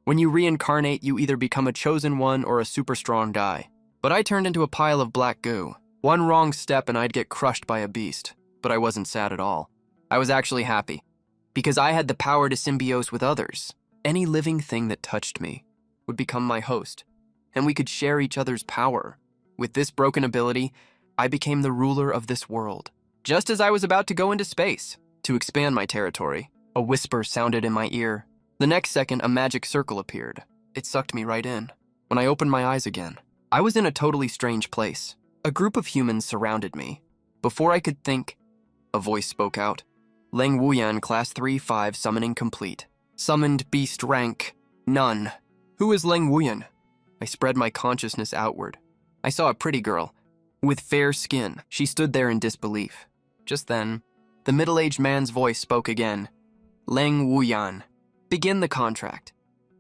When you reincarnate, you either become a chosen one or a super strong guy. But I turned into a pile of black goo. One wrong step and I'd get crushed by a beast. But I wasn't sad at all. I was actually happy. Because I had the power to symbiose with others. Any living thing that touched me would become my host. And we could share each other's power. With this broken ability, I became the ruler of this world. Just as I was about to go into space, to expand my territory, a whisper sounded in my ear. The next second, a magic circle appeared. It sucked me right in. When I opened my eyes again, I was in a totally strange place. A group of humans surrounded me. Before I could think, a voice spoke out. Leng Wuyan, Class 3-5, summoning complete. Summoned beast rank, none. Who is Leng Wuyan? I spread my consciousness outward. I saw a pretty girl, with fair skin. She stood there in disbelief. Just then, the middle-aged man's voice spoke again. Leng Wuyan, begin the contract.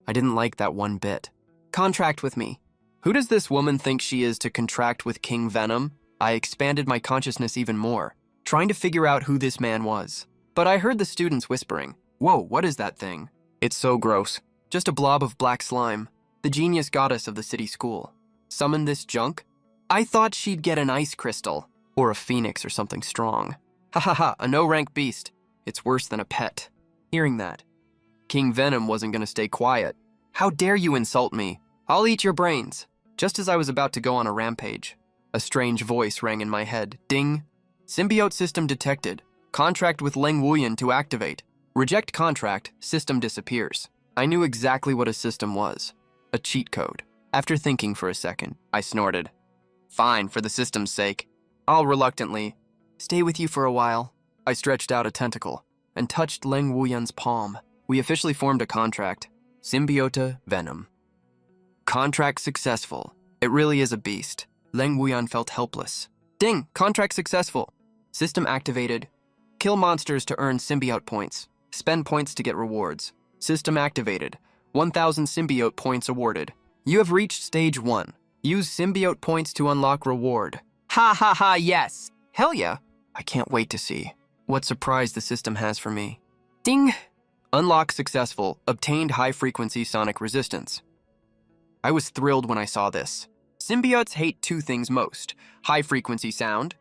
I didn't like that one bit. Contract with me. Who does this woman think she is to contract with King Venom? I expanded my consciousness even more, trying to figure out who this man was. But I heard the students whispering, "Whoa, what is that thing? It's so gross. Just a blob of black slime. The genius goddess of the city school. Summon this junk? I thought she'd get an ice crystal, or a phoenix or something strong. Ha ha ha, a no-rank beast. It's worse than a pet." Hearing that, King Venom wasn't gonna stay quiet. "How dare you insult me? I'll eat your brains." Just as I was about to go on a rampage, a strange voice rang in my head. Ding. Symbiote system detected. Contract with Leng Wuyan to activate. Reject contract, system disappears. I knew exactly what a system was. A cheat code. After thinking for a second, I snorted. Fine, for the system's sake. I'll reluctantly stay with you for a while. I stretched out a tentacle and touched Leng Wuyan's palm. We officially formed a contract. Symbiota Venom. Contract successful. It really is a beast. Leng Wuyan felt helpless. Ding! Contract successful. System activated. Kill monsters to earn symbiote points. Spend points to get rewards. System activated. 1,000 symbiote points awarded. You have reached stage 1. Use symbiote points to unlock reward. Ha ha ha, yes! Hell yeah! I can't wait to see what surprise the system has for me. Ding! Unlock successful. Obtained high-frequency sonic resistance. I was thrilled when I saw this. Symbiotes hate two things most: high-frequency sound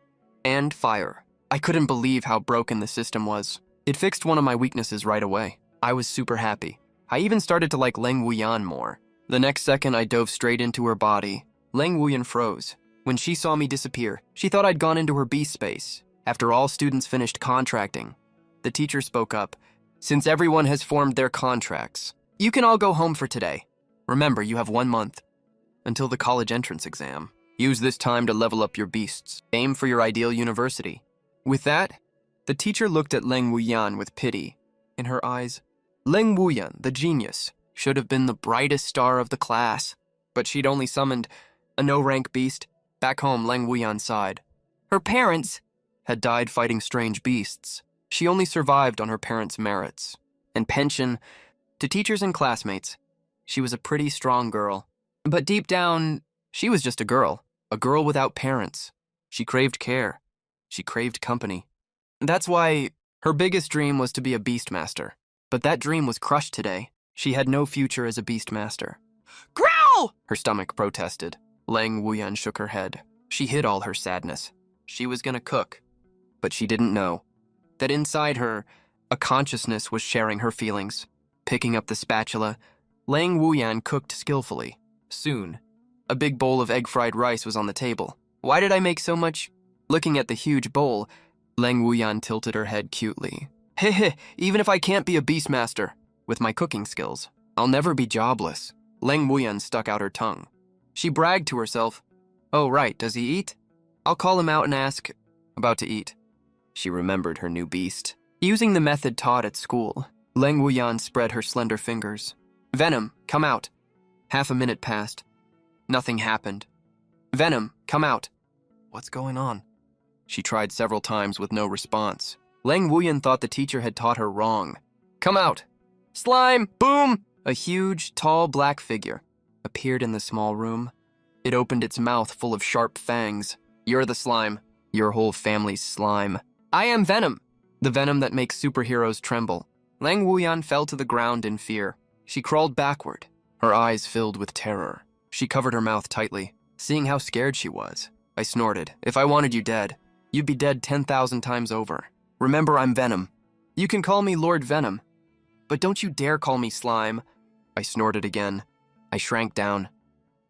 and fire. I couldn't believe how broken the system was. It fixed one of my weaknesses right away. I was super happy. I even started to like Leng Wuyan more. The next second, I dove straight into her body. Leng Wuyan froze. When she saw me disappear, she thought I'd gone into her beast space. After all students finished contracting, the teacher spoke up. Since everyone has formed their contracts, you can all go home for today. Remember, you have 1 month until the college entrance exam. Use this time to level up your beasts. Aim for your ideal university. With that, the teacher looked at Leng Wuyan with pity. In her eyes, Leng Wuyan, the genius, should have been the brightest star of the class. But she'd only summoned a no-rank beast. Back home, Leng Wuyan sighed. Her parents had died fighting strange beasts. She only survived on her parents' merits and pension. To teachers and classmates, she was a pretty strong girl. But deep down, she was just a girl without parents. She craved care. She craved company. That's why her biggest dream was to be a beastmaster. But that dream was crushed today. She had no future as a beastmaster. Growl! Her stomach protested. Leng Wuyan shook her head. She hid all her sadness. She was gonna cook. But she didn't know that inside her, a consciousness was sharing her feelings. Picking up the spatula, Leng Wuyan cooked skillfully. Soon, a big bowl of egg-fried rice was on the table. Why did I make so much? Looking at the huge bowl, Leng Wuyan tilted her head cutely. Heh, even if I can't be a beastmaster, with my cooking skills, I'll never be jobless. Leng Wuyan stuck out her tongue. She bragged to herself. Oh right, does he eat? I'll call him out and ask. About to eat. She remembered her new beast. Using the method taught at school, Leng Wuyan spread her slender fingers. Venom, come out. Half a minute passed. Nothing happened. Venom, come out. What's going on? She tried several times with no response. Leng Wuyan thought the teacher had taught her wrong. Come out. Slime, boom! A huge, tall black figure appeared in the small room. It opened its mouth full of sharp fangs. You're the slime. Your whole family's slime. I am Venom, the venom that makes superheroes tremble. Leng Wuyan fell to the ground in fear. She crawled backward, Her eyes filled with terror. She covered her mouth tightly. Seeing how scared she was, I snorted. If I wanted you dead, you'd be dead 10,000 times over. Remember, I'm Venom. You can call me Lord Venom. But don't you dare call me Slime. I snorted again. I shrank down.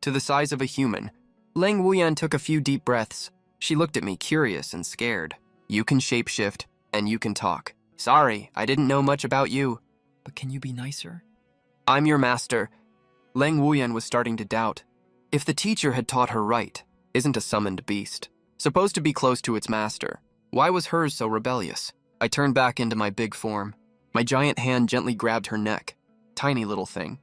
To the size of a human. Lang Wuyan took a few deep breaths. She looked at me, curious and scared. You can shapeshift, and you can talk. Sorry, I didn't know much about you. But can you be nicer? I'm your master. Lang Wuyan was starting to doubt. If the teacher had taught her right, isn't a summoned beast supposed to be close to its master? Why was hers so rebellious? I turned back into my big form. My giant hand gently grabbed her neck. Tiny little thing.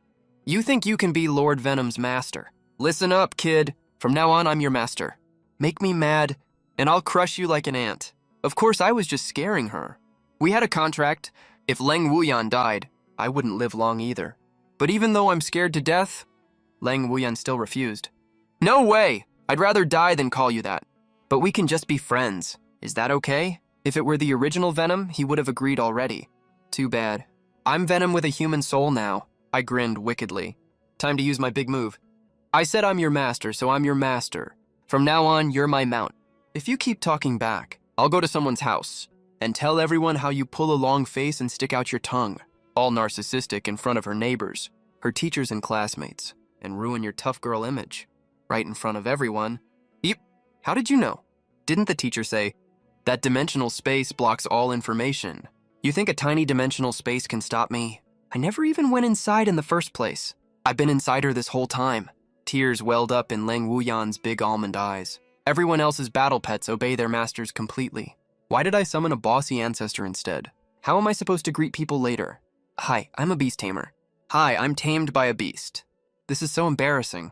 You think you can be Lord Venom's master? Listen up, kid. From now on, I'm your master. Make me mad, and I'll crush you like an ant. Of course, I was just scaring her. We had a contract. If Lang Wuyan died, I wouldn't live long either. But even though I'm scared to death, Lang Wuyan still refused. No way! I'd rather die than call you that. But we can just be friends. Is that okay? If it were the original Venom, he would have agreed already. Too bad. I'm Venom with a human soul now. I grinned wickedly. Time to use my big move. I said I'm your master, so I'm your master. From now on, you're my mount. If you keep talking back, I'll go to someone's house and tell everyone how you pull a long face and stick out your tongue, all narcissistic in front of her neighbors, her teachers and classmates, and ruin your tough girl image, right in front of everyone. Yep. How did you know? Didn't the teacher say, that dimensional space blocks all information? You think a tiny dimensional space can stop me? I never even went inside in the first place. I've been inside her this whole time. Tears welled up in Lang Wuyan's big almond eyes. Everyone else's battle pets obey their masters completely. Why did I summon a bossy ancestor instead? How am I supposed to greet people later? Hi, I'm a beast tamer. Hi, I'm tamed by a beast. This is so embarrassing.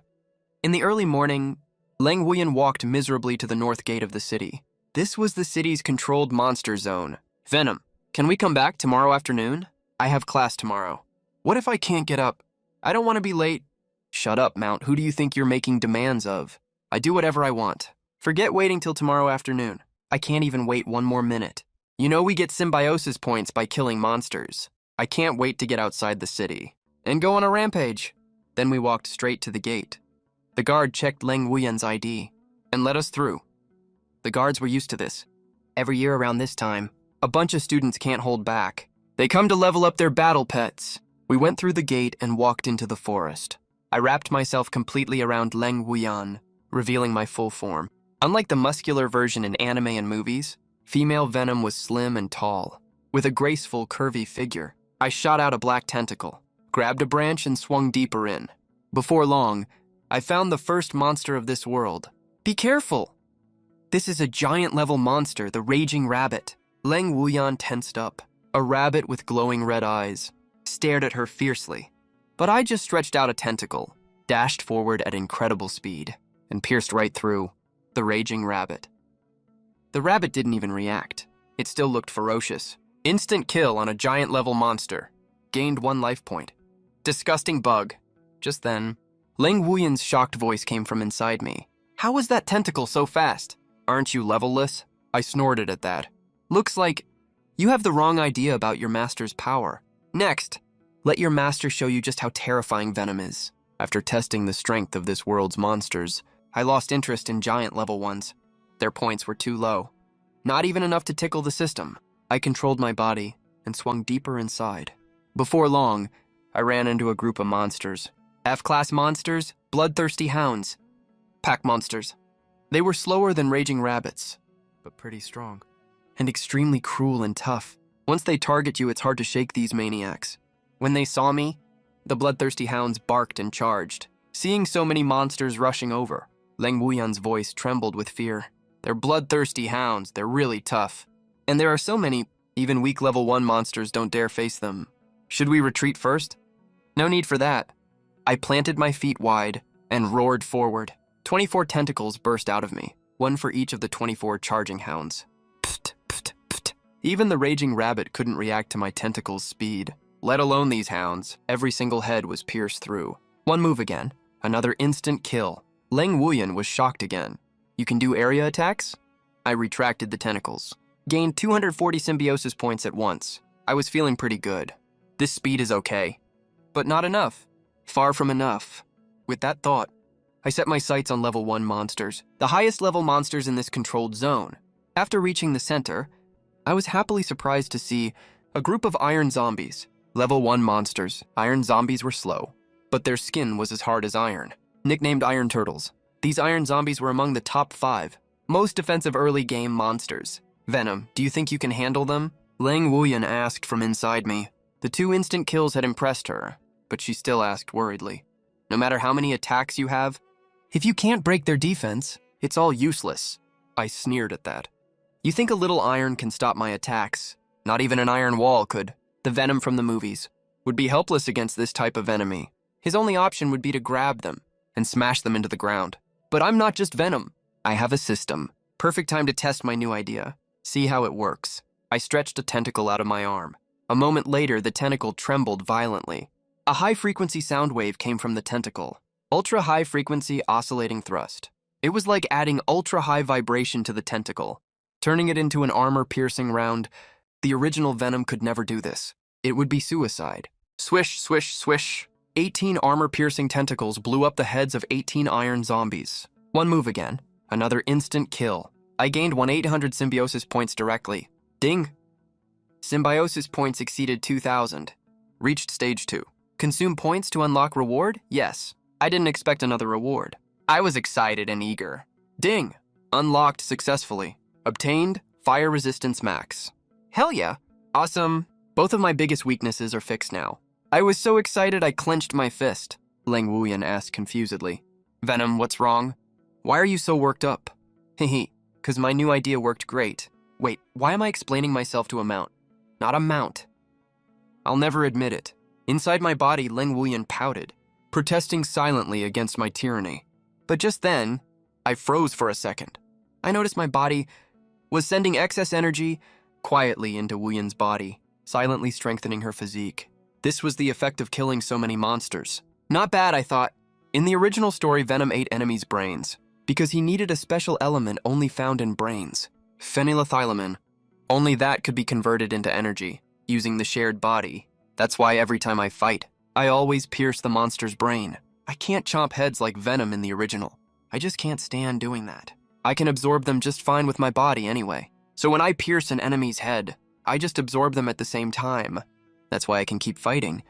In the early morning, Lang Wuyan walked miserably to the north gate of the city. This was the city's controlled monster zone. Venom, can we come back tomorrow afternoon? I have class tomorrow. What if I can't get up? I don't want to be late. Shut up, Mount. Who do you think you're making demands of? I do whatever I want. Forget waiting till tomorrow afternoon. I can't even wait one more minute. You know we get symbiosis points by killing monsters. I can't wait to get outside the city and go on a rampage. Then we walked straight to the gate. The guard checked Lang Wuyan's ID and let us through. The guards were used to this. Every year around this time, a bunch of students can't hold back. They come to level up their battle pets. We went through the gate and walked into the forest. I wrapped myself completely around Lang Wuyan, revealing my full form. Unlike the muscular version in anime and movies, female Venom was slim and tall, with a graceful, curvy figure. I shot out a black tentacle, grabbed a branch and swung deeper in. Before long, I found the first monster of this world. Be careful! This is a giant-level monster, the Raging Rabbit. Lang Wuyan tensed up. A rabbit with glowing red eyes stared at her fiercely. But I just stretched out a tentacle, dashed forward at incredible speed, and pierced right through the Raging Rabbit. The rabbit didn't even react. It still looked ferocious. Instant kill on a giant-level monster. Gained 1 life point. Disgusting bug. Just then, Lang Wuyan's shocked voice came from inside me. How was that tentacle so fast? Aren't you levelless? I snorted at that. Looks like you have the wrong idea about your master's power. Next, let your master show you just how terrifying Venom is. After testing the strength of this world's monsters, I lost interest in giant-level ones. Their points were too low. Not even enough to tickle the system. I controlled my body and swung deeper inside. Before long, I ran into a group of monsters. F-class monsters, bloodthirsty hounds, pack monsters. They were slower than raging rabbits, but pretty strong, and extremely cruel and tough. Once they target you, it's hard to shake these maniacs. When they saw me, the bloodthirsty hounds barked and charged. Seeing so many monsters rushing over, Lang Wuyan's voice trembled with fear. They're bloodthirsty hounds, they're really tough. And there are so many, even weak level 1 monsters don't dare face them. Should we retreat first? No need for that. I planted my feet wide and roared forward. 24 tentacles burst out of me, 1 for each of the 24 charging hounds. Pft, pft, pft. Even the raging rabbit couldn't react to my tentacles' speed, let alone these hounds. Every single head was pierced through. 1 move again, another instant kill. Lang Wuyan was shocked again. You can do area attacks? I retracted the tentacles. Gained 240 symbiosis points at once. I was feeling pretty good. This speed is okay, but not enough. Far from enough. With that thought, I set my sights on level 1 monsters, the highest level monsters in this controlled zone. After reaching the center, I was happily surprised to see a group of iron zombies. Level 1 monsters. Iron zombies were slow, but their skin was as hard as iron. Nicknamed Iron Turtles, these iron zombies were among the top 5 most defensive early game monsters. Venom, do you think you can handle them? Lang Wuyan asked from inside me. The 2 instant kills had impressed her, but she still asked worriedly. No matter how many attacks you have, if you can't break their defense, it's all useless. I sneered at that. You think a little iron can stop my attacks? Not even an iron wall could. The Venom from the movies would be helpless against this type of enemy. His only option would be to grab them and smash them into the ground. But I'm not just Venom. I have a system. Perfect time to test my new idea. See how it works. I stretched a tentacle out of my arm. A moment later, the tentacle trembled violently. A high-frequency sound wave came from the tentacle. Ultra-high-frequency oscillating thrust. It was like adding ultra-high vibration to the tentacle, turning it into an armor-piercing round. The original Venom could never do this. It would be suicide. Swish, swish, swish. 18 armor-piercing tentacles blew up the heads of 18 iron zombies. One move again. Another instant kill. I gained 1,800 symbiosis points directly. Ding! Symbiosis points exceeded 2,000. Reached stage 2. Consume points to unlock reward? Yes. I didn't expect another reward. I was excited and eager. Ding! Unlocked successfully. Obtained Fire Resistance Max. Hell yeah! Awesome. Both of my biggest weaknesses are fixed now. I was so excited I clenched my fist. Lang Wuyan asked confusedly. Venom, what's wrong? Why are you so worked up? Hehe, 'cause my new idea worked great. Wait, why am I explaining myself to a mount? Not a mount. I'll never admit it. Inside my body, Lang Wuyan pouted, protesting silently against my tyranny. But just then, I froze for a second. I noticed my body was sending excess energy quietly into Wuyan's body, silently strengthening her physique. This was the effect of killing so many monsters. Not bad, I thought. In the original story, Venom ate enemies' brains, because he needed a special element only found in brains. Phenylethylamine. Only that could be converted into energy, using the shared body. That's why every time I fight, I always pierce the monster's brain. I can't chomp heads like Venom in the original. I just can't stand doing that. I can absorb them just fine with my body anyway. So when I pierce an enemy's head, I just absorb them at the same time. That's why I can keep fighting,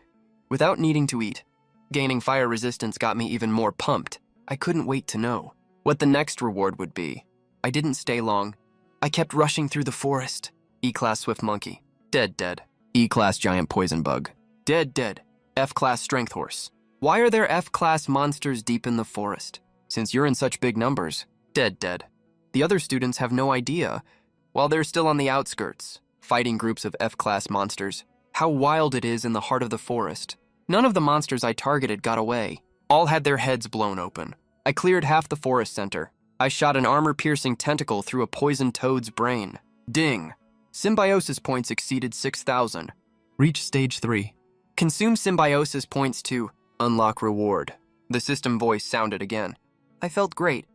without needing to eat. Gaining fire resistance got me even more pumped. I couldn't wait to know what the next reward would be. I didn't stay long. I kept rushing through the forest. E-Class Swift Monkey. Dead, dead. E-Class Giant Poison Bug. Dead, dead. F-Class Strength Horse. Why are there F-Class monsters deep in the forest? Since you're in such big numbers. Dead, dead. The other students have no idea, while they're still on the outskirts, fighting groups of F-Class monsters, how wild it is in the heart of the forest. None of the monsters I targeted got away. All had their heads blown open. I cleared half the forest center. I shot an armor-piercing tentacle through a poisoned toad's brain. Ding! Symbiosis points exceeded 6,000. Reach stage 3. Consume symbiosis points to unlock reward. The system voice sounded again. I felt great.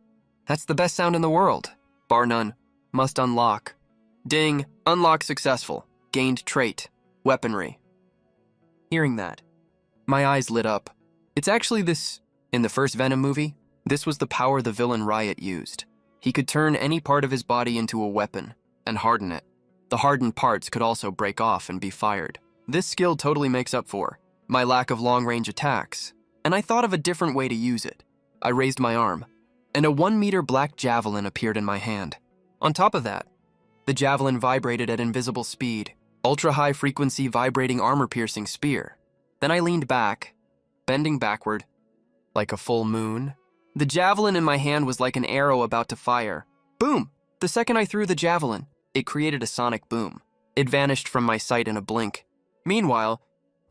That's the best sound in the world. Bar none. Must unlock. Ding! Unlock successful. Gained trait. Weaponry. Hearing that, my eyes lit up. It's actually this. In the first Venom movie, this was the power the villain Riot used. He could turn any part of his body into a weapon and harden it. The hardened parts could also break off and be fired. This skill totally makes up for my lack of long-range attacks, and I thought of a different way to use it. I raised my arm, and a 1-meter black javelin appeared in my hand. On top of that, the javelin vibrated at invisible speed, ultra-high frequency vibrating armor-piercing spear. Then I leaned back, bending backward, like a full moon. The javelin in my hand was like an arrow about to fire. Boom! The second I threw the javelin, it created a sonic boom. It vanished from my sight in a blink. Meanwhile,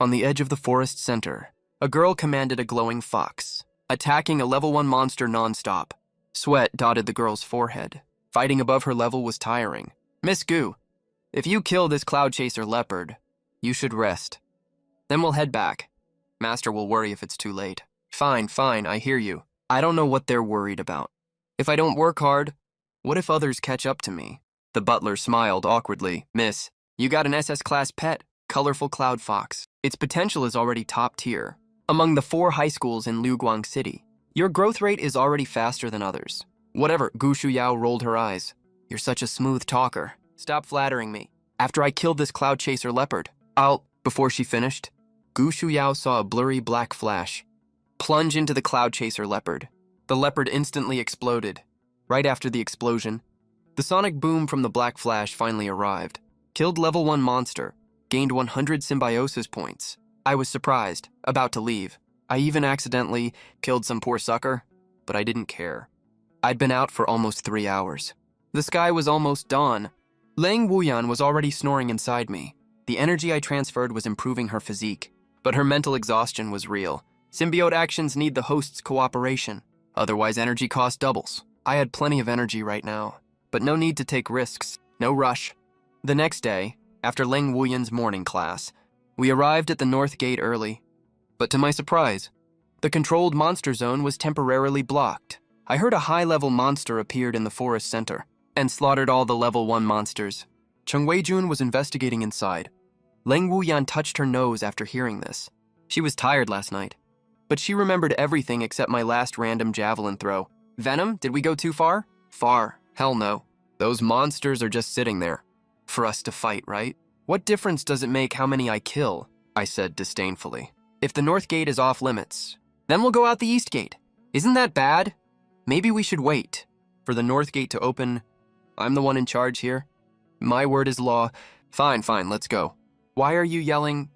on the edge of the forest center, a girl commanded a glowing fox, attacking a level 1 monster non-stop. Sweat dotted the girl's forehead. Fighting above her level was tiring. Miss Goo, if you kill this cloud chaser leopard, you should rest. Then we'll head back. Master will worry if it's too late. Fine, fine, I hear you. I don't know what they're worried about. If I don't work hard, what if others catch up to me? The butler smiled awkwardly. Miss, you got an SS class pet, colorful cloud fox. Its potential is already top tier. among the 4 high schools in Luguang City. Your growth rate is already faster than others. Whatever, Gu Shuyao rolled her eyes. You're such a smooth talker. Stop flattering me. After I killed this cloud chaser leopard, Before she finished, Gu Shuyao saw a blurry black flash plunge into the cloud chaser leopard. The leopard instantly exploded. Right after the explosion, the sonic boom from the black flash finally arrived. Killed level 1 monster, gained 100 symbiosis points. I was surprised, about to leave. I even accidentally killed some poor sucker, but I didn't care. I'd been out for almost 3 hours. The sky was almost dawn. Lang Wuyan was already snoring inside me. The energy I transferred was improving her physique, but her mental exhaustion was real. Symbiote actions need the host's cooperation, otherwise energy cost doubles. I had plenty of energy right now, but no need to take risks, no rush. The next day, after Lang Wuyan's morning class, we arrived at the north gate early, but to my surprise, the controlled monster zone was temporarily blocked. I heard a high-level monster appeared in the forest center and slaughtered all the level 1 monsters. Cheng Weijun was investigating inside. Lang Wuyan touched her nose after hearing this. She was tired last night, but she remembered everything except my last random javelin throw. Venom, did we go too far? Far. Hell no. Those monsters are just sitting there for us to fight, right? What difference does it make how many I kill? I said disdainfully. If the north gate is off limits, then we'll go out the east gate. Isn't that bad? Maybe we should wait for the north gate to open. I'm the one in charge here. My word is law. Fine, let's go. Why are you yelling?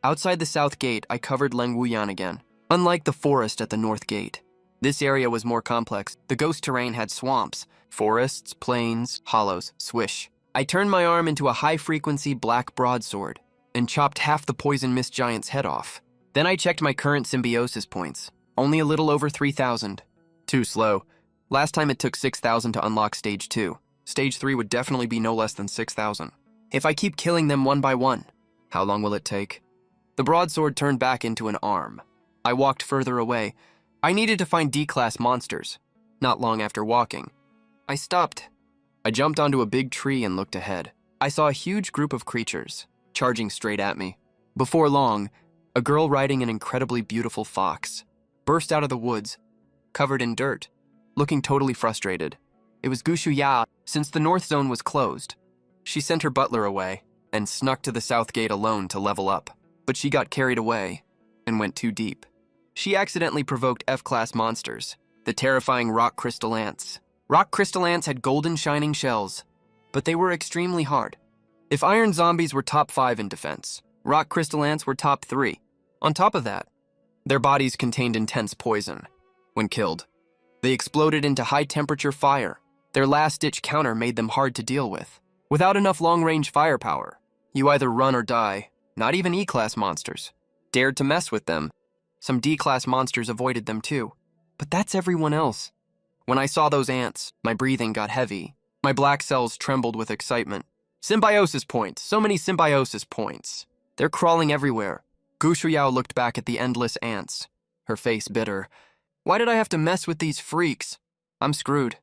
Outside the south gate, I covered Lang Wuyan again. Unlike the forest at the north gate, this area was more complex. The ghost terrain had swamps, forests, plains, hollows, swish. I turned my arm into a high-frequency black broadsword and chopped half the poison mist giant's head off. Then I checked my current symbiosis points. Only a little over 3,000. Too slow. Last time it took 6,000 to unlock stage 2. Stage 3 would definitely be no less than 6,000. If I keep killing them one by one, how long will it take? The broadsword turned back into an arm. I walked further away. I needed to find D-class monsters. Not long after walking, I stopped. I jumped onto a big tree and looked ahead. I saw a huge group of creatures charging straight at me. Before long, a girl riding an incredibly beautiful fox burst out of the woods, covered in dirt, looking totally frustrated. It was Gu Shuya. Since the north zone was closed, she sent her butler away and snuck to the south gate alone to level up. But she got carried away and went too deep. She accidentally provoked F-class monsters, the terrifying rock crystal ants. Rock crystal ants had golden shining shells, but they were extremely hard. If iron zombies were top 5 in defense, rock crystal ants were top 3. On top of that, their bodies contained intense poison. When killed, they exploded into high-temperature fire. Their last-ditch counter made them hard to deal with. Without enough long-range firepower, you either run or die. Not even E-class monsters dared to mess with them. Some D-class monsters avoided them too. But that's everyone else. When I saw those ants, my breathing got heavy. My black cells trembled with excitement. Symbiosis points, so many symbiosis points. They're crawling everywhere. Gu Shuyao looked back at the endless ants, her face bitter. Why did I have to mess with these freaks? I'm screwed.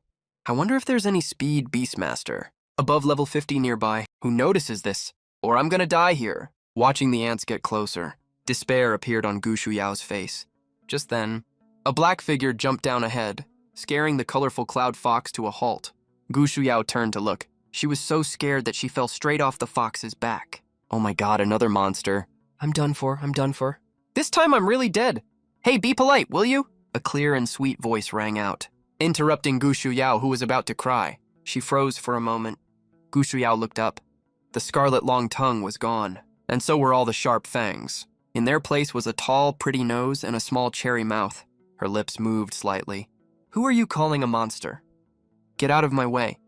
I wonder if there's any speed Beastmaster above level 50 nearby who notices this, or I'm gonna die here. Watching the ants get closer, despair appeared on Gu Shuyao's face. Just then, a black figure jumped down ahead, scaring the colorful cloud fox to a halt. Gu Shuyao turned to look. She was so scared that she fell straight off the fox's back. Oh my god, another monster. I'm done for. This time I'm really dead. Hey, be polite, will you? A clear and sweet voice rang out, interrupting Gu Shuyao, who was about to cry. She froze for a moment. Gu Shuyao looked up. The scarlet long tongue was gone, and so were all the sharp fangs. In their place was a tall, pretty nose and a small cherry mouth. Her lips moved slightly. Who are you calling a monster? Get out of my way.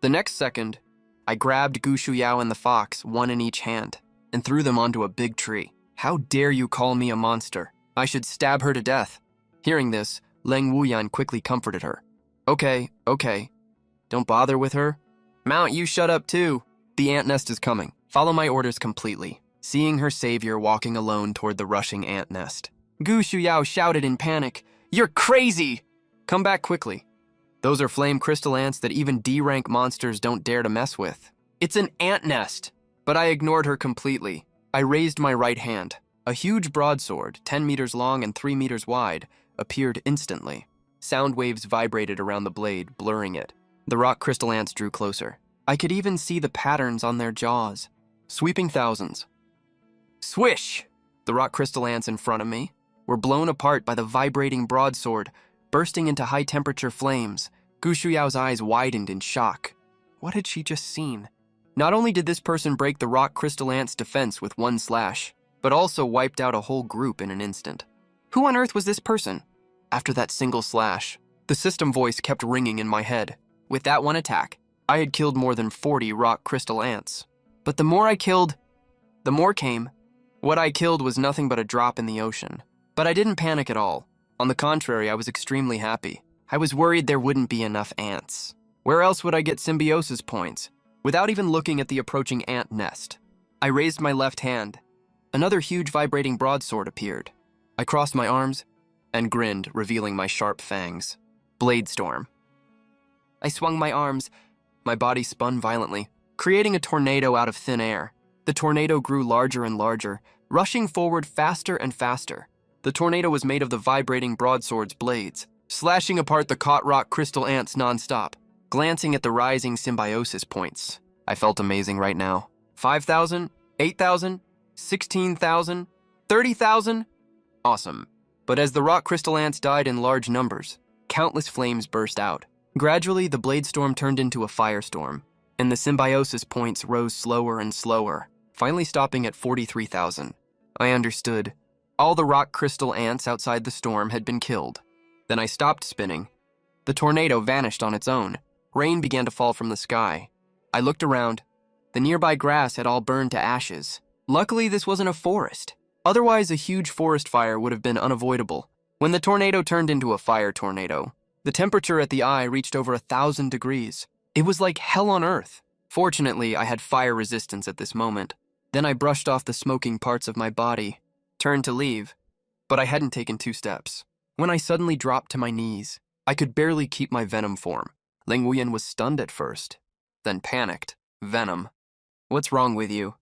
The next second, I grabbed Gu Shuyao and the fox, one in each hand, and threw them onto a big tree. How dare you call me a monster? I should stab her to death. Hearing this, Lang Wuyan quickly comforted her. Okay. Don't bother with her. Mount, you shut up too. The ant nest is coming. Follow my orders completely. Seeing her savior walking alone toward the rushing ant nest, Gu Shuyao shouted in panic, "You're crazy! Come back quickly. Those are flame crystal ants that even D-rank monsters don't dare to mess with. It's an ant nest." But I ignored her completely. I raised my right hand. A huge broadsword, 10 meters long and 3 meters wide, appeared instantly. Sound waves vibrated around the blade, blurring it. The rock crystal ants drew closer. I could even see the patterns on their jaws, sweeping thousands. Swish! The rock crystal ants in front of me were blown apart by the vibrating broadsword, bursting into high-temperature flames. Gu Shuyao's eyes widened in shock. What had she just seen? Not only did this person break the rock crystal ant's defense with one slash, but also wiped out a whole group in an instant. Who on earth was this person? After that single slash, the system voice kept ringing in my head. With that one attack, I had killed more than 40 rock crystal ants. But the more I killed, the more came. What I killed was nothing but a drop in the ocean. But I didn't panic at all. On the contrary, I was extremely happy. I was worried there wouldn't be enough ants. Where else would I get symbiosis points? Without even looking at the approaching ant nest, I raised my left hand. Another huge vibrating broadsword appeared. I crossed my arms and grinned, revealing my sharp fangs. Blade storm. I swung my arms. My body spun violently, creating a tornado out of thin air. The tornado grew larger and larger, rushing forward faster and faster. The tornado was made of the vibrating broadsword's blades, slashing apart the caught rock crystal ants nonstop. Glancing at the rising symbiosis points, I felt amazing right now. 5,000, 8,000, 16,000, 30,000? Awesome. But as the rock crystal ants died in large numbers, countless flames burst out. Gradually, the blade storm turned into a firestorm, and the symbiosis points rose slower and slower, finally stopping at 43,000. I understood. All the rock crystal ants outside the storm had been killed. Then I stopped spinning. The tornado vanished on its own. Rain began to fall from the sky. I looked around. The nearby grass had all burned to ashes. Luckily, this wasn't a forest. Otherwise, a huge forest fire would have been unavoidable. When the tornado turned into a fire tornado, the temperature at the eye reached over 1,000 degrees. It was like hell on earth. Fortunately, I had fire resistance at this moment. Then I brushed off the smoking parts of my body, turned to leave, but I hadn't taken 2 steps. When I suddenly dropped to my knees, I could barely keep my Venom form. Ling Wuyan was stunned at first, then panicked. Venom. What's wrong with you?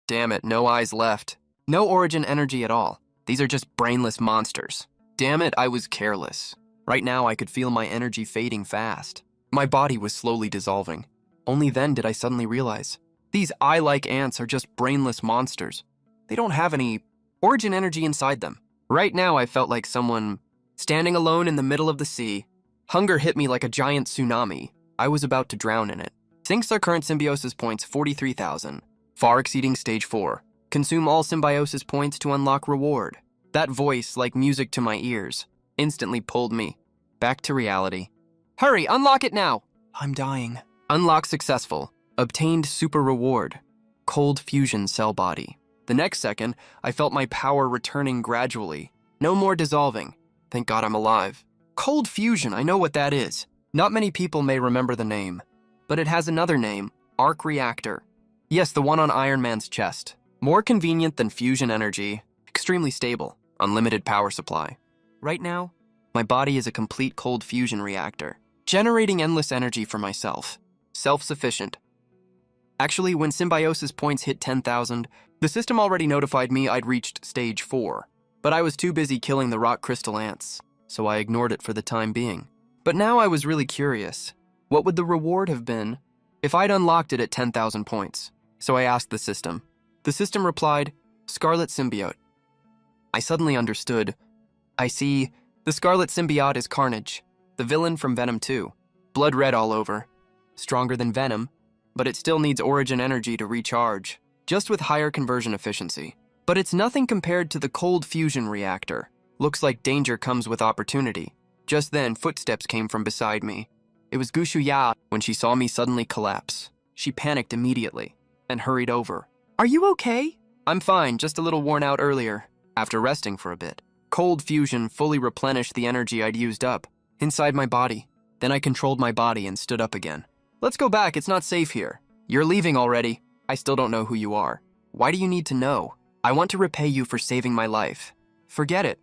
Damn it, no eyes left. No origin energy at all. These are just brainless monsters. Damn it, I was careless. Right now, I could feel my energy fading fast. My body was slowly dissolving. Only then did I suddenly realize, these eye-like ants are just brainless monsters. They don't have any origin energy inside them. Right now, I felt like someone standing alone in the middle of the sea. Hunger hit me like a giant tsunami. I was about to drown in it. Sinks our current symbiosis points 43,000, far exceeding stage 4. Consume all symbiosis points to unlock reward. That voice, like music to my ears, instantly pulled me back to reality. Hurry, unlock it now! I'm dying. Unlock successful. Obtained super reward. Cold fusion cell body. The next second, I felt my power returning gradually. No more dissolving. Thank God I'm alive. Cold fusion, I know what that is. Not many people may remember the name, but it has another name, arc reactor. Yes, the one on Iron Man's chest. More convenient than fusion energy, extremely stable, unlimited power supply. Right now, my body is a complete cold fusion reactor, generating endless energy for myself. Self-sufficient. Actually, when symbiosis points hit 10,000, the system already notified me I'd reached stage 4, but I was too busy killing the rock crystal ants, so I ignored it for the time being. But now I was really curious. What would the reward have been if I'd unlocked it at 10,000 points? So I asked the system. The system replied, Scarlet Symbiote. I suddenly understood. I see, the Scarlet Symbiote is Carnage, the villain from Venom 2. Blood red all over. Stronger than Venom, but it still needs origin energy to recharge, just with higher conversion efficiency. But it's nothing compared to the cold fusion reactor. Looks like danger comes with opportunity. Just then, footsteps came from beside me. It was Gu Shuya. When she saw me suddenly collapse, she panicked immediately and hurried over. Are you okay? I'm fine, just a little worn out earlier, after resting for a bit. Cold fusion fully replenished the energy I'd used up inside my body. Then I controlled my body and stood up again. Let's go back, it's not safe here. You're leaving already. I still don't know who you are. Why do you need to know? I want to repay you for saving my life. Forget it.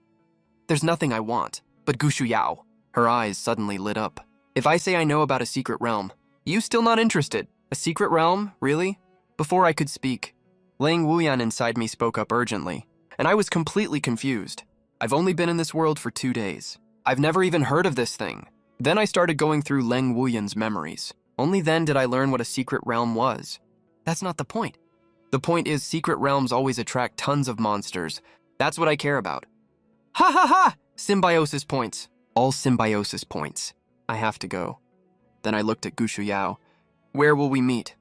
There's nothing I want. But Gu Shuyao. Her eyes suddenly lit up. If I say I know about a secret realm, you still not interested? A secret realm? Really? Before I could speak, Ling Wuyan inside me spoke up urgently. and I was completely confused. I've only been in this world for 2 days. I've never even heard of this thing. Then I started going through Leng Wuyan's memories. Only then did I learn what a secret realm was. That's not the point. The point is secret realms always attract tons of monsters. That's what I care about. Ha ha ha! Symbiosis points. All symbiosis points. I have to go. Then I looked at Gu Shuyao. Where will we meet?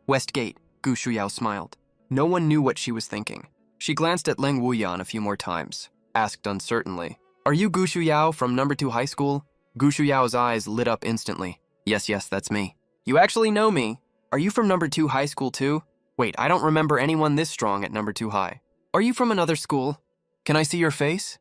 West Gate, Gu Shuyao smiled. No one knew what she was thinking. She glanced at Leng Wuyan a few more times, asked uncertainly, Are you Gu Shuyao from number 2 high school? Gu Shuyao's eyes lit up instantly. Yes, that's me. You actually know me. Are you from number 2 high school too? Wait, I don't remember anyone this strong at number 2 high. Are you from another school? Can I see your face?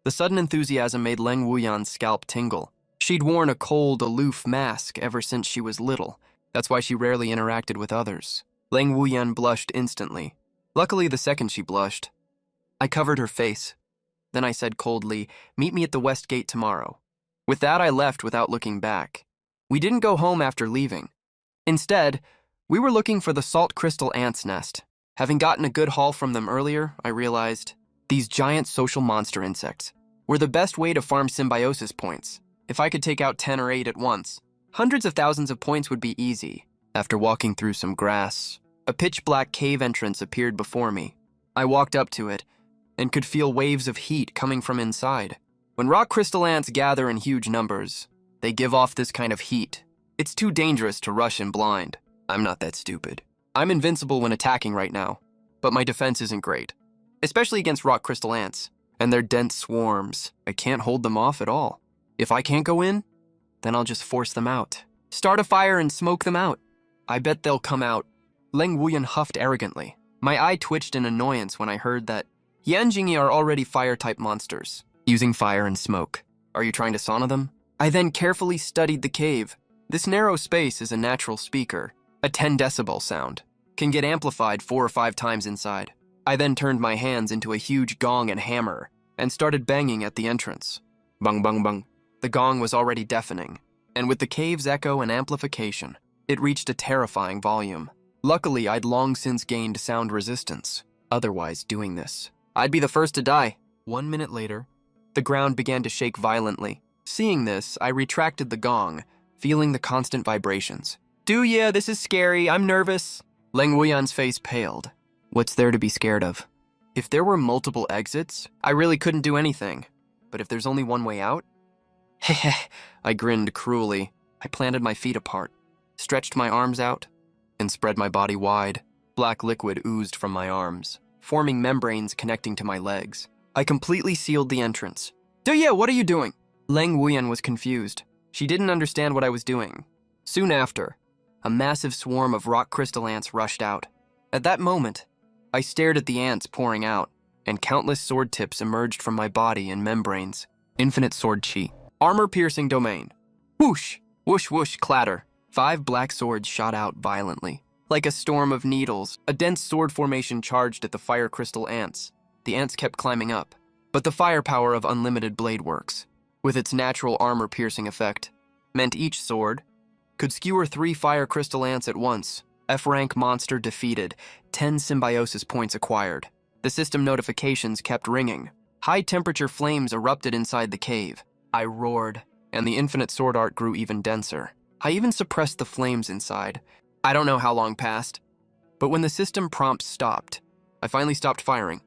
The sudden enthusiasm made Leng Wuyan's scalp tingle. She'd worn a cold, aloof mask ever since she was little. That's why she rarely interacted with others. Leng Wuyan blushed instantly. Luckily, the second she blushed, I covered her face. Then I said coldly, Meet me at the West Gate tomorrow. With that, I left without looking back. We didn't go home after leaving. Instead, we were looking for the salt crystal ant's nest. Having gotten a good haul from them earlier, I realized these giant social monster insects were the best way to farm symbiosis points. If I could take out 10 or 8 at once, hundreds of thousands of points would be easy. After walking through some grass, a pitch-black cave entrance appeared before me. I walked up to it and could feel waves of heat coming from inside. When rock crystal ants gather in huge numbers, they give off this kind of heat. It's too dangerous to rush in blind. I'm not that stupid. I'm invincible when attacking right now, but my defense isn't great, especially against rock crystal ants and their dense swarms. I can't hold them off at all. If I can't go in, then I'll just force them out. Start a fire and smoke them out. I bet they'll come out. Leng Wuyan huffed arrogantly. My eye twitched in annoyance when I heard that Yanjingi are already fire-type monsters, using fire and smoke. Are you trying to sauna them? I then carefully studied the cave. This narrow space is a natural speaker. A 10 decibel sound can get amplified 4 or 5 times inside. I then turned my hands into a huge gong and hammer and started banging at the entrance. Bung, bung, bung. The gong was already deafening, and with the cave's echo and amplification, it reached a terrifying volume. Luckily, I'd long since gained sound resistance. Otherwise, doing this, I'd be the first to die. 1 minute later, the ground began to shake violently. Seeing this, I retracted the gong, feeling the constant vibrations. This is scary, I'm nervous. Leng Wuyan's face paled. What's there to be scared of? If there were multiple exits, I really couldn't do anything. But if there's only one way out? Heh, I grinned cruelly. I planted my feet apart, stretched my arms out, and spread my body wide. Black liquid oozed from my arms, forming membranes connecting to my legs. I completely sealed the entrance. What are you doing? Leng Wuyan was confused. She didn't understand what I was doing. Soon after, a massive swarm of rock crystal ants rushed out. At that moment, I stared at the ants pouring out, and countless sword tips emerged from my body and membranes. Infinite sword chi. Armor-piercing domain. Whoosh, whoosh, whoosh, clatter. 5 black swords shot out violently. Like a storm of needles, a dense sword formation charged at the fire crystal ants. The ants kept climbing up, but the firepower of unlimited blade works, with its natural armor-piercing effect, meant each sword could skewer 3 fire crystal ants at once. F-rank monster defeated, 10 symbiosis points acquired. The system notifications kept ringing. High-temperature flames erupted inside the cave. I roared, and the infinite sword art grew even denser. I even suppressed the flames inside. I don't know how long passed, but when the system prompts stopped, I finally stopped firing.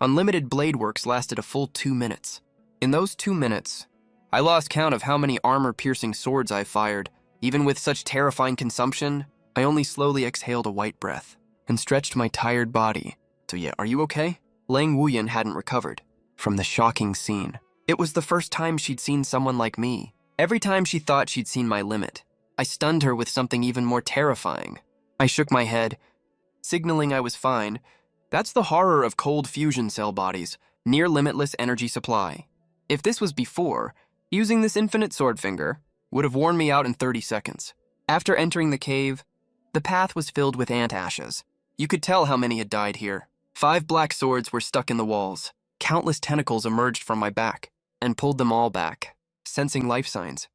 Unlimited blade works lasted a full 2 minutes. In those 2 minutes, I lost count of how many armor-piercing swords I fired. Even with such terrifying consumption, I only slowly exhaled a white breath and stretched my tired body. Are you okay? Leng Wuyan hadn't recovered from the shocking scene. It was the first time she'd seen someone like me. Every time she thought she'd seen my limit, I stunned her with something even more terrifying. I shook my head, signaling I was fine. That's the horror of cold fusion cell bodies, near limitless energy supply. If this was before, using this infinite sword finger would have worn me out in 30 seconds. After entering the cave, the path was filled with ant ashes. You could tell how many had died here. 5 black swords were stuck in the walls. Countless tentacles emerged from my back and pulled them all back, sensing life signs.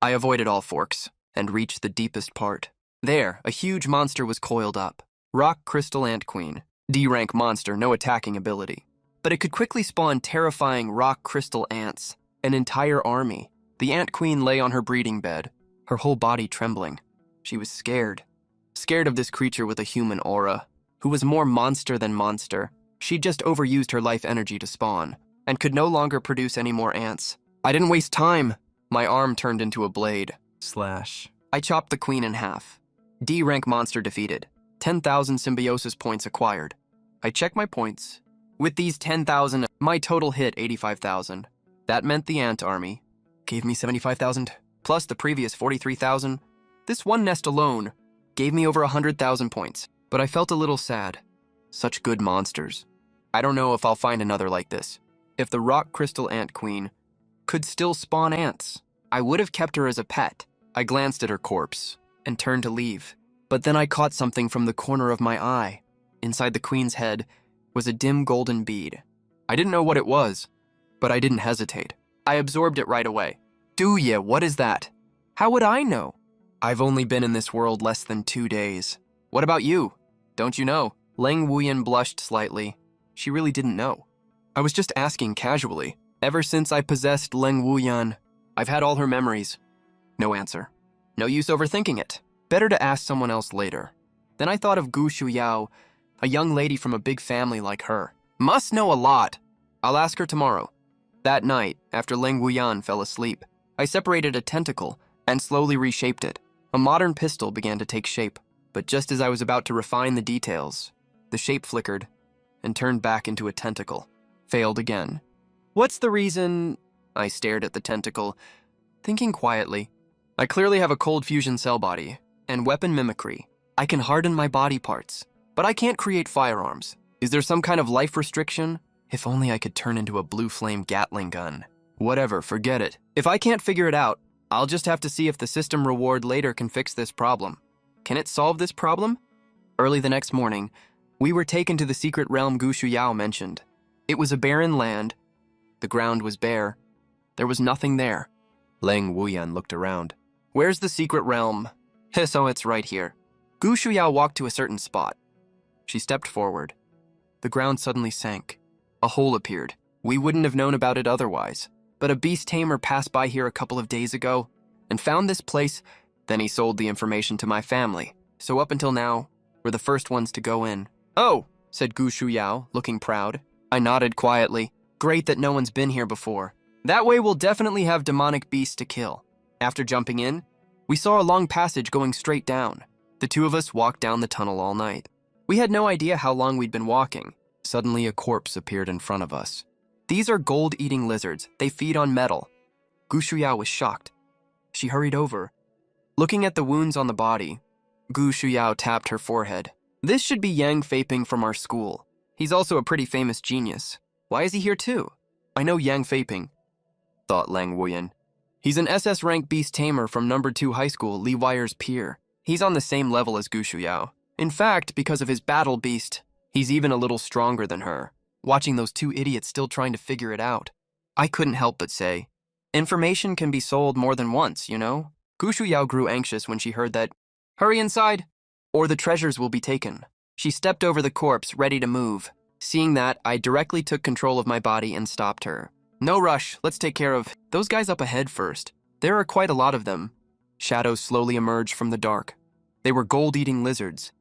I avoided all forks and reached the deepest part. There, a huge monster was coiled up. Rock Crystal Ant Queen. D-rank monster, no attacking ability. but it could quickly spawn terrifying rock crystal ants, an entire army. The ant queen lay on her breeding bed, her whole body trembling. She was scared. Scared of this creature with a human aura, who was more monster than monster. She'd just overused her life energy to spawn, and could no longer produce any more ants. I didn't waste time. My arm turned into a blade. Slash. I chopped the queen in half. D rank monster defeated. 10,000 symbiosis points acquired. I checked my points. With these 10,000, my total hit 85,000. That meant the ant army gave me 75,000, plus the previous 43,000. This one nest alone gave me over 100,000 points, but I felt a little sad. Such good monsters. I don't know if I'll find another like this. If the rock crystal ant queen could still spawn ants, I would have kept her as a pet. I glanced at her corpse and turned to leave, but then I caught something from the corner of my eye. Inside the queen's head was a dim golden bead. I didn't know what it was, but I didn't hesitate. I absorbed it right away. Do ya? What is that? How would I know? I've only been in this world less than 2 days. What about you? Don't you know? Leng Wuyan blushed slightly. She really didn't know. I was just asking casually. Ever since I possessed Leng Wuyan, I've had all her memories. No answer. No use overthinking it. Better to ask someone else later. Then I thought of Gu Shuyao, a young lady from a big family like her. Must know a lot. I'll ask her tomorrow. That night, after Leng Wuyan fell asleep, I separated a tentacle and slowly reshaped it. A modern pistol began to take shape, but just as I was about to refine the details, the shape flickered and turned back into a tentacle. Failed again. What's the reason? I stared at the tentacle, thinking quietly. I clearly have a cold fusion cell body and weapon mimicry. I can harden my body parts, but I can't create firearms. Is there some kind of life restriction? If only I could turn into a blue flame Gatling gun. Whatever, forget it. If I can't figure it out, I'll just have to see if the system reward later can fix this problem. Can it solve this problem? Early the next morning, we were taken to the secret realm Gu Shuyao mentioned. It was a barren land. The ground was bare. There was nothing there. Leng Wuyan looked around. Where's the secret realm? So it's right here. Gu Shuyao walked to a certain spot. She stepped forward. The ground suddenly sank. A hole appeared. We wouldn't have known about it otherwise. But a beast tamer passed by here a couple of days ago and found this place. Then he sold the information to my family. So up until now, we're the first ones to go in. Oh, said Gu Shuyao, looking proud. I nodded quietly. Great that no one's been here before. That way we'll definitely have demonic beasts to kill. After jumping in, we saw a long passage going straight down. The two of us walked down the tunnel all night. We had no idea how long we'd been walking. Suddenly a corpse appeared in front of us. These are gold-eating lizards. They feed on metal. Gu Shuyao was shocked. She hurried over. Looking at the wounds on the body, Gu Shuyao tapped her forehead. This should be Yang Feiping from our school. He's also a pretty famous genius. Why is he here too? I know Yang Feiping, thought Leng Wuyan. He's an SS rank beast tamer from number 2 high school, Li Wire's peer. He's on the same level as Gu Shuyao. In fact, because of his battle beast, he's even a little stronger than her. Watching those two idiots still trying to figure it out, I couldn't help but say, information can be sold more than once, you know? Gu Shuyao grew anxious when she heard that, hurry inside, or the treasures will be taken. She stepped over the corpse, ready to move. Seeing that, I directly took control of my body and stopped her. No rush, let's take care of those guys up ahead first. There are quite a lot of them. Shadows slowly emerged from the dark. They were gold-eating lizards.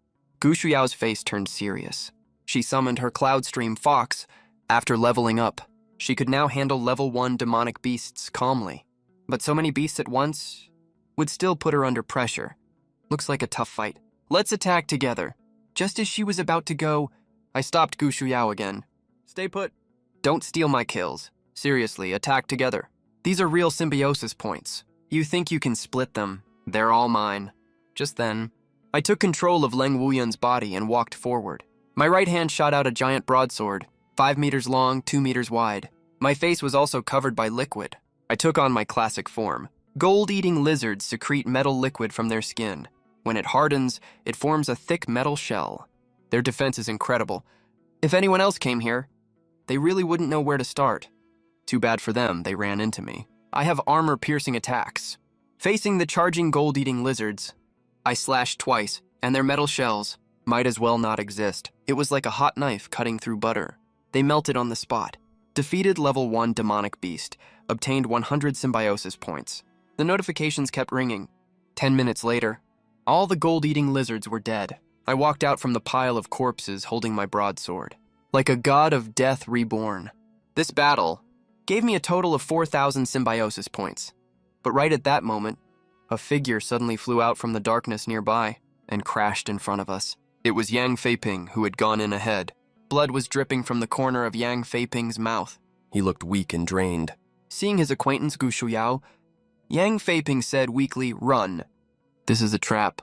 Gu Shuyao's face turned serious. She summoned her Cloudstream Fox. After leveling up, she could now handle level 1 demonic beasts calmly. But so many beasts at once would still put her under pressure. Looks like a tough fight. Let's attack together. Just as she was about to go, I stopped Gu Shuyao again. Stay put. Don't steal my kills. Seriously, attack together. These are real symbiosis points. You think you can split them. They're all mine. Just then, I took control of Leng Wuyan's body and walked forward. My right hand shot out a giant broadsword, 5 meters long, 2 meters wide. My face was also covered by liquid. I took on my classic form. Gold-eating lizards secrete metal liquid from their skin. When it hardens, it forms a thick metal shell. Their defense is incredible. If anyone else came here, they really wouldn't know where to start. Too bad for them, they ran into me. I have armor-piercing attacks. Facing the charging gold-eating lizards, I slashed twice, and their metal shells might as well not exist. It was like a hot knife cutting through butter. They melted on the spot. Defeated level 1 demonic beast. Obtained 100 symbiosis points. The notifications kept ringing. 10 minutes later, all the gold-eating lizards were dead. I walked out from the pile of corpses holding my broadsword, like a god of death reborn. This battle gave me a total of 4,000 symbiosis points. But right at that moment, a figure suddenly flew out from the darkness nearby and crashed in front of us. It was Yang Feiping who had gone in ahead. Blood was dripping from the corner of Yang Feiping's mouth. He looked weak and drained. Seeing his acquaintance Gu Shuyao, Yang Feiping said weakly, "Run. This is a trap."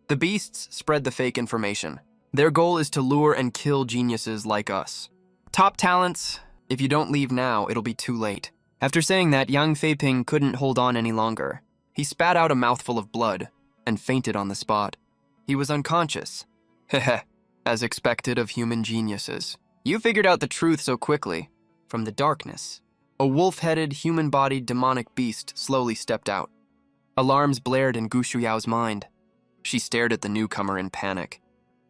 The beasts spread the fake information. Their goal is to lure and kill geniuses like us. Top talents, if you don't leave now, it'll be too late. After saying that, Yang Feiping couldn't hold on any longer. He spat out a mouthful of blood and fainted on the spot. He was unconscious. Heh, as expected of human geniuses. You figured out the truth so quickly. From the darkness, a wolf-headed, human-bodied demonic beast slowly stepped out. Alarms blared in Gu Shuyao's mind. She stared at the newcomer in panic.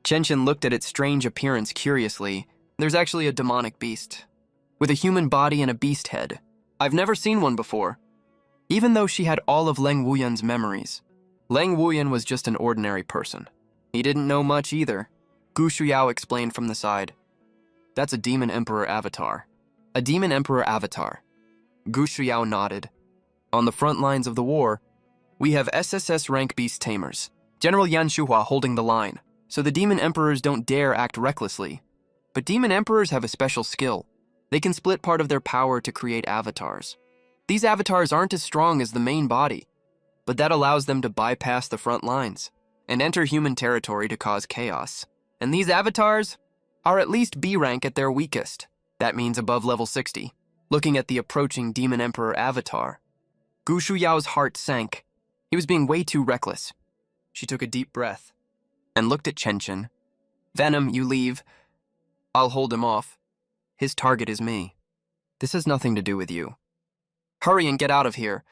Chen looked at its strange appearance curiously. There's actually a demonic beast, with a human body and a beast head. I've never seen one before. Even though she had all of Leng Wuyan's memories, Leng Wuyan was just an ordinary person. He didn't know much either. Gu Shuyao explained from the side. That's a Demon Emperor avatar. A Demon Emperor avatar. Gu Shuyao nodded. On the front lines of the war, we have SSS rank beast tamers. General Yan Shuhua holding the line, so the Demon Emperors don't dare act recklessly. But Demon Emperors have a special skill. They can split part of their power to create avatars. These avatars aren't as strong as the main body, but that allows them to bypass the front lines and enter human territory to cause chaos. And these avatars are at least B rank at their weakest. That means above level 60. Looking at the approaching Demon Emperor avatar, Gu Shuyao's heart sank. He was being way too reckless. She took a deep breath and looked at Chen. Venom, you leave. I'll hold him off. His target is me. This has nothing to do with you. Hurry and get out of here.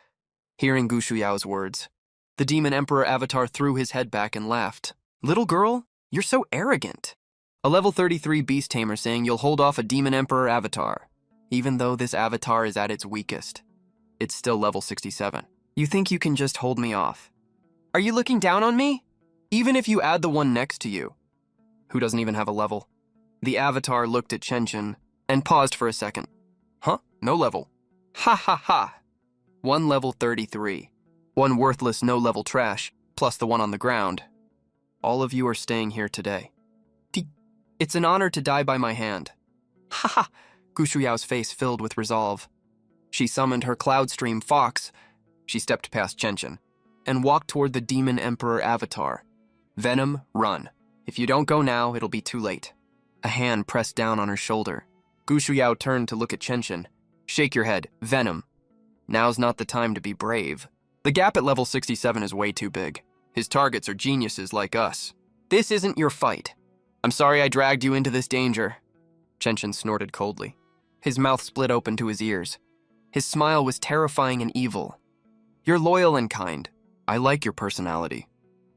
Hearing Gu Shuyao's words, the Demon Emperor avatar threw his head back and laughed. Little girl, you're so arrogant. A level 33 beast tamer saying you'll hold off a Demon Emperor avatar. Even though this avatar is at its weakest, it's still level 67. You think you can just hold me off? Are you looking down on me? Even if you add the one next to you, who doesn't even have a level. The avatar looked at Chen and paused for a second. Huh? No level. Ha ha ha. One level 33. One worthless no-level trash, plus the one on the ground. All of you are staying here today. It's an honor to die by my hand. Ha ha. Gu Shuyao's face filled with resolve. She summoned her cloud stream fox. She stepped past Chen and walked toward the Demon Emperor avatar. Venom, run. If you don't go now, it'll be too late. A hand pressed down on her shoulder. Gu Shuyao turned to look at Chen. Shake your head, Venom. Now's not the time to be brave. The gap at level 67 is way too big. His targets are geniuses like us. This isn't your fight. I'm sorry I dragged you into this danger. Chen snorted coldly. His mouth split open to his ears. His smile was terrifying and evil. You're loyal and kind. I like your personality.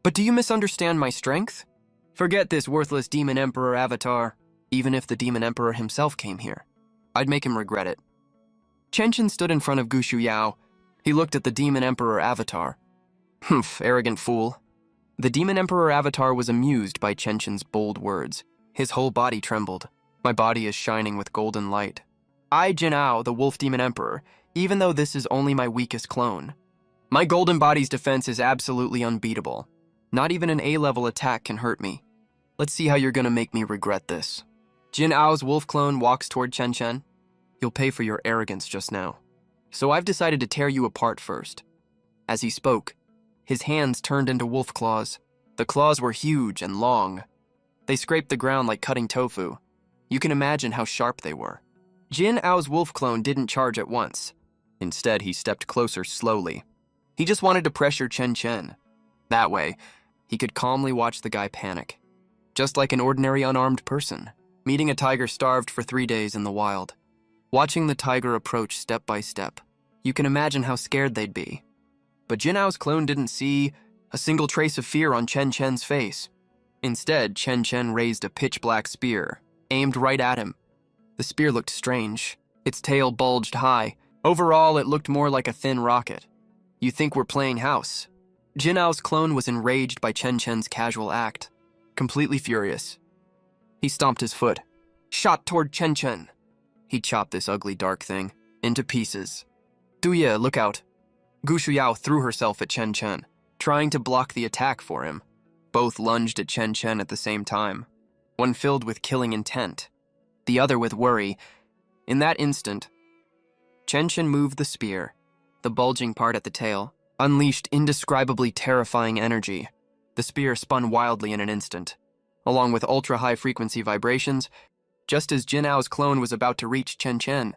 But do you misunderstand my strength? Forget this worthless Demon Emperor avatar. Even if the Demon Emperor himself came here, I'd make him regret it. Chen stood in front of Gu Shuyao. He looked at the Demon Emperor avatar. Humph, arrogant fool. The Demon Emperor avatar was amused by Chen's bold words. His whole body trembled. My body is shining with golden light. I, Jinao, the Wolf Demon Emperor, even though this is only my weakest clone. My golden body's defense is absolutely unbeatable. Not even an A-level attack can hurt me. Let's see how you're gonna make me regret this. Jin Ao's wolf clone walks toward Chen. You'll pay for your arrogance just now. So I've decided to tear you apart first. As he spoke, his hands turned into wolf claws. The claws were huge and long. They scraped the ground like cutting tofu. You can imagine how sharp they were. Jin Ao's wolf clone didn't charge at once. Instead, he stepped closer slowly. He just wanted to pressure Chen. That way, he could calmly watch the guy panic. Just like an ordinary unarmed person, meeting a tiger starved for 3 days in the wild. Watching the tiger approach step by step, you can imagine how scared they'd be. But Jin Ao's clone didn't see a single trace of fear on Chen's face. Instead, Chen raised a pitch-black spear, aimed right at him. The The spear looked strange. Its tail bulged high. Overall, it looked more like a thin rocket. You think we're playing house. Jinao's clone was enraged by Chen Chen's casual act, completely furious. He stomped his foot, shot toward Chen Chen. He chopped this ugly dark thing into pieces. Duye, look out. Gu Shuyao threw herself at Chen Chen, trying to block the attack for him. Both lunged at Chen Chen at the same time, one filled with killing intent, the other with worry. In that instant, Chen Chen moved the spear. The bulging part at the tail unleashed indescribably terrifying energy. The spear spun wildly in an instant, along with ultra-high-frequency vibrations. Just as Jinao's clone was about to reach Chen Chen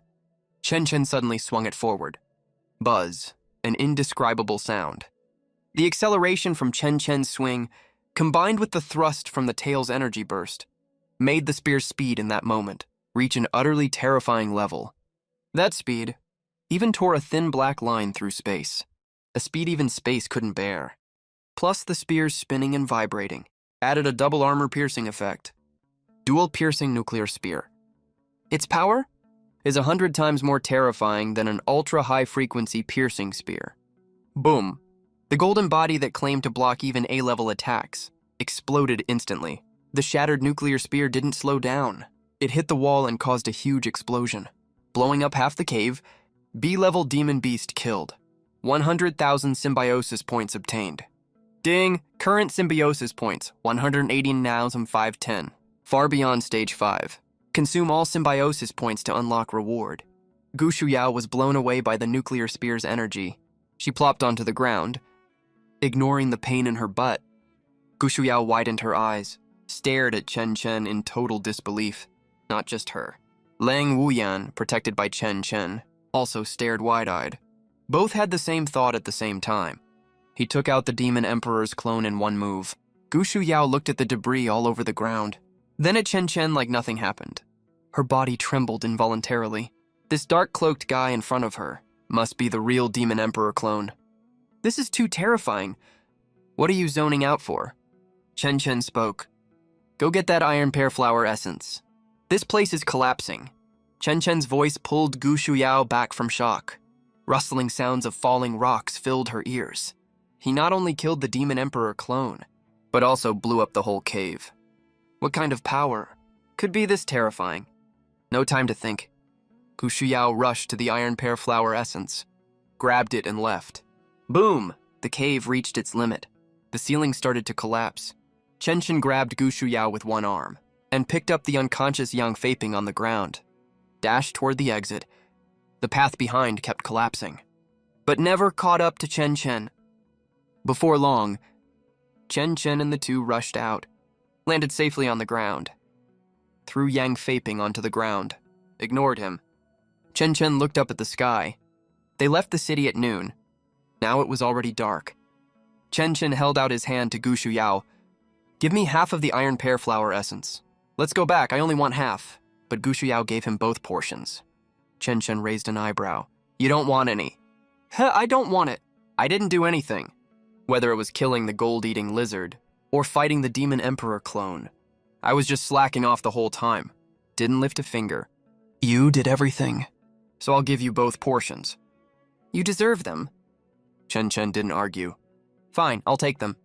suddenly swung it forward. Buzz, an indescribable sound. The acceleration from Chen Chen's swing, combined with the thrust from the tail's energy burst, made the spear's speed in that moment reach an utterly terrifying level. That speed even tore a thin black line through space, a speed even space couldn't bear. Plus the spear's spinning and vibrating added a double armor-piercing effect. Dual-piercing nuclear spear. Its power is 100 times more terrifying than an ultra-high-frequency piercing spear. Boom. The golden body that claimed to block even A-level attacks exploded instantly. The shattered nuclear spear didn't slow down. It hit the wall and caused a huge explosion, blowing up half the cave. B-level demon beast killed. 100,000 symbiosis points obtained. Ding! Current symbiosis points, 189,510. Far beyond stage 5. Consume all symbiosis points to unlock reward. Gu Shuyao was blown away by the nuclear spear's energy. She plopped onto the ground, ignoring the pain in her butt. Gu Shuyao widened her eyes, stared at Chen Chen in total disbelief. Not just her. Lang Wuyan, protected by Chen Chen, also stared wide-eyed. Both had the same thought at the same time. He took out the Demon Emperor's clone in one move. Gu Shuyao looked at the debris all over the ground, then at Chen Chen like nothing happened. Her body trembled involuntarily. This dark-cloaked guy in front of her must be the real Demon Emperor clone. This is too terrifying. What are you zoning out for? Chen Chen spoke. Go get that iron pear flower essence. This place is collapsing. Chen Chen's voice pulled Gu Shuyao back from shock. Rustling sounds of falling rocks filled her ears. He not only killed the Demon Emperor clone, but also blew up the whole cave. What kind of power could be this terrifying? No time to think. Gu Shuyao rushed to the iron pear flower essence, grabbed it and left. Boom! The cave reached its limit. The ceiling started to collapse. Chen Chen grabbed Gu Shuyao with one arm and picked up the unconscious Yang Feiping on the ground, dashed toward the exit. The path behind kept collapsing, but never caught up to Chen Chen. Before long, Chen Chen and the two rushed out, landed safely on the ground, threw Yang Feiping onto the ground, ignored him. Chen Chen looked up at the sky. They left the city at noon. Now it was already dark. Chen Chen held out his hand to Gu Shuyao. Give me half of the iron pear flower essence. Let's go back, I only want half. But Gu Shuyao gave him both portions. Chen Chen raised an eyebrow. You don't want any. I don't want it. I didn't do anything. Whether it was killing the gold-eating lizard or fighting the Demon Emperor clone, I was just slacking off the whole time. Didn't lift a finger. You did everything, so I'll give you both portions. You deserve them. Chen Chen didn't argue. Fine, I'll take them.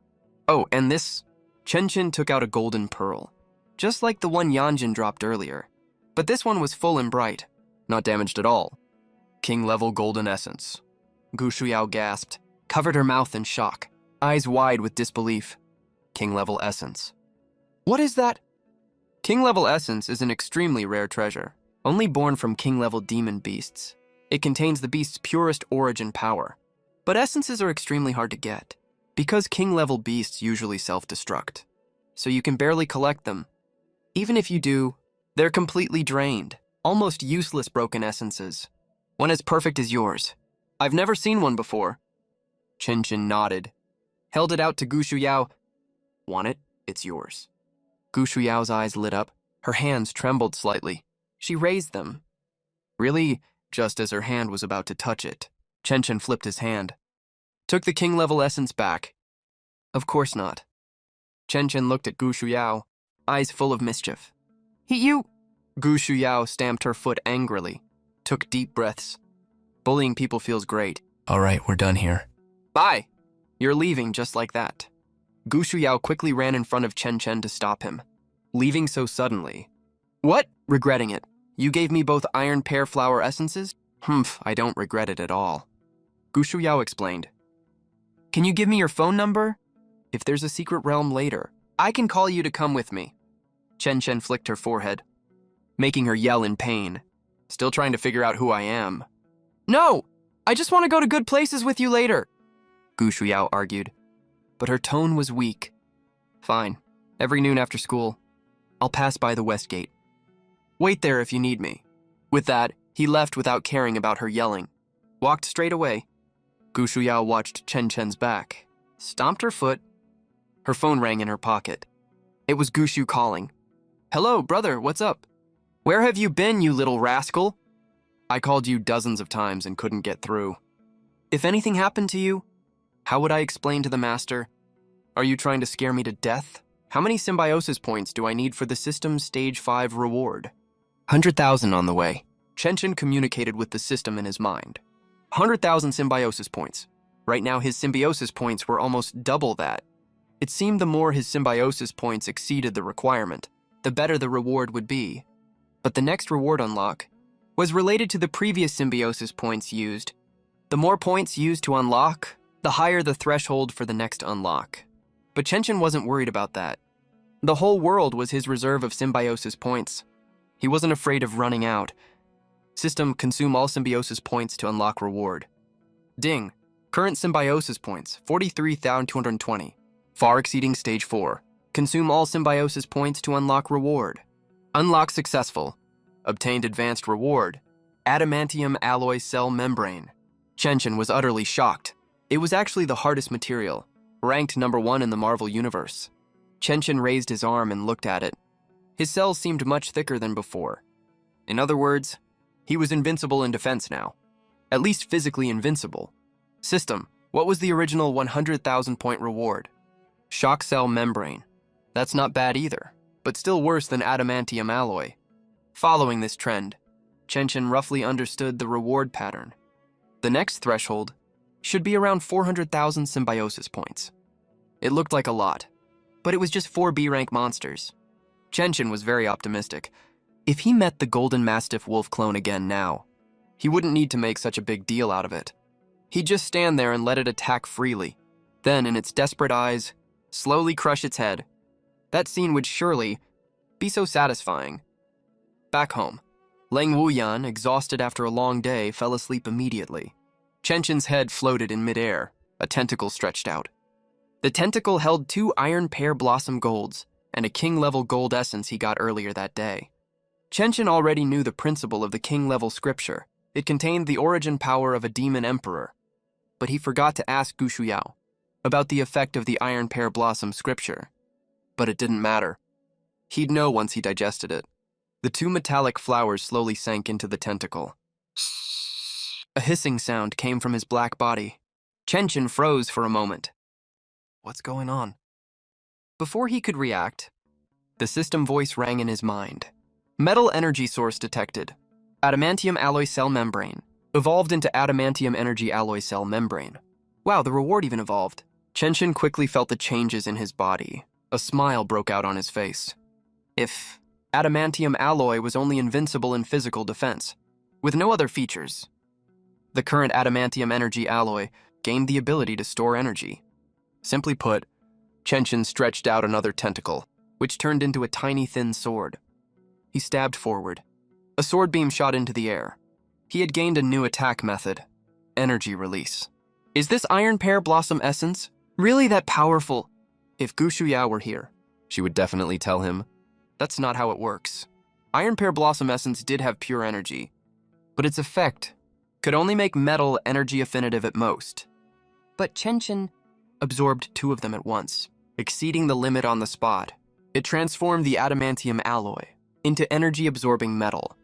Oh, and this? Chen Chen took out a golden pearl, just like the one Yanjin dropped earlier. But this one was full and bright, not damaged at all. King-level golden essence. Gu Shuyao gasped, covered her mouth in shock, eyes wide with disbelief. King-level essence. What is that? King-level essence is an extremely rare treasure, only born from king-level demon beasts. It contains the beast's purest origin power. But essences are extremely hard to get, because king-level beasts usually self-destruct, so you can barely collect them. Even if you do, they're completely drained, almost useless broken essences. One as perfect as yours. I've never seen one before. Chen Chen nodded, held it out to Gu Shuyao. Want it? It's yours. Gu Shuyao's eyes lit up. Her hands trembled slightly. She raised them. Really, just as her hand was about to touch it, Chen Chen flipped his hand. Took the king-level essence back. Of course not. Chen Chen looked at Gu Shuyao, eyes full of mischief. You... Gu Shuyao stamped her foot angrily, took deep breaths. Bullying people feels great. All right, we're done here. Bye! You're leaving just like that. Gu Shuyao quickly ran in front of Chen Chen to stop him. Leaving so suddenly. What? Regretting it. You gave me both iron pear flower essences? Humph, I don't regret it at all. Gu Shuyao explained. Can you give me your phone number? If there's a secret realm later, I can call you to come with me. Chen Chen flicked her forehead, making her yell in pain. Still trying to figure out who I am. No! I just want to go to good places with you later, Gu Shuyao argued. But her tone was weak. Fine. Every noon after school, I'll pass by the west gate. Wait there if you need me. With that, he left without caring about her yelling. Walked straight away. Gu Shuyao watched Chen Chen's back, stomped her foot. Her phone rang in her pocket. It was Gu Shu calling. Hello, brother, what's up? Where have you been, you little rascal? I called you dozens of times and couldn't get through. If anything happened to you, how would I explain to the master? Are you trying to scare me to death? How many symbiosis points do I need for the system's stage 5 reward? 100,000 on the way. Chen Chen communicated with the system in his mind. 100,000 symbiosis points. Right now his symbiosis points were almost double that. It seemed the more his symbiosis points exceeded the requirement, the better the reward would be. But the next reward unlock was related to the previous symbiosis points used. The more points used to unlock, the higher the threshold for the next unlock. But Chen Chen wasn't worried about that. The whole world was his reserve of symbiosis points. He wasn't afraid of running out. System, consume all symbiosis points to unlock reward. Ding. Current symbiosis points, 43,220. Far exceeding stage 4. Consume all symbiosis points to unlock reward. Unlock successful. Obtained advanced reward. Adamantium alloy cell membrane. Chen Chen was utterly shocked. It was actually the hardest material, ranked number 1 in the Marvel Universe. Chen Chen raised his arm and looked at it. His cells seemed much thicker than before. In other words, he was invincible in defense now. At least physically invincible. System, what was the original 100,000 point reward? Shock cell membrane. That's not bad either, but still worse than adamantium alloy. Following this trend, Chen Chen roughly understood the reward pattern. The next threshold should be around 400,000 symbiosis points. It looked like a lot, but it was just 4 B-rank monsters. Chen Chen was very optimistic. If he met the Golden Mastiff Wolf clone again now, he wouldn't need to make such a big deal out of it. He'd just stand there and let it attack freely. Then, in its desperate eyes, slowly crush its head. That scene would surely be so satisfying. Back home, Leng Wuyan, exhausted after a long day, fell asleep immediately. Chen Chen's head floated in midair, a tentacle stretched out. The tentacle held 2 iron pear blossom golds and a king-level gold essence he got earlier that day. Chen Chen already knew the principle of the king-level scripture. It contained the origin power of a demon emperor. But he forgot to ask Gu Shuyao about the effect of the iron pear blossom scripture. But it didn't matter. He'd know once he digested it. The 2 metallic flowers slowly sank into the tentacle. A hissing sound came from his black body. Chen Chen froze for a moment. What's going on? Before he could react, the system voice rang in his mind. Metal energy source detected. Adamantium alloy cell membrane. Evolved into adamantium energy alloy cell membrane. Wow, the reward even evolved. Chen Chen quickly felt the changes in his body. A smile broke out on his face. If adamantium alloy was only invincible in physical defense, with no other features, the current adamantium energy alloy gained the ability to store energy. Simply put, Chen Chen stretched out another tentacle, which turned into a tiny thin sword. He stabbed forward. A sword beam shot into the air. He had gained a new attack method, energy release. Is this iron pear blossom essence really that powerful? If Gu Shuyao were here, she would definitely tell him, that's not how it works. Iron pear blossom essence did have pure energy, but its effect could only make metal energy affinitive at most. But Chen Chen absorbed 2 of them at once, exceeding the limit on the spot. It transformed the adamantium alloy into energy-absorbing metal.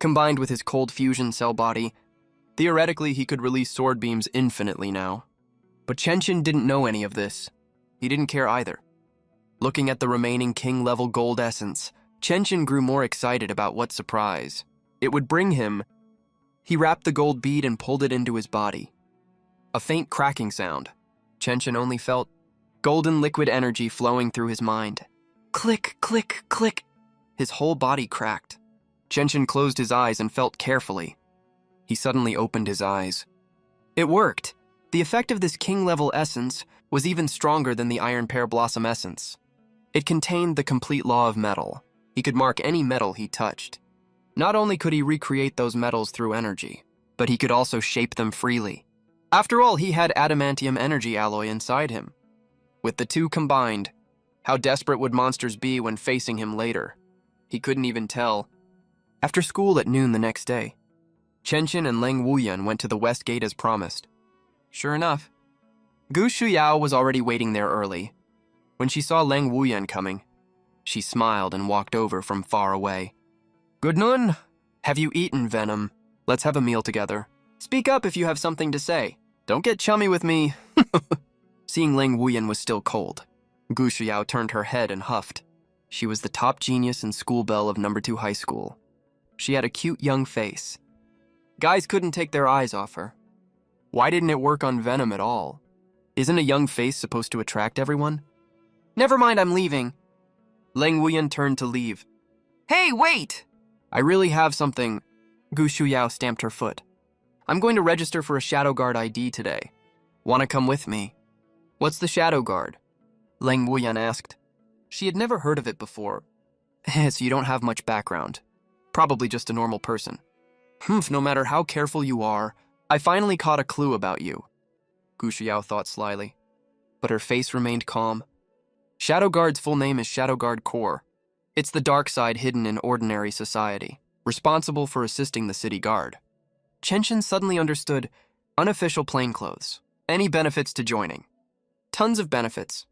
Combined with his cold fusion cell body, theoretically he could release sword beams infinitely now. But Chen Chen didn't know any of this. He didn't care either. Looking at the remaining king-level gold essence, Chenshin grew more excited about what surprise it would bring him. He wrapped the gold bead and pulled it into his body. A faint cracking sound. Chenshin only felt golden liquid energy flowing through his mind. Click, click, click. His whole body cracked. Chenshin closed his eyes and felt carefully. He suddenly opened his eyes. It worked. The effect of this king-level essence was even stronger than the Iron Pear Blossom essence. It contained the complete law of metal. He could mark any metal he touched. Not only could he recreate those metals through energy, but he could also shape them freely. After all, he had adamantium energy alloy inside him. With the two combined, how desperate would monsters be when facing him later? He couldn't even tell. After school at noon the next day, Chenshin and Leng Wuyan went to the West Gate as promised. Sure enough, Gu Shuyao was already waiting there early. When she saw Leng Wuyan coming, she smiled and walked over from far away. Good noon. Have you eaten, Venom? Let's have a meal together. Speak up if you have something to say. Don't get chummy with me. Seeing Leng Wuyan was still cold, Gu Shuyao turned her head and huffed. She was the top genius and school belle of No. 2 high school. She had a cute young face. Guys couldn't take their eyes off her. Why didn't it work on Venom at all? Isn't a young face supposed to attract everyone? Never mind, I'm leaving. Leng Wuyan turned to leave. Hey, wait! I really have something. Gu Shuyao stamped her foot. I'm going to register for a Shadow Guard ID today. Want to come with me? What's the Shadow Guard? Leng Wuyan asked. She had never heard of it before. So you don't have much background. Probably just a normal person. No matter how careful you are, I finally caught a clue about you. Gu Shuyao thought slyly, but her face remained calm. Shadow Guard's full name is Shadow Guard Corps. It's the dark side hidden in ordinary society, responsible for assisting the city guard. Chenshin suddenly understood unofficial plainclothes, any benefits to joining. Tons of benefits.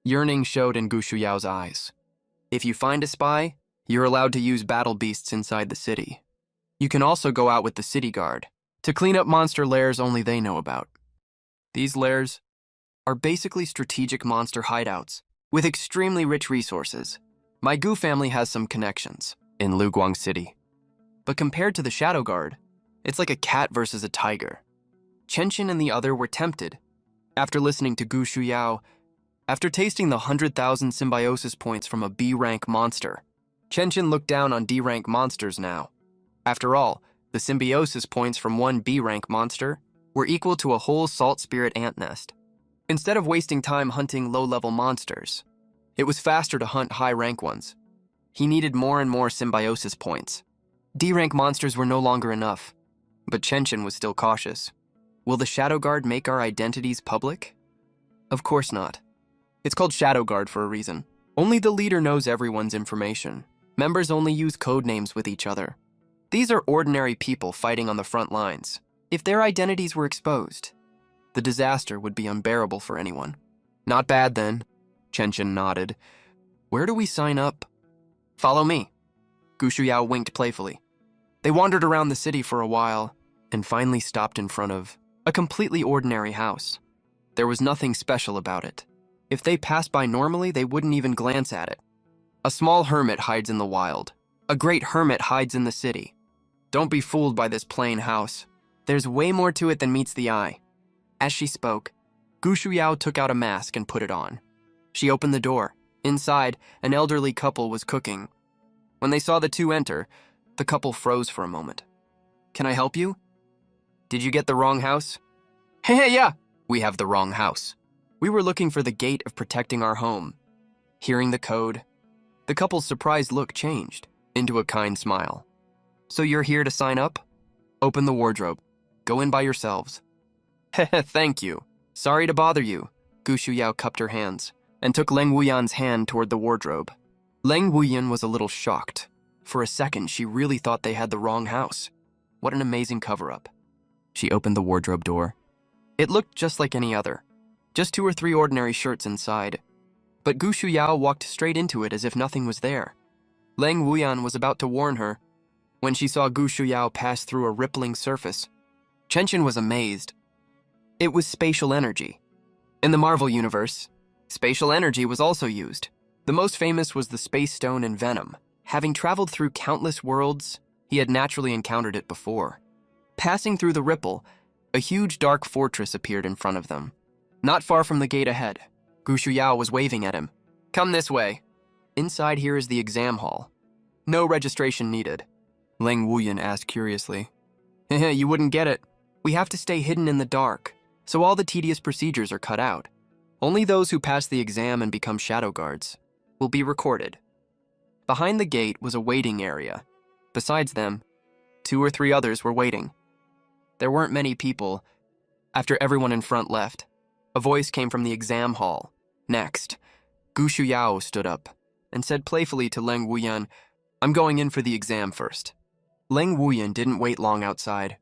Yearning showed in Gu Shuyao's eyes. If you find a spy, you're allowed to use battle beasts inside the city. You can also go out with the city guard to clean up monster lairs only they know about. These lairs are basically strategic monster hideouts with extremely rich resources. My Gu family has some connections in Luguang City. But compared to the Shadow Guard, it's like a cat versus a tiger. Chenshin and the other were tempted. After listening to Gu Shuyao, after tasting the 100,000 symbiosis points from a B-rank monster, Chenshin looked down on D-rank monsters now. After all, the symbiosis points from one B-rank monster were equal to a whole salt spirit ant nest. Instead of wasting time hunting low-level monsters, it was faster to hunt high-rank ones. He needed more and more symbiosis points. D-rank monsters were no longer enough, but Chenshin was still cautious. Will the Shadow Guard make our identities public? Of course not. It's called Shadow Guard for a reason. Only the leader knows everyone's information. Members only use code names with each other. These are ordinary people fighting on the front lines. If their identities were exposed, the disaster would be unbearable for anyone. Not bad then, Chenshin nodded. Where do we sign up? Follow me. Gu Shuyao winked playfully. They wandered around the city for a while and finally stopped in front of a completely ordinary house. There was nothing special about it. If they passed by normally, they wouldn't even glance at it. A small hermit hides in the wild. A great hermit hides in the city. Don't be fooled by this plain house. There's way more to it than meets the eye. As she spoke, Gu Shuyao took out a mask and put it on. She opened the door. Inside, an elderly couple was cooking. When they saw the two enter, the couple froze for a moment. Can I help you? Did you get the wrong house? Hey, yeah, we have the wrong house. We were looking for the gate of protecting our home. Hearing the code, the couple's surprised look changed into a kind smile. So you're here to sign up? Open the wardrobe. Go in by yourselves. Thank you. Sorry to bother you. Gu Shuyao cupped her hands and took Leng Wuyan's hand toward the wardrobe. Leng Wuyan was a little shocked. For a second, she really thought they had the wrong house. What an amazing cover-up. She opened the wardrobe door. It looked just like any other. Just 2 or 3 ordinary shirts inside. But Gu Shuyao walked straight into it as if nothing was there. Leng Wuyan was about to warn her when she saw Gu Shuyao pass through a rippling surface. Chenshin was amazed. It was spatial energy. In the Marvel universe, spatial energy was also used. The most famous was the Space Stone in Venom, Having traveled through countless worlds, he had naturally encountered it before. Passing through the ripple, a huge dark fortress appeared in front of them. Not far from the gate ahead, Gu Shuyao was waving at him. "Come this way. Inside here is the exam hall. No registration needed." Leng Wuyan asked curiously. "You wouldn't get it. We have to stay hidden in the dark, so all the tedious procedures are cut out. Only those who pass the exam and become shadow guards will be recorded." Behind the gate was a waiting area. Besides them, 2 or 3 others were waiting. There weren't many people. After everyone in front left, a voice came from the exam hall. Next, Gu Shuyao stood up and said playfully to Leng Wuyan, "I'm going in for the exam first." Leng Wuyan didn't wait long outside.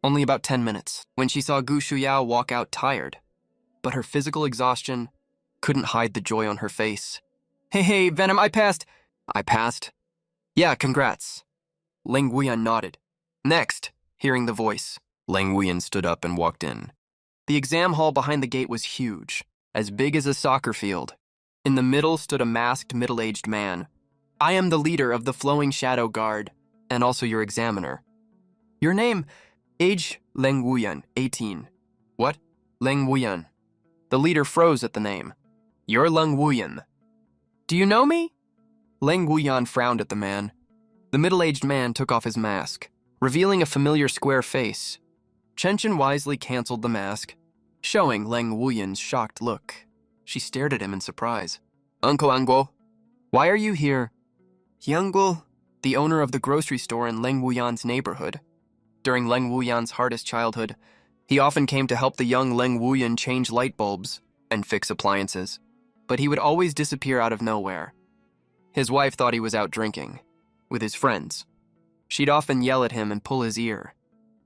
Only about 10 minutes, when she saw Gu Shuyao walk out tired. But her physical exhaustion couldn't hide the joy on her face. Hey, Venom, I passed." "I passed?" "Yeah, congrats." Leng Wuyan nodded. Next, hearing the voice, Leng Wuyan stood up and walked in. The exam hall behind the gate was huge, as big as a soccer field. In the middle stood a masked middle-aged man. "I am the leader of the Flowing Shadow Guard, and also your examiner." "Your name?" "Age, Leng Wuyan, 18. "What?" "Leng Wuyan." The leader froze at the name. "You're Leng Wuyan." "Do you know me?" Leng Wuyan frowned at the man. The middle-aged man took off his mask, revealing a familiar square face. Chenchen wisely canceled the mask, showing Leng Wuyan's shocked look. She stared at him in surprise. "Uncle Angguo, why are you here?" Yangguo, the owner of the grocery store in Leng Wuyan's neighborhood. During Leng Wuyan's hardest childhood, he often came to help the young Leng Wuyan change light bulbs and fix appliances, but he would always disappear out of nowhere. His wife thought he was out drinking with his friends. She'd often yell at him and pull his ear,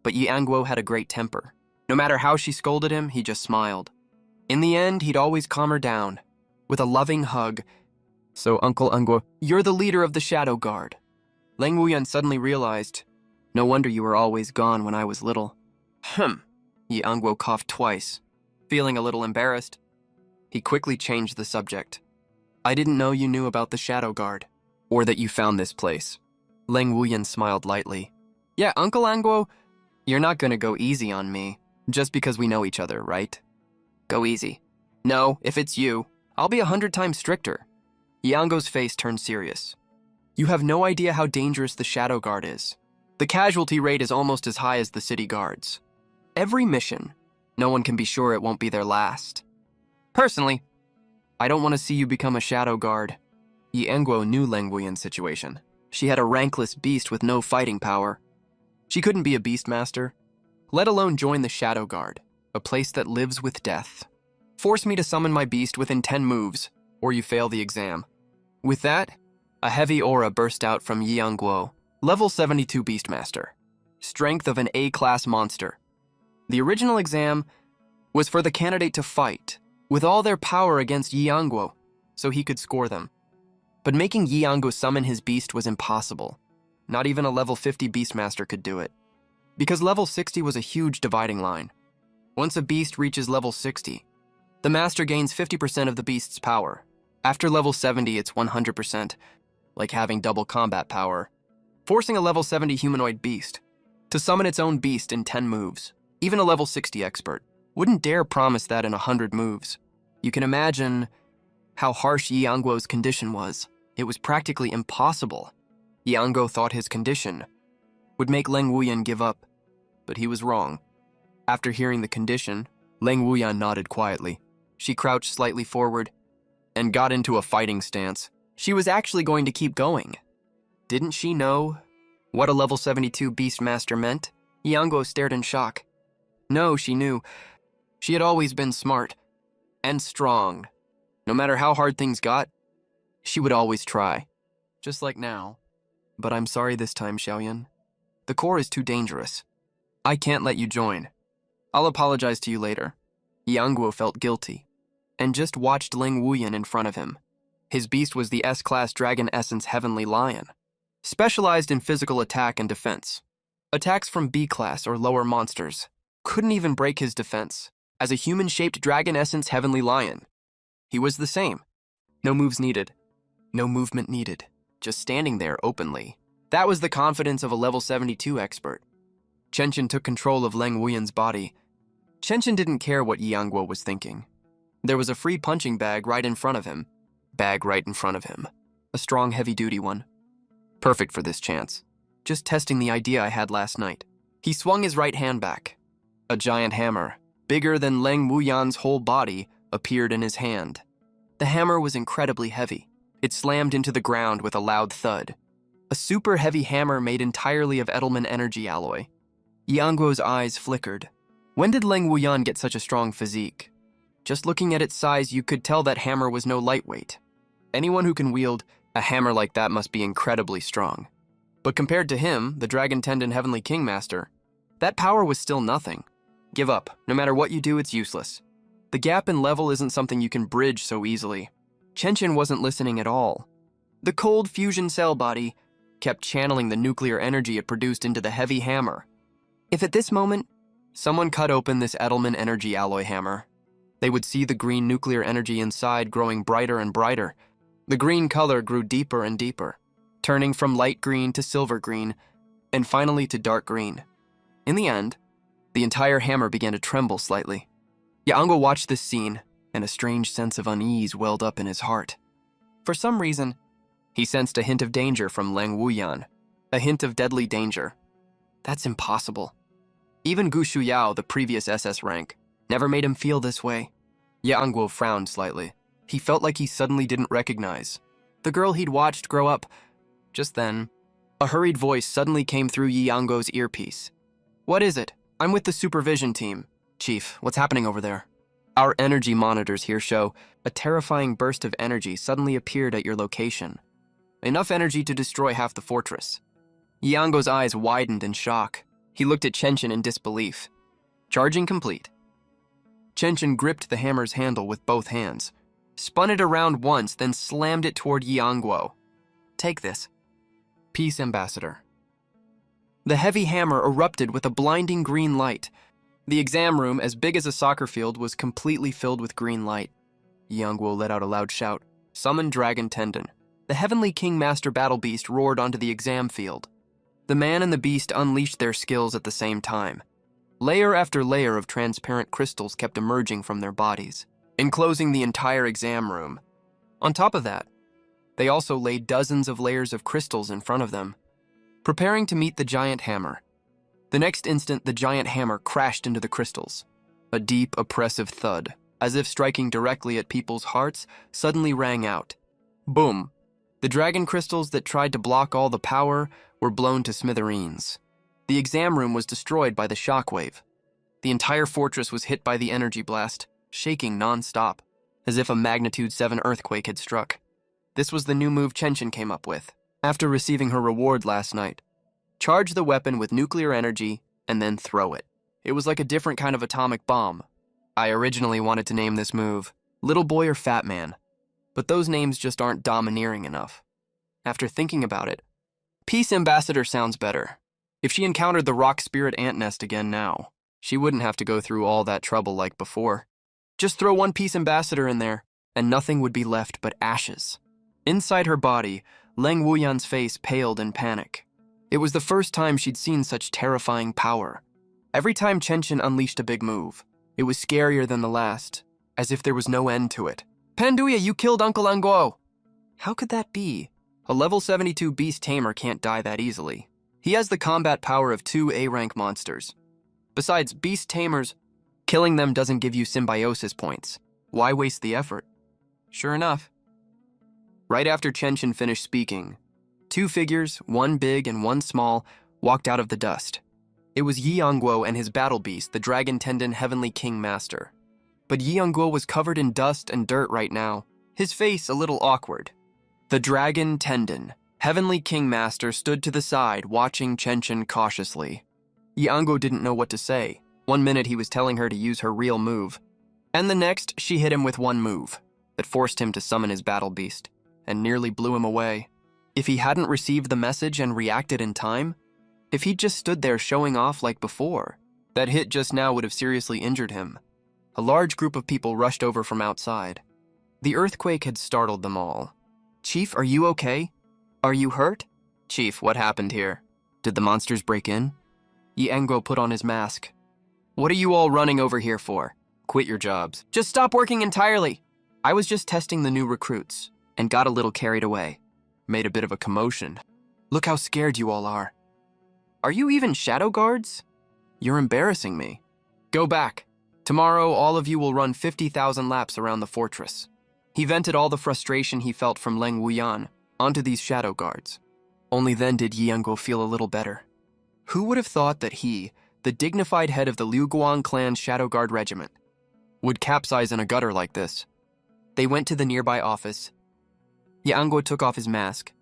but Yangguo had a great temper. No matter how she scolded him, he just smiled. In the end, he'd always calm her down with a loving hug. "So, Uncle Angguo, you're the leader of the Shadow Guard." Leng Wuyan suddenly realized, "No wonder you were always gone when I was little." Yangguo coughed twice, feeling a little embarrassed. He quickly changed the subject. "I didn't know you knew about the Shadow Guard, or that you found this place." Leng Wuyan smiled lightly. "Yeah, Uncle Angguo, you're not gonna go easy on me, just because we know each other, right?" "Go easy." "No, if it's you, I'll be 100 times stricter." Yangguo's face turned serious. "You have no idea how dangerous the Shadow Guard is. The casualty rate is almost as high as the city guards. Every mission, no one can be sure it won't be their last. Personally, I don't want to see you become a Shadow Guard." Yangguo knew Leng Wuyan's situation. She had a rankless beast with no fighting power. She couldn't be a beastmaster, let alone join the Shadow Guard, a place that lives with death. "Force me to summon my beast within 10 moves, or you fail the exam." With that, a heavy aura burst out from Yangguo, level 72 Beastmaster, strength of an A-class monster. The original exam was for the candidate to fight with all their power against Yangguo, so he could score them. But making Yangguo summon his beast was impossible. Not even a level 50 Beastmaster could do it, because level 60 was a huge dividing line. Once a beast reaches level 60, the master gains 50% of the beast's power. After level 70, it's 100%, like having double combat power, forcing a level 70 humanoid beast to summon its own beast in 10 moves. Even a level 60 expert wouldn't dare promise that in 100 moves. You can imagine how harsh Yangguo's condition was. It was practically impossible. Yangguo thought his condition would make Leng Wuyan give up, but he was wrong. After hearing the condition, Leng Wuyan nodded quietly. She crouched slightly forward and got into a fighting stance. She was actually going to keep going. Didn't she know what a level 72 Beastmaster meant? Yangguo stared in shock. No, she knew. She had always been smart and strong. No matter how hard things got, she would always try. Just like now. But I'm sorry this time, Xiaoyan. The core is too dangerous. I can't let you join. I'll apologize to you later. Yangguo felt guilty and just watched Leng Wuyan in front of him. His beast was the S-Class Dragon Essence Heavenly Lion, specialized in physical attack and defense. Attacks from B-Class or lower monsters couldn't even break his defense. As a human-shaped Dragon Essence Heavenly Lion, he was the same. No moves needed. No movement needed. just standing there openly. That was the confidence of a level 72 expert. Chenshin took control of Leng Wuyan's body. Chenshin didn't care what Yangguo was thinking. There was a free punching bag right in front of him. A strong, heavy-duty one. Perfect for this chance. Just testing the idea I had last night. He swung his right hand back. A giant hammer, bigger than Leng Wuyan's whole body, appeared in his hand. The hammer was incredibly heavy. It slammed into the ground with a loud thud. A super heavy hammer made entirely of Edelman energy alloy. Yangguo's eyes flickered. When did Leng Wuyan get such a strong physique? Just looking at its size, you could tell that hammer was no lightweight. Anyone who can wield a hammer like that must be incredibly strong. But compared to him, the Dragon Tendon Heavenly King Master, that power was still nothing. Give up. No matter what you do, it's useless. The gap in level isn't something you can bridge so easily. Chenshin wasn't listening at all. The cold fusion cell body kept channeling the nuclear energy it produced into the heavy hammer. If at this moment, someone cut open this Edelman energy alloy hammer, they would see the green nuclear energy inside growing brighter and brighter. The green color grew deeper and deeper, turning from light green to silver green, and finally to dark green. In the end, the entire hammer began to tremble slightly. Yangguo watched this scene, and a strange sense of unease welled up in his heart. For some reason, he sensed a hint of danger from Leng Wuyan, a hint of deadly danger. That's impossible. Even Gu Shuyao, the previous SS rank, never made him feel this way. Yangguo frowned slightly. He felt like he suddenly didn't recognize the girl he'd watched grow up. Just then, a hurried voice suddenly came through Yangguo's earpiece. "What is it? I'm with the supervision team. Chief, what's happening over there?" "Our energy monitors here show a terrifying burst of energy suddenly appeared at your location. Enough energy to destroy half the fortress." Yangguo's eyes widened in shock. He looked at Chenshin in disbelief. "Charging complete." Chenshin gripped the hammer's handle with both hands, spun it around once, then slammed it toward Yangguo. "Take this." Peace Ambassador. The heavy hammer erupted with a blinding green light. The exam room, as big as a soccer field, was completely filled with green light. Yangguo let out a loud shout. "Summon Dragon Tendon." The Heavenly King Master Battle Beast roared onto the exam field. The man and the beast unleashed their skills at the same time. Layer after layer of transparent crystals kept emerging from their bodies, enclosing the entire exam room. On top of that, they also laid dozens of layers of crystals in front of them, preparing to meet the giant hammer. The next instant, the giant hammer crashed into the crystals. A deep, oppressive thud, as if striking directly at people's hearts, suddenly rang out. Boom! The dragon crystals that tried to block all the power were blown to smithereens. The exam room was destroyed by the shockwave. The entire fortress was hit by the energy blast, shaking non-stop, as if a magnitude 7 earthquake had struck. This was the new move Chenshin came up with, after receiving her reward last night. Charge the weapon with nuclear energy, and then throw it. It was like a different kind of atomic bomb. I originally wanted to name this move Little Boy or Fat Man, but those names just aren't domineering enough. After thinking about it, Peace Ambassador sounds better. If she encountered the rock spirit ant nest again now, she wouldn't have to go through all that trouble like before. Just throw one Peace Ambassador in there, and nothing would be left but ashes. Inside her body, Leng Wuyan's face paled in panic. It was the first time she'd seen such terrifying power. Every time Chenshin unleashed a big move, it was scarier than the last, as if there was no end to it. "Panduya, you killed Uncle Anguo!" How could that be? A level 72 beast tamer can't die that easily. He has the combat power of 2 A-rank monsters. Besides, beast tamers, killing them doesn't give you symbiosis points. Why waste the effort? Sure enough. Right after Chenshin finished speaking, 2 figures, one big and one small, walked out of the dust. It was Yangguo and his battle beast, the Dragon Tendon Heavenly King Master. But Yangguo was covered in dust and dirt right now, his face a little awkward. The Dragon Tendon Heavenly King Master stood to the side, watching Chenshin cautiously. Yangguo didn't know what to say. One minute he was telling her to use her real move, and the next she hit him with one move that forced him to summon his battle beast, and nearly blew him away. If he hadn't received the message and reacted in time, if he'd just stood there showing off like before, that hit just now would have seriously injured him. A large group of people rushed over from outside. The earthquake had startled them all. "Chief, are you okay?" Are you hurt? Chief, what happened here? Did the monsters break in? Yengo put on his mask. What are you all running over here for? Quit your jobs. Just stop working entirely. I was just testing the new recruits and got a little carried away. Made a bit of a commotion. Look how scared you all are. Are you even shadow guards? You're embarrassing me. Go back. Tomorrow, all of you will run 50,000 laps around the fortress. He vented all the frustration he felt from Leng Wuyan onto these shadow guards. Only then did Yengo feel a little better. Who would have thought that he, the dignified head of the Liu Guang clan shadow guard regiment, would capsize in a gutter like this? They went to the nearby office. Yengo took off his mask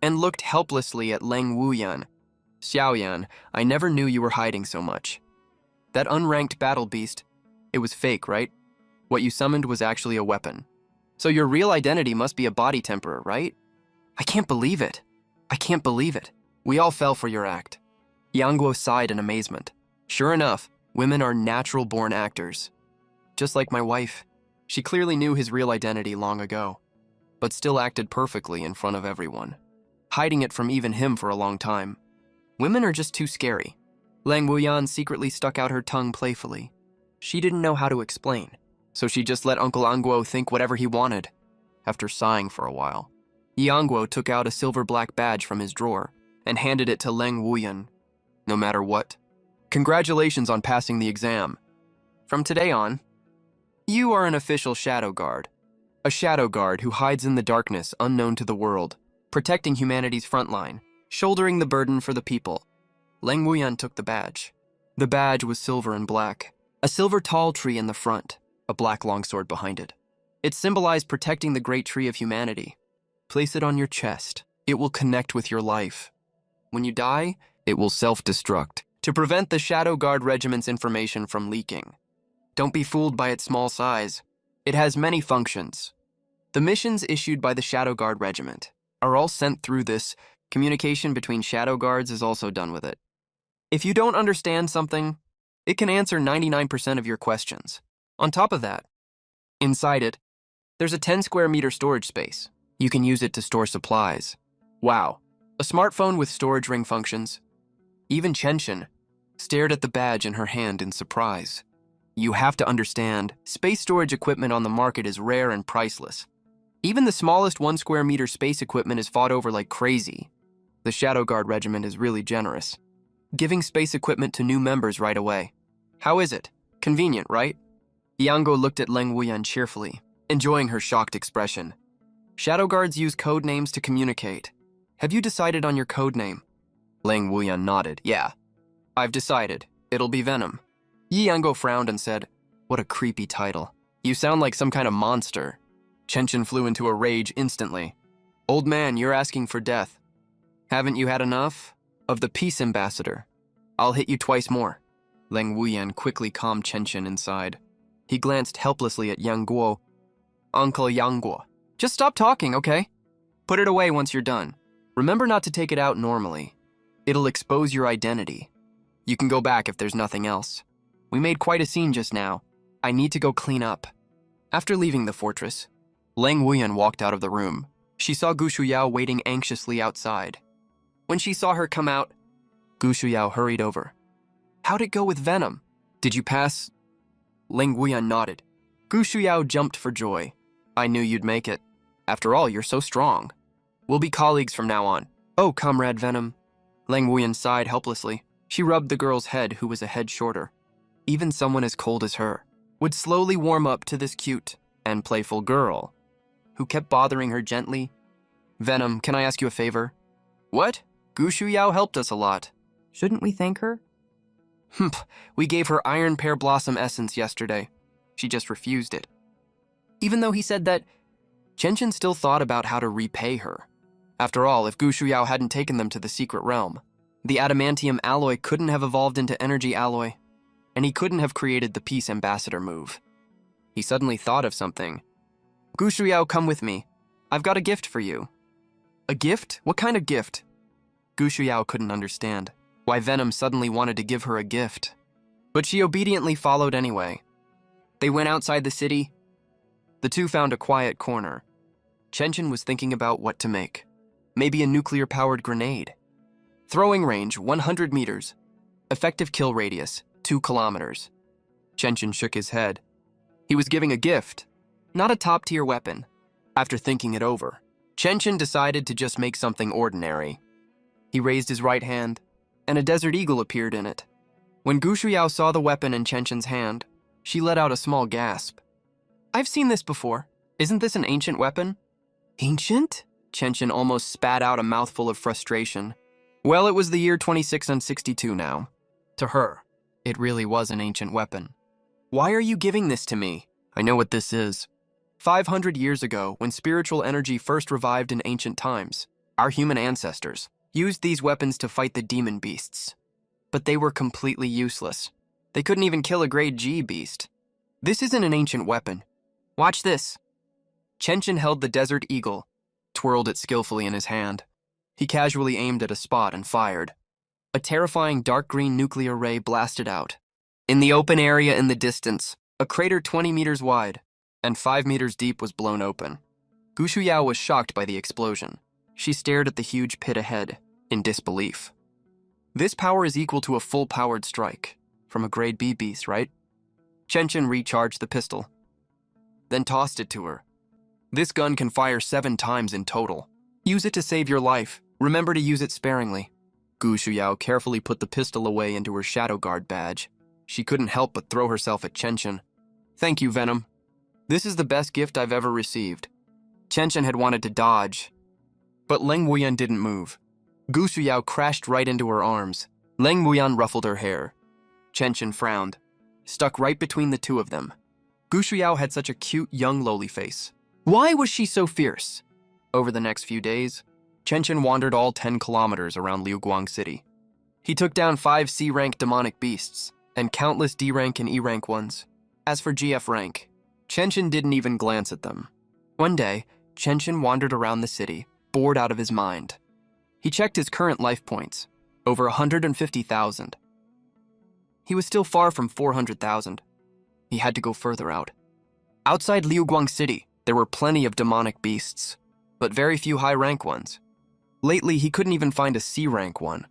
and looked helplessly at Leng Wuyan. Xiaoyan, I never knew you were hiding so much. That unranked battle beast, it was fake, right? What you summoned was actually a weapon. So your real identity must be a body temperer, right? I can't believe it. I can't believe it. We all fell for your act. Yengo sighed in amazement. Sure enough, women are natural-born actors. Just like my wife. She clearly knew his real identity long ago, but still acted perfectly in front of everyone, hiding it from even him for a long time. Women are just too scary. Leng Wuyan secretly stuck out her tongue playfully. She didn't know how to explain, so she just let Uncle Anguo think whatever he wanted. After sighing for a while, Yengo took out a silver-black badge from his drawer and handed it to Leng Wuyan. No matter what. Congratulations on passing the exam. From today on, you are an official shadow guard. A shadow guard who hides in the darkness unknown to the world, protecting humanity's front line, shouldering the burden for the people. Leng Wuyan took the badge. The badge was silver and black. A silver tall tree in the front, a black longsword behind it. It symbolized protecting the great tree of humanity. Place it on your chest. It will connect with your life. When you die, it will self-destruct to prevent the Shadow Guard Regiment's information from leaking. Don't be fooled by its small size. It has many functions. The missions issued by the Shadow Guard Regiment are all sent through this. Communication between Shadow Guards is also done with it. If you don't understand something, it can answer 99% of your questions. On top of that, inside it, there's a 10 square meter storage space. You can use it to store supplies. Wow, a smartphone with storage ring functions. Even Chenshin stared at the badge in her hand in surprise. You have to understand, space storage equipment on the market is rare and priceless. Even the smallest 1 square meter space equipment is fought over like crazy. The Shadow Guard Regiment is really generous, giving space equipment to new members right away. How is it? Convenient, right? Yengo looked at Leng Wuyan cheerfully, enjoying her shocked expression. Shadow Guards use code names to communicate. Have you decided on your code name? Leng Wuyan nodded. Yeah. I've decided. It'll be Venom. Yengo frowned and said, what a creepy title. You sound like some kind of monster. Chenshin flew into a rage instantly. Old man, you're asking for death. Haven't you had enough? Of the peace ambassador. I'll hit you twice more. Leng Wuyan quickly calmed Chenshin inside. He glanced helplessly at Yenguo. Uncle Yenguo. Just stop talking, okay? Put it away once you're done. Remember not to take it out normally. It'll expose your identity. You can go back if there's nothing else. We made quite a scene just now. I need to go clean up. After leaving the fortress, Leng Wuyan walked out of the room. She saw Gu Shuyao waiting anxiously outside. When she saw her come out, Gu Shuyao hurried over. How'd it go with Venom? Did you pass? Leng Wuyan nodded. Gu Shuyao jumped for joy. I knew you'd make it. After all, you're so strong. We'll be colleagues from now on. Oh, Comrade Venom. Leng Wuyan sighed helplessly. She rubbed the girl's head, who was a head shorter. Even someone as cold as her would slowly warm up to this cute and playful girl, who kept bothering her gently. Venom, can I ask you a favor? What? Gu Shuyao helped us a lot. Shouldn't we thank her? We gave her Iron Pear Blossom Essence yesterday. She just refused it. Even though he said that, Chenshin still thought about how to repay her. After all, if Gu Shuyao hadn't taken them to the secret realm, the adamantium alloy couldn't have evolved into energy alloy, and he couldn't have created the Peace Ambassador move. He suddenly thought of something. Gu Shuyao, come with me. I've got a gift for you. A gift? What kind of gift? Gu Shuyao couldn't understand why Venom suddenly wanted to give her a gift. But she obediently followed anyway. They went outside the city. The two found a quiet corner. Chenshin was thinking about what to make. Maybe a nuclear-powered grenade. Throwing range, 100 meters. Effective kill radius, 2 kilometers. Chen shook his head. He was giving a gift, not a top-tier weapon. After thinking it over, Chen decided to just make something ordinary. He raised his right hand, and a desert eagle appeared in it. When Gu Shuyao saw the weapon in Chen hand, she let out a small gasp. I've seen this before. Isn't this an ancient weapon? Ancient? Chen almost spat out a mouthful of frustration. Well, it was the year 2662 now. To her, it really was an ancient weapon. Why are you giving this to me? I know what this is. 500 years ago, when spiritual energy first revived in ancient times, our human ancestors used these weapons to fight the demon beasts. But they were completely useless. They couldn't even kill a grade G beast. This isn't an ancient weapon. Watch this. Chen held the desert eagle, twirled it skillfully in his hand. He casually aimed at a spot and fired. A terrifying dark green nuclear ray blasted out. In the open area in the distance, a crater 20 meters wide and 5 meters deep was blown open. Gu Shuyao was shocked by the explosion. She stared at the huge pit ahead, in disbelief. This power is equal to a full-powered strike, from a grade B beast, right? Chen recharged the pistol, then tossed it to her. This gun can fire 7 times in total. Use it to save your life. Remember to use it sparingly. Gu Shuyao carefully put the pistol away into her Shadow Guard badge. She couldn't help but throw herself at Chen. Thank you, Venom. This is the best gift I've ever received. Chen had wanted to dodge, but Leng Wuyan didn't move. Gu Shuyao crashed right into her arms. Leng Wuyan ruffled her hair. Chen frowned, stuck right between the two of them. Gu Shuyao had such a cute young lowly face. Why was she so fierce? Over the next few days, Chen wandered all 10 kilometers around Liuguang City. He took down 5 C-rank demonic beasts and countless D-rank and E-rank ones. As for GF rank, Chen didn't even glance at them. One day, Chen wandered around the city, bored out of his mind. He checked his current life points, over 150,000. He was still far from 400,000. He had to go further out. Outside Liuguang City, there were plenty of demonic beasts, but very few high-rank ones. Lately, he couldn't even find a C-rank one.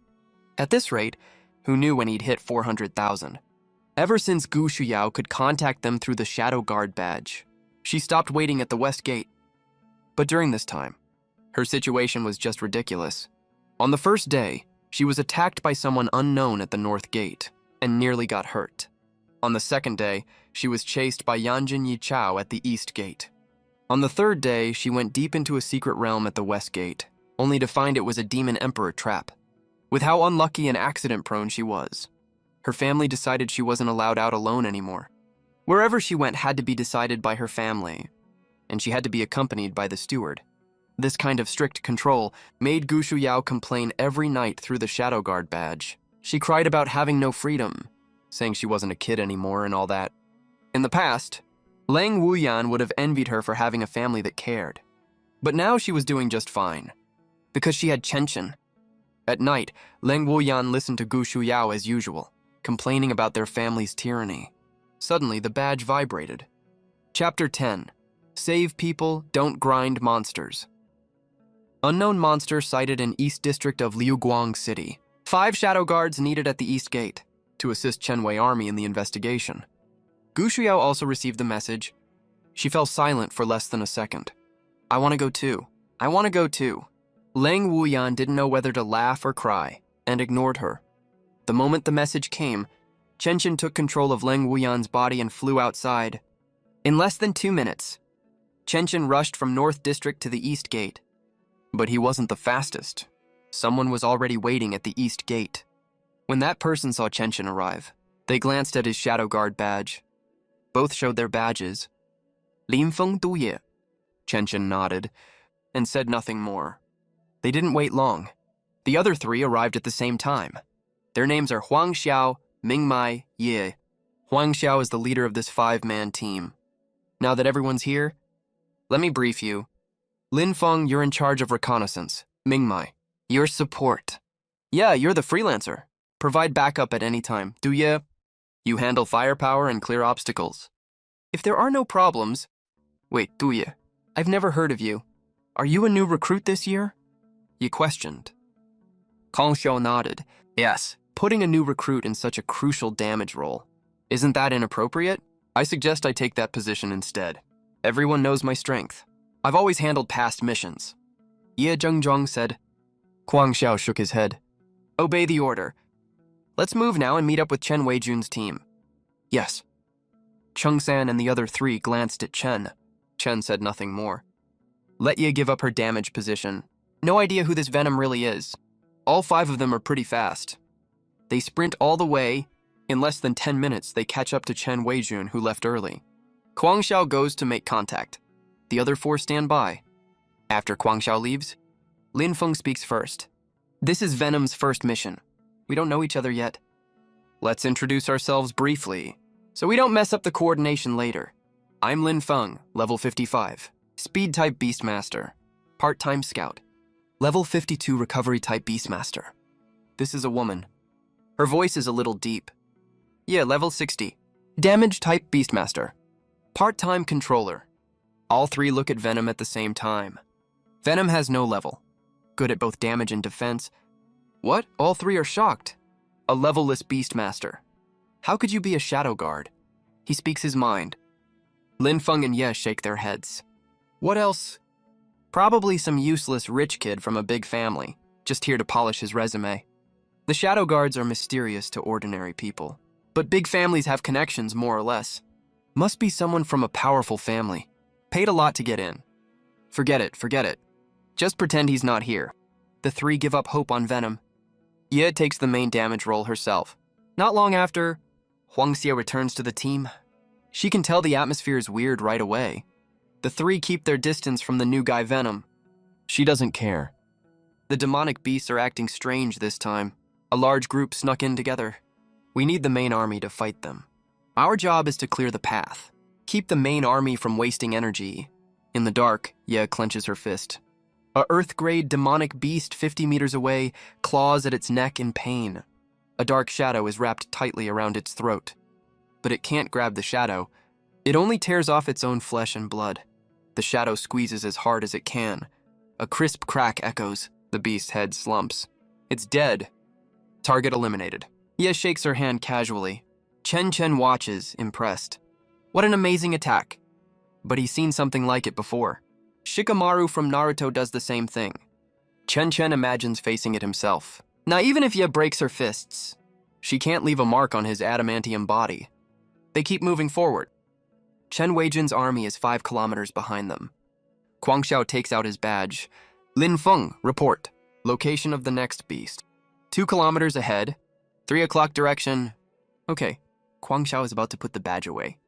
At this rate, who knew when he'd hit 400,000? Ever since Gu Shuyao could contact them through the Shadow Guard badge, she stopped waiting at the West Gate. But during this time, her situation was just ridiculous. On the first day, she was attacked by someone unknown at the North Gate and nearly got hurt. On the second day, she was chased by Yanjin Yichao at the East Gate. On the third day, she went deep into a secret realm at the West Gate, only to find it was a demon emperor trap. With how unlucky and accident-prone she was, her family decided she wasn't allowed out alone anymore. Wherever she went had to be decided by her family, and she had to be accompanied by the steward. This kind of strict control made Gu Shuyao complain every night through the Shadow Guard badge. She cried about having no freedom, saying she wasn't a kid anymore and all that. In the past, Leng Wuyan would have envied her for having a family that cared. But now she was doing just fine, because she had Chen. At night, Leng Wuyan listened to Gu Shuyao as usual, complaining about their family's tyranny. Suddenly, the badge vibrated. Chapter 10. Save people, don't grind monsters. Unknown monster sighted in East District of Liuguang City. 5 Shadow Guards needed at the East Gate to assist Chenwei Army in the investigation. Gu Shuyao also received the message. She fell silent for less than a second. I want to go too. I want to go too. Leng Wuyan didn't know whether to laugh or cry, and ignored her. The moment the message came, Chen took control of Leng Wuyan's body and flew outside. In less than 2 minutes, Chen rushed from North District to the East Gate. But he wasn't the fastest. Someone was already waiting at the East Gate. When that person saw Chen arrive, they glanced at his Shadow Guard badge. Both showed their badges. Linfeng Duye. Chen nodded and said nothing more. They didn't wait long. The other 3 arrived at the same time. Their names are Huang Xiao, Ming Mai, Ye. Huang Xiao is the leader of this 5-man team. Now that everyone's here, let me brief you. Lin Feng, you're in charge of reconnaissance. Ming Mai, your support. Yeah, you're the freelancer. Provide backup at any time. Do ya? You handle firepower and clear obstacles. If there are no problems... Wait, do ya? I've never heard of you. Are you a new recruit this year? You questioned. Kong Xiao nodded. Yes, putting a new recruit in such a crucial damage role. Isn't that inappropriate? I suggest I take that position instead. Everyone knows my strength. I've always handled past missions. Ye Zhengzhong said. Kwang Xiao shook his head. Obey the order. Let's move now and meet up with Chen Weijun's team. Yes. Chung San and the other three glanced at Chen. Chen said nothing more. Let Ye give up her damage position. No idea who this Venom really is. All 5 of them are pretty fast. They sprint all the way. In less than 10 minutes, they catch up to Chen Weijun, who left early. Kwang Xiao goes to make contact. The other 4 stand by. After Kwang Xiao leaves, Lin Feng speaks first. This is Venom's first mission. We don't know each other yet. Let's introduce ourselves briefly, so we don't mess up the coordination later. I'm Lin Feng, level 55, Speed-type Beastmaster, part-time scout, level 52 Recovery-type Beastmaster. This is a woman. Her voice is a little deep. Yeah, level 60, Damage-type Beastmaster, part-time controller. All 3 look at Venom at the same time. Venom has no level, good at both damage and defense. What? All 3 are shocked. A levelless Beastmaster. How could you be a Shadow Guard? He speaks his mind. Lin Feng and Ye shake their heads. What else? Probably some useless rich kid from a big family, just here to polish his resume. The Shadow Guards are mysterious to ordinary people, but big families have connections more or less. Must be someone from a powerful family. Paid a lot to get in. Forget it. Just pretend he's not here. The 3 give up hope on Venom. Ye takes the main damage role herself. Not long after, Huang Xie returns to the team. She can tell the atmosphere is weird right away. The 3 keep their distance from the new guy Venom. She doesn't care. The demonic beasts are acting strange this time. A large group snuck in together. We need the main army to fight them. Our job is to clear the path. Keep the main army from wasting energy. In the dark, Ye clenches her fist. A Earth-grade demonic beast 50 meters away claws at its neck in pain. A dark shadow is wrapped tightly around its throat. But it can't grab the shadow. It only tears off its own flesh and blood. The shadow squeezes as hard as it can. A crisp crack echoes. The beast's head slumps. It's dead. Target eliminated. Ye shakes her hand casually. Chen watches, impressed. What an amazing attack. But he's seen something like it before. Shikamaru from Naruto does the same thing. Chen imagines facing it himself. Now even if Ye breaks her fists, she can't leave a mark on his adamantium body. They keep moving forward. Chen Weijun's army is 5 kilometers behind them. Kwang Xiao takes out his badge. Lin Feng, report. Location of the next beast. 2 kilometers ahead. 3 o'clock direction. Okay, Kwang Xiao is about to put the badge away.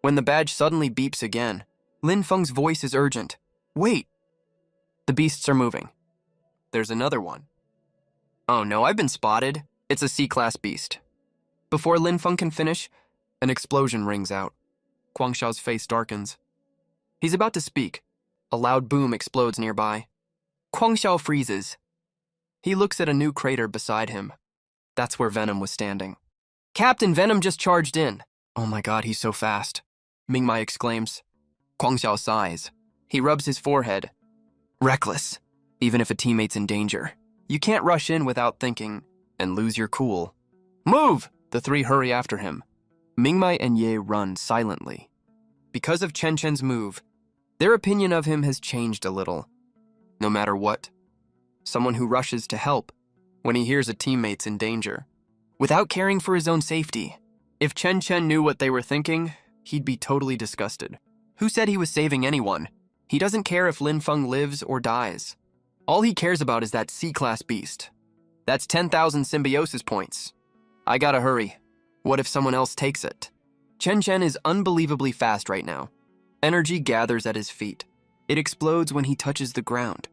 When the badge suddenly beeps again, Lin Feng's voice is urgent. Wait! The beasts are moving. There's another one. Oh no, I've been spotted. It's a C-class beast. Before Lin Feng can finish, an explosion rings out. Kwang Xiao's face darkens. He's about to speak. A loud boom explodes nearby. Kwang Xiao freezes. He looks at a new crater beside him. That's where Venom was standing. Captain, Venom just charged in. Oh my god, he's so fast. Mingmai exclaims. Kwang Xiao sighs. He rubs his forehead. Reckless, even if a teammate's in danger. You can't rush in without thinking and lose your cool. Move! The 3 hurry after him. Mingmai and Ye run silently. Because of Chen's move, their opinion of him has changed a little. No matter what, someone who rushes to help when he hears a teammate's in danger, without caring for his own safety. If Chen knew what they were thinking, he'd be totally disgusted. Who said he was saving anyone? He doesn't care if Lin Feng lives or dies. All he cares about is that C-class beast. That's 10,000 symbiosis points. I gotta hurry. What if someone else takes it? Chen is unbelievably fast right now. Energy gathers at his feet. It explodes when he touches the ground,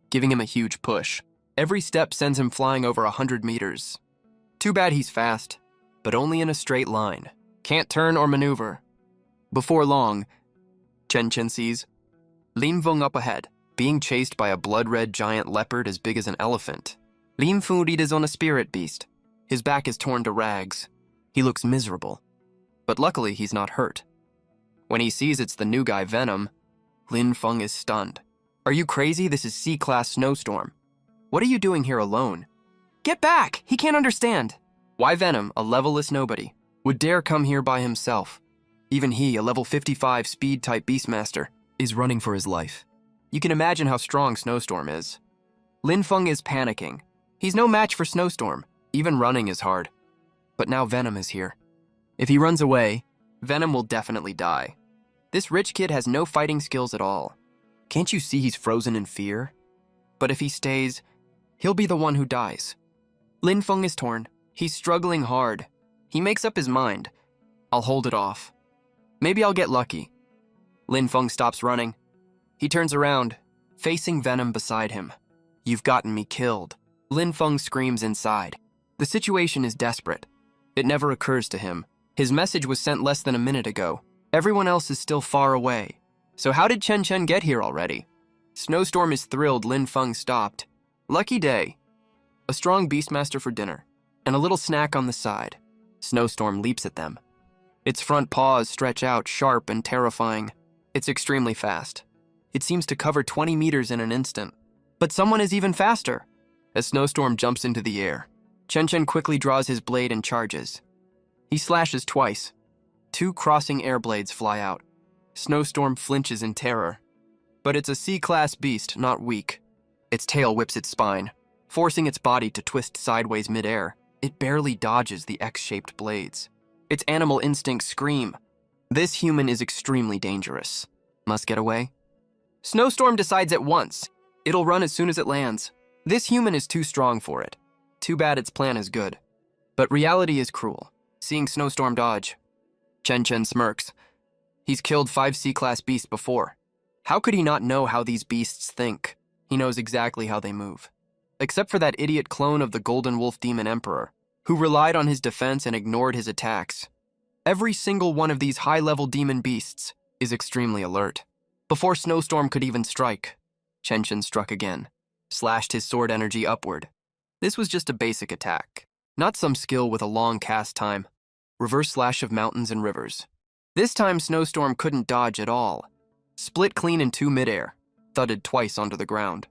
giving him a huge push. Every step sends him flying over 100 meters. Too bad he's fast, but only in a straight line. Can't turn or maneuver. Before long, Chen sees Lin Feng up ahead, being chased by a blood-red giant leopard as big as an elephant. Lin Feng is on a spirit beast. His back is torn to rags. He looks miserable, but luckily he's not hurt. When he sees it's the new guy Venom, Lin Feng is stunned. Are you crazy? This is C-class snowstorm. What are you doing here alone? Get back! He can't understand. Why Venom, a levelless nobody, would dare come here by himself? Even he, a level 55 speed-type beastmaster, is running for his life. You can imagine how strong Snowstorm is. Lin Feng is panicking. He's no match for Snowstorm. Even running is hard. But now Venom is here. If he runs away, Venom will definitely die. This rich kid has no fighting skills at all. Can't you see he's frozen in fear? But if he stays, he'll be the one who dies. Lin Feng is torn. He's struggling hard. He makes up his mind. I'll hold it off. Maybe I'll get lucky. Lin Feng stops running. He turns around, facing Venom beside him. You've gotten me killed. Lin Feng screams inside. The situation is desperate. It never occurs to him. His message was sent less than a minute ago. Everyone else is still far away. So how did Chen Chen get here already? Snowstorm is thrilled Lin Feng stopped. Lucky day. A strong beastmaster for dinner, and a little snack on the side. Snowstorm leaps at them. Its front paws stretch out, sharp and terrifying. It's extremely fast. It seems to cover 20 meters in an instant. But someone is even faster. As Snowstorm jumps into the air, Chen Chen quickly draws his blade and charges. He slashes twice. 2 crossing air blades fly out. Snowstorm flinches in terror. But it's a C-class beast, not weak. Its tail whips its spine, forcing its body to twist sideways mid-air. It barely dodges the X-shaped blades. Its animal instincts scream. This human is extremely dangerous. Must get away? Snowstorm decides at once. It'll run as soon as it lands. This human is too strong for it. Too bad its plan is good. But reality is cruel. Seeing Snowstorm dodge, Chen Chen smirks. He's killed 5 C-class beasts before. How could he not know how these beasts think? He knows exactly how they move. Except for that idiot clone of the Golden Wolf Demon Emperor, who relied on his defense and ignored his attacks. Every single one of these high-level demon beasts is extremely alert. Before Snowstorm could even strike, Chen Chen struck again, slashed his sword energy upward. This was just a basic attack, not some skill with a long cast time. Reverse slash of mountains and rivers. This time Snowstorm couldn't dodge at all. Split clean in 2 midair, thudded twice onto the ground.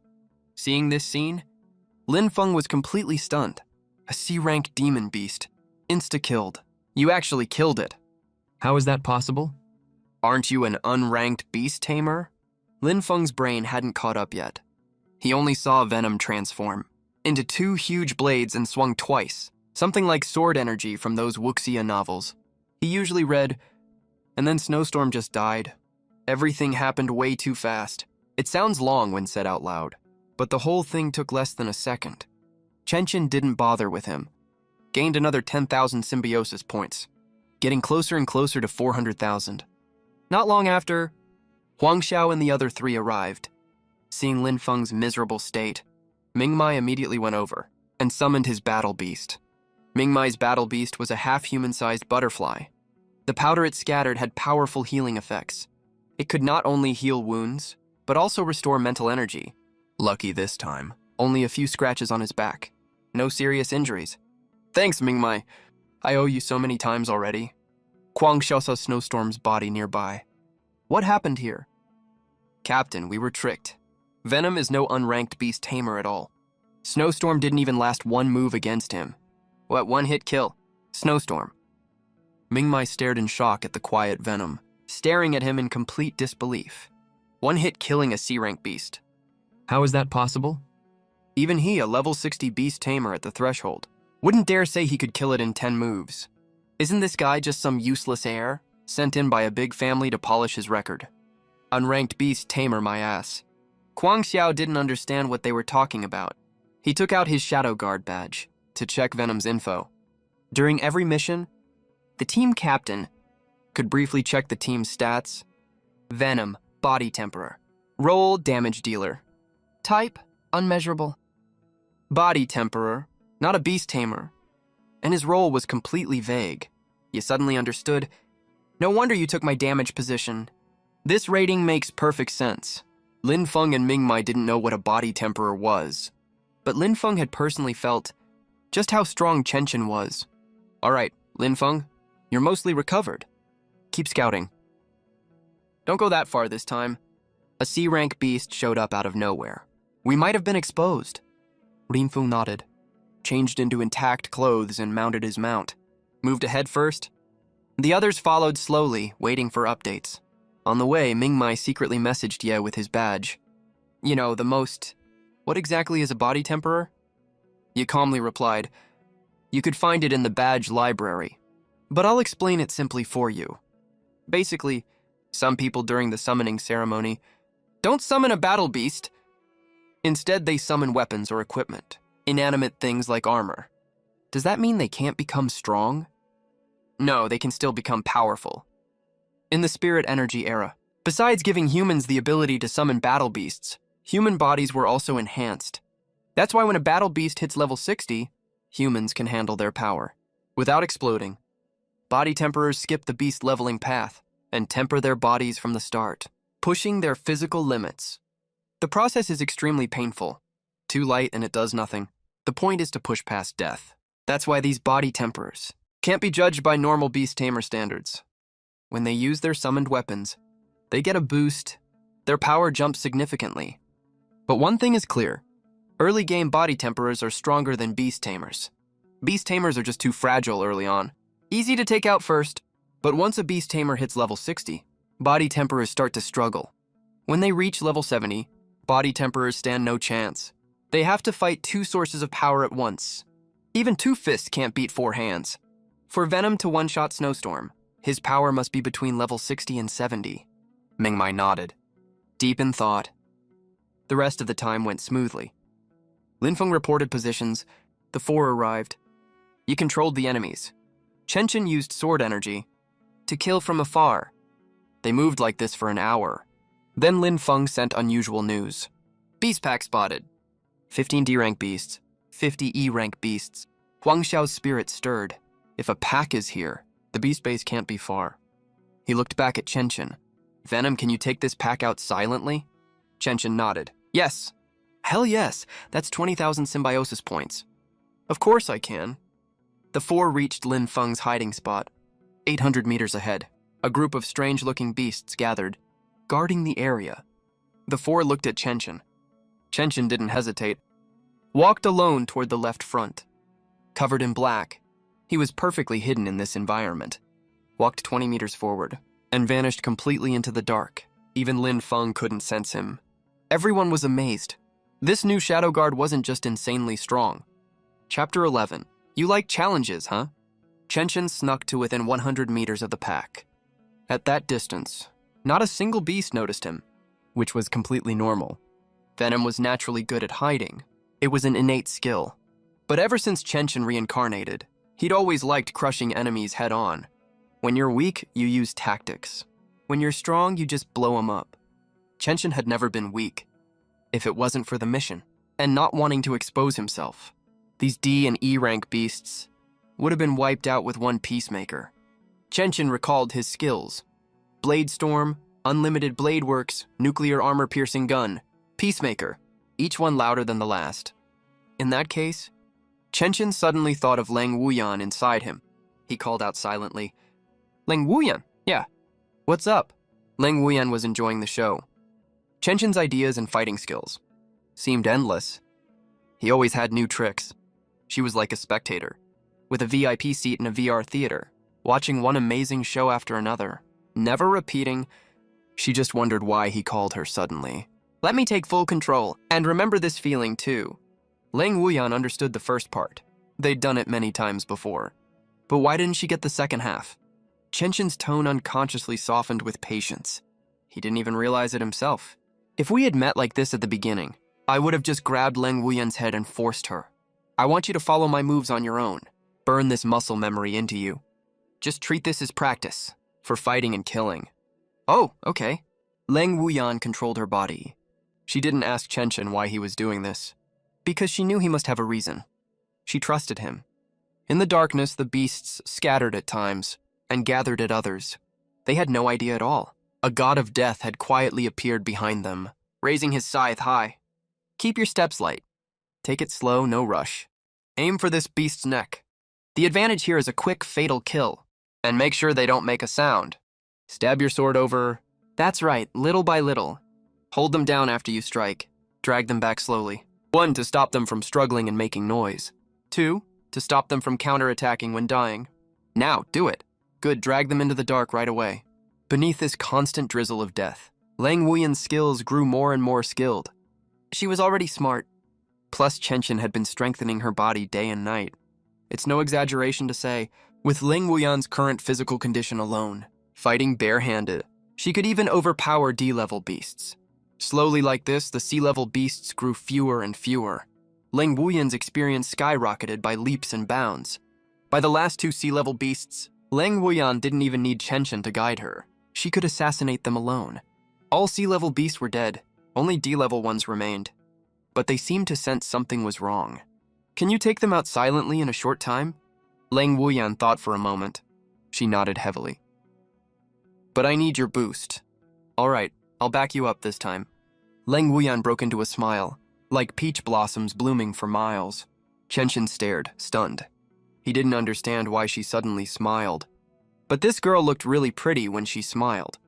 Seeing this scene, Lin Feng was completely stunned. A C-rank demon beast, insta-killed. You actually killed it. How is that possible? Aren't you an unranked beast tamer? Lin Feng's brain hadn't caught up yet. He only saw Venom transform into 2 huge blades and swung twice, something like sword energy from those wuxia novels he usually read, and then Snowstorm just died. Everything happened way too fast. It sounds long when said out loud, but the whole thing took less than a second. Chen Chen didn't bother with him. Gained another 10,000 symbiosis points, getting closer and closer to 400,000. Not long after, Huang Xiao and the other 3 arrived. Seeing Lin Feng's miserable state, Ming Mai immediately went over and summoned his battle beast. Ming Mai's battle beast was a half-human-sized butterfly. The powder it scattered had powerful healing effects. It could not only heal wounds, but also restore mental energy. Lucky this time, only a few scratches on his back. No serious injuries. Thanks, Ming Mai. I owe you so many times already. Huang Xiao saw Snowstorm's body nearby. What happened here? Captain, we were tricked. Venom is no unranked beast tamer at all. Snowstorm didn't even last 1 move against him. What, 1-hit kill? Snowstorm. Ming Mai stared in shock at the quiet Venom, staring at him in complete disbelief. 1-hit killing a C-rank beast. How is that possible? Even he, a level 60 beast tamer at the threshold, wouldn't dare say he could kill it in 10 moves. Isn't this guy just some useless heir, sent in by a big family to polish his record? Unranked beast tamer, my ass. Huang Xiao didn't understand what they were talking about. He took out his Shadow Guard badge to check Venom's info. During every mission, the team captain could briefly check the team's stats. Venom, body temperer. Role, damage dealer. Type, unmeasurable. Body temperer, not a beast tamer. And his role was completely vague. You suddenly understood. No wonder you took my damage position. This rating makes perfect sense. Lin Feng and Ming Mai didn't know what a body temperer was, but Lin Feng had personally felt just how strong Chen Chen was. All right, Lin Feng, you're mostly recovered. Keep scouting. Don't go that far this time. A C-rank beast showed up out of nowhere. We might have been exposed. Rinfu nodded, changed into intact clothes and mounted his mount. Moved ahead first. The others followed slowly, waiting for updates. On the way, Mingmai secretly messaged Ye with his badge. You know, the most... What exactly is a body temperer? Ye calmly replied, you could find it in the badge library, but I'll explain it simply for you. Basically, some people during the summoning ceremony don't summon a battle beast. Instead, they summon weapons or equipment, inanimate things like armor. Does that mean they can't become strong? No, they can still become powerful. In the spirit energy era, besides giving humans the ability to summon battle beasts, human bodies were also enhanced. That's why when a battle beast hits level 60, humans can handle their power without exploding. Body temperers skip the beast leveling path and temper their bodies from the start, pushing their physical limits. The process is extremely painful. Too light and it does nothing. The point is to push past death. That's why these body temperers can't be judged by normal beast tamer standards. When they use their summoned weapons, they get a boost. Their power jumps significantly. But one thing is clear. Early game body temperers are stronger than beast tamers. Beast tamers are just too fragile early on. Easy to take out first, but once a beast tamer hits level 60, body temperers start to struggle. When they reach level 70, body temperers stand no chance. They have to fight 2 sources of power at once. Even 2 fists can't beat 4 hands. For Venom to one-shot Snowstorm, his power must be between level 60 and 70. Mingmai nodded, deep in thought. The rest of the time went smoothly. Linfeng reported positions. The 4 arrived. He controlled the enemies. Chenchen used sword energy to kill from afar. They moved like this for an hour. Then Linfeng sent unusual news. Beast pack spotted. 15 D-rank beasts, 50 E-rank beasts. Huang Xiao's spirit stirred. If a pack is here, the beast base can't be far. He looked back at Chenchen. Venom, can you take this pack out silently? Chenchen nodded. Yes. Hell yes, that's 20,000 symbiosis points. Of course I can. The 4 reached Lin Feng's hiding spot. 800 meters ahead, a group of strange-looking beasts gathered, guarding the area. The 4 looked at Chenchen. Chenchen didn't hesitate. Walked alone toward the left front. Covered in black, he was perfectly hidden in this environment. Walked 20 meters forward, and vanished completely into the dark. Even Lin Feng couldn't sense him. Everyone was amazed. This new Shadow Guard wasn't just insanely strong. Chapter 11. You like challenges, huh? Chenchen snuck to within 100 meters of the pack. At that distance, not a single beast noticed him, which was completely normal. Venom was naturally good at hiding. It was an innate skill. But ever since Chenchen reincarnated, he'd always liked crushing enemies head-on. When you're weak, you use tactics. When you're strong, you just blow them up. Chenchen had never been weak, if it wasn't for the mission, and not wanting to expose himself. These D and E rank beasts would have been wiped out with one peacemaker. Chenchen recalled his skills. Blade Storm, Unlimited Blade Works, Nuclear Armor Piercing Gun, Peacemaker, each one louder than the last. In that case, Chenchen suddenly thought of Lang Wuyan inside him. He called out silently, Lang Wuyan, yeah. What's up? Lang Wuyan was enjoying the show. Chenchen's ideas and fighting skills seemed endless. He always had new tricks. She was like a spectator, with a VIP seat in a VR theater, watching one amazing show after another, never repeating. She just wondered why he called her suddenly. Let me take full control, and remember this feeling too. Lang Wuyan understood the first part. They'd done it many times before. But why didn't she get the second half? Chenchen's tone unconsciously softened with patience. He didn't even realize it himself. If we had met like this at the beginning, I would have just grabbed Lang Wuyan's head and forced her. I want you to follow my moves on your own. Burn this muscle memory into you. Just treat this as practice, for fighting and killing. Oh, okay. Lang Wuyan controlled her body. She didn't ask Chenchen why he was doing this, because she knew he must have a reason. She trusted him. In the darkness, the beasts scattered at times and gathered at others. They had no idea at all. A god of death had quietly appeared behind them, raising his scythe high. Keep your steps light. Take it slow, no rush. Aim for this beast's neck. The advantage here is a quick, fatal kill. And make sure they don't make a sound. Stab your sword over. That's right, little by little. Hold them down after you strike. Drag them back slowly. 1. To stop them from struggling and making noise. 2. To stop them from counterattacking when dying. Now, do it. Good, drag them into the dark right away. Beneath this constant drizzle of death, Lang Wuyan's skills grew more and more skilled. She was already smart. Plus, Chenshin had been strengthening her body day and night. It's no exaggeration to say, with Lang Wuyan's current physical condition alone, fighting barehanded, she could even overpower D-level beasts. Slowly like this, the C-level beasts grew fewer and fewer. Lang Wuyan's experience skyrocketed by leaps and bounds. By the last 2 C-level beasts, Lang Wuyan didn't even need Chenshin to guide her. She could assassinate them alone. All C-level beasts were dead, only D-level ones remained. But they seemed to sense something was wrong. Can you take them out silently in a short time? Lang Wuyan thought for a moment. She nodded heavily. But I need your boost. All right, I'll back you up this time. Lang Wuyan broke into a smile, like peach blossoms blooming for miles. Chenshin stared, stunned. He didn't understand why she suddenly smiled. But this girl looked really pretty when she smiled.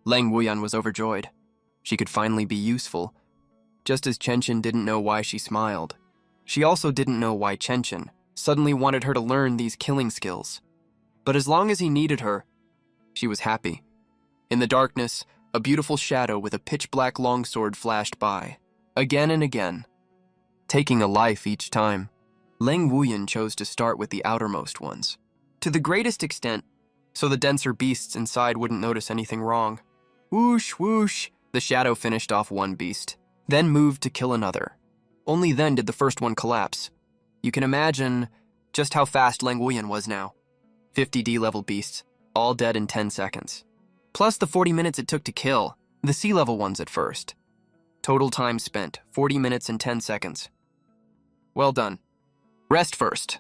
Lang Wuyan was overjoyed. She could finally be useful. Just as Chenshin didn't know why she smiled, she also didn't know why Chenshin suddenly wanted her to learn these killing skills. But as long as he needed her, she was happy. In the darkness, a beautiful shadow with a pitch-black longsword flashed by, again and again, taking a life each time. Lang Wuyan chose to start with the outermost ones, to the greatest extent, so the denser beasts inside wouldn't notice anything wrong. Whoosh, whoosh, the shadow finished off one beast, then moved to kill another. Only then did the first one collapse. You can imagine just how fast Lang Wuyan was now. 50 D-level beasts, all dead in 10 seconds. Plus the 40 minutes it took to kill the C-level ones at first. Total time spent, 40 minutes and 10 seconds. Well done. Rest first.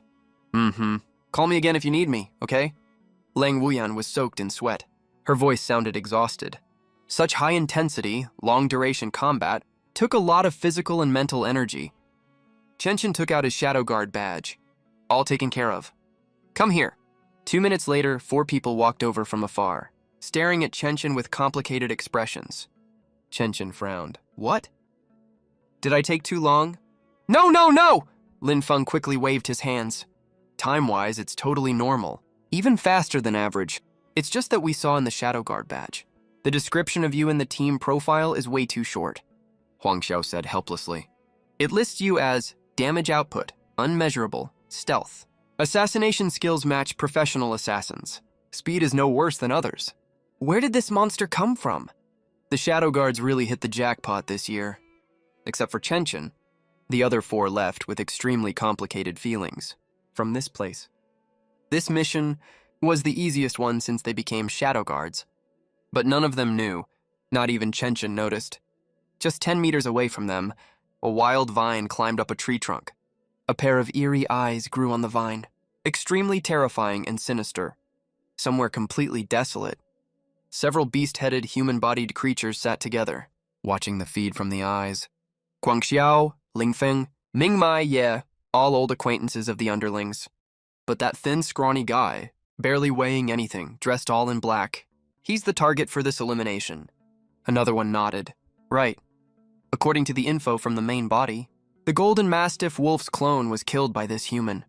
Call me again if you need me, okay? Lang Wuyan was soaked in sweat. Her voice sounded exhausted. Such high-intensity, long-duration combat took a lot of physical and mental energy. Chenshin took out his Shadow Guard badge. All taken care of. Come here. 2 minutes later, 4 people walked over from afar, staring at Chenshin with complicated expressions. Chenshin frowned. What? Did I take too long? No, no, no! Lin Feng quickly waved his hands. Time-wise, it's totally normal. Even faster than average. It's just that we saw in the Shadow Guard badge. The description of you in the team profile is way too short, Huang Xiao said helplessly. It lists you as damage output, unmeasurable, stealth. Assassination skills match professional assassins. Speed is no worse than others. Where did this monster come from? The Shadow Guards really hit the jackpot this year. Except for Chenshin. The other 4 left with extremely complicated feelings. From this place. This mission was the easiest one since they became Shadow Guards. But none of them knew, not even Chenshin noticed. Just 10 meters away from them, a wild vine climbed up a tree trunk. A pair of eerie eyes grew on the vine, extremely terrifying and sinister. Somewhere completely desolate, several beast-headed, human-bodied creatures sat together, watching the feed from the eyes. Guangxiao, Lingfeng, Mingmai, yeah, all old acquaintances of the underlings. But that thin, scrawny guy, barely weighing anything, dressed all in black, he's the target for this elimination. Another one nodded. Right. According to the info from the main body, the Golden Mastiff Wolf's clone was killed by this human.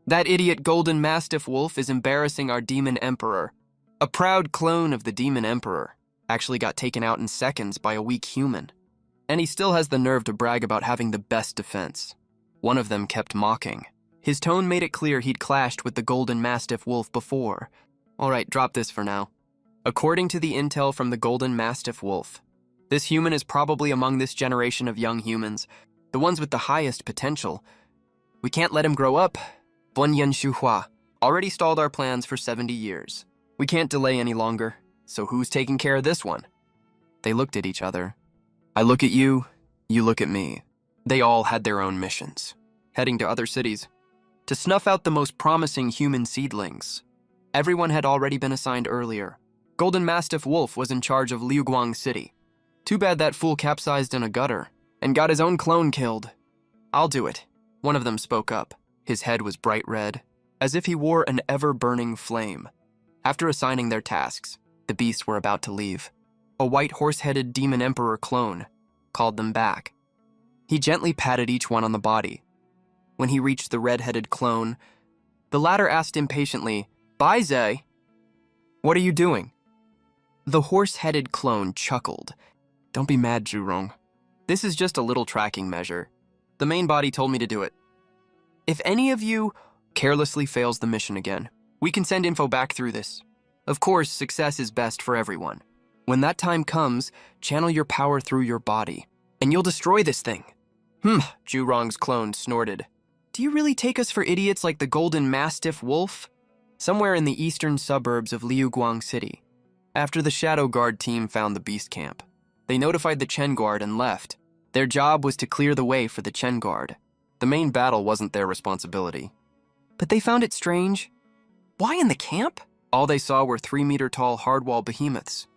That idiot Golden Mastiff Wolf is embarrassing our Demon Emperor. A proud clone of the Demon Emperor actually got taken out in seconds by a weak human. And he still has the nerve to brag about having the best defense. One of them kept mocking. His tone made it clear he'd clashed with the Golden Mastiff Wolf before. All right, drop this for now. According to the intel from the Golden Mastiff Wolf, this human is probably among this generation of young humans, the ones with the highest potential. We can't let him grow up. Bunyan Shuhua already stalled our plans for 70 years. We can't delay any longer, so who's taking care of this one? They looked at each other. I look at you, you look at me. They all had their own missions, heading to other cities, to snuff out the most promising human seedlings. Everyone had already been assigned earlier. Golden Mastiff Wolf was in charge of Liuguang City. Too bad that fool capsized in a gutter and got his own clone killed. I'll do it. One of them spoke up. His head was bright red, as if he wore an ever-burning flame. After assigning their tasks, the beasts were about to leave. A white horse-headed Demon Emperor clone called them back. He gently patted each one on the body. When he reached the red-headed clone, the latter asked impatiently, "Bye, Zay." "What are you doing?" The horse-headed clone chuckled. "Don't be mad, Zhurong. This is just a little tracking measure. The main body told me to do it. If any of you carelessly fails the mission again, we can send info back through this. Of course, success is best for everyone. When that time comes, channel your power through your body, and you'll destroy this thing." Zhurong's clone snorted. "Do you really take us for idiots like the golden mastiff wolf?" Somewhere in the eastern suburbs of Liuguang City, after the Shadow Guard team found the beast camp, they notified the Chen Guard and left. Their job was to clear the way for the Chen Guard. The main battle wasn't their responsibility. But they found it strange. Why in the camp? All they saw were 3-meter-tall hardwall behemoths.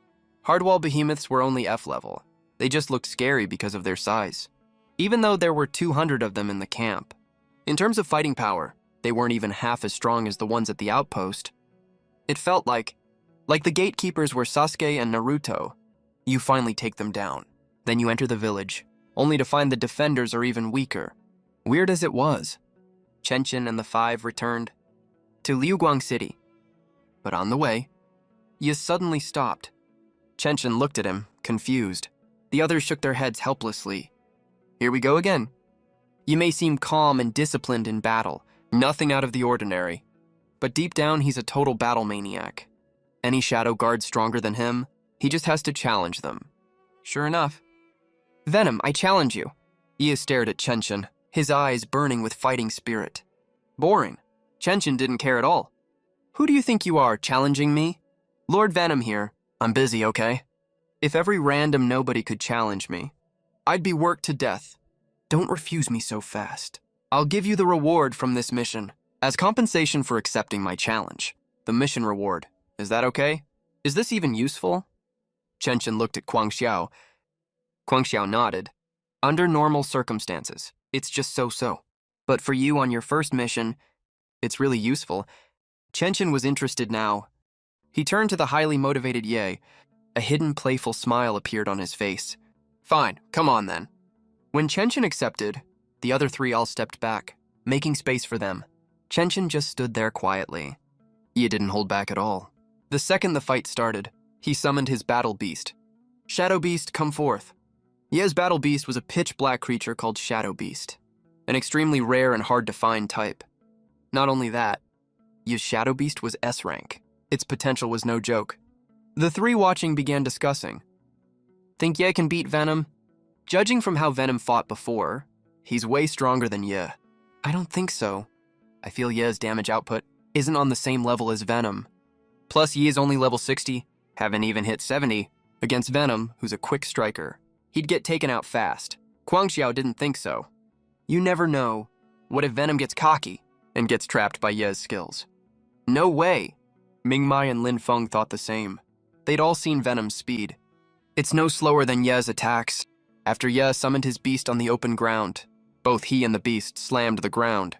Hardwall behemoths were only F-level. They just looked scary because of their size, even though there were 200 of them in the camp. In terms of fighting power, they weren't even half as strong as the ones at the outpost. It felt like the gatekeepers were Sasuke and Naruto. You finally take them down. Then you enter the village, only to find the defenders are even weaker. Weird as it was, Chenchin and the 5 returned to Liuguang City. But on the way, Ye suddenly stopped. Chenchin looked at him, confused. The others shook their heads helplessly. "Here we go again. You may seem calm and disciplined in battle, nothing out of the ordinary. But deep down, he's a total battle maniac. Any Shadow Guard stronger than him, he just has to challenge them." Sure enough. "Venom, I challenge you." Ye stared at Chenchin, his eyes burning with fighting spirit. Boring. Chenchin didn't care at all. "Who do you think you are, challenging me?" "Lord Venom here. I'm busy, okay? If every random nobody could challenge me, I'd be worked to death. Don't refuse me so fast. I'll give you the reward from this mission, as compensation for accepting my challenge. The mission reward. Is that okay? Is this even useful?" Chenchin looked at Guang Xiao. Guang Xiao nodded. "Under normal circumstances, it's just so-so. But for you on your first mission, it's really useful." Chenchin was interested now. He turned to the highly motivated Ye. A hidden playful smile appeared on his face. "Fine, come on then." When Chenchin accepted, the other 3 all stepped back, making space for them. Chenchin just stood there quietly. Ye didn't hold back at all. The second the fight started, he summoned his battle beast. "Shadow Beast, come forth." Ye's battle beast was a pitch-black creature called Shadow Beast, an extremely rare and hard-to-find type. Not only that, Ye's Shadow Beast was S-rank. Its potential was no joke. The 3 watching began discussing. "Think Ye can beat Venom?" Judging from how Venom fought before, he's way stronger than Ye. "I don't think so. I feel Ye's damage output isn't on the same level as Venom. Plus, Ye is only level 60, haven't even hit 70, against Venom, who's a quick striker. He'd get taken out fast." Guang Xiao didn't think so. You never know. What if Venom gets cocky and gets trapped by Ye's skills? No way. Ming Mai and Lin Feng thought the same. They'd all seen Venom's speed. It's no slower than Ye's attacks. After Ye summoned his beast on the open ground, both he and the beast slammed the ground.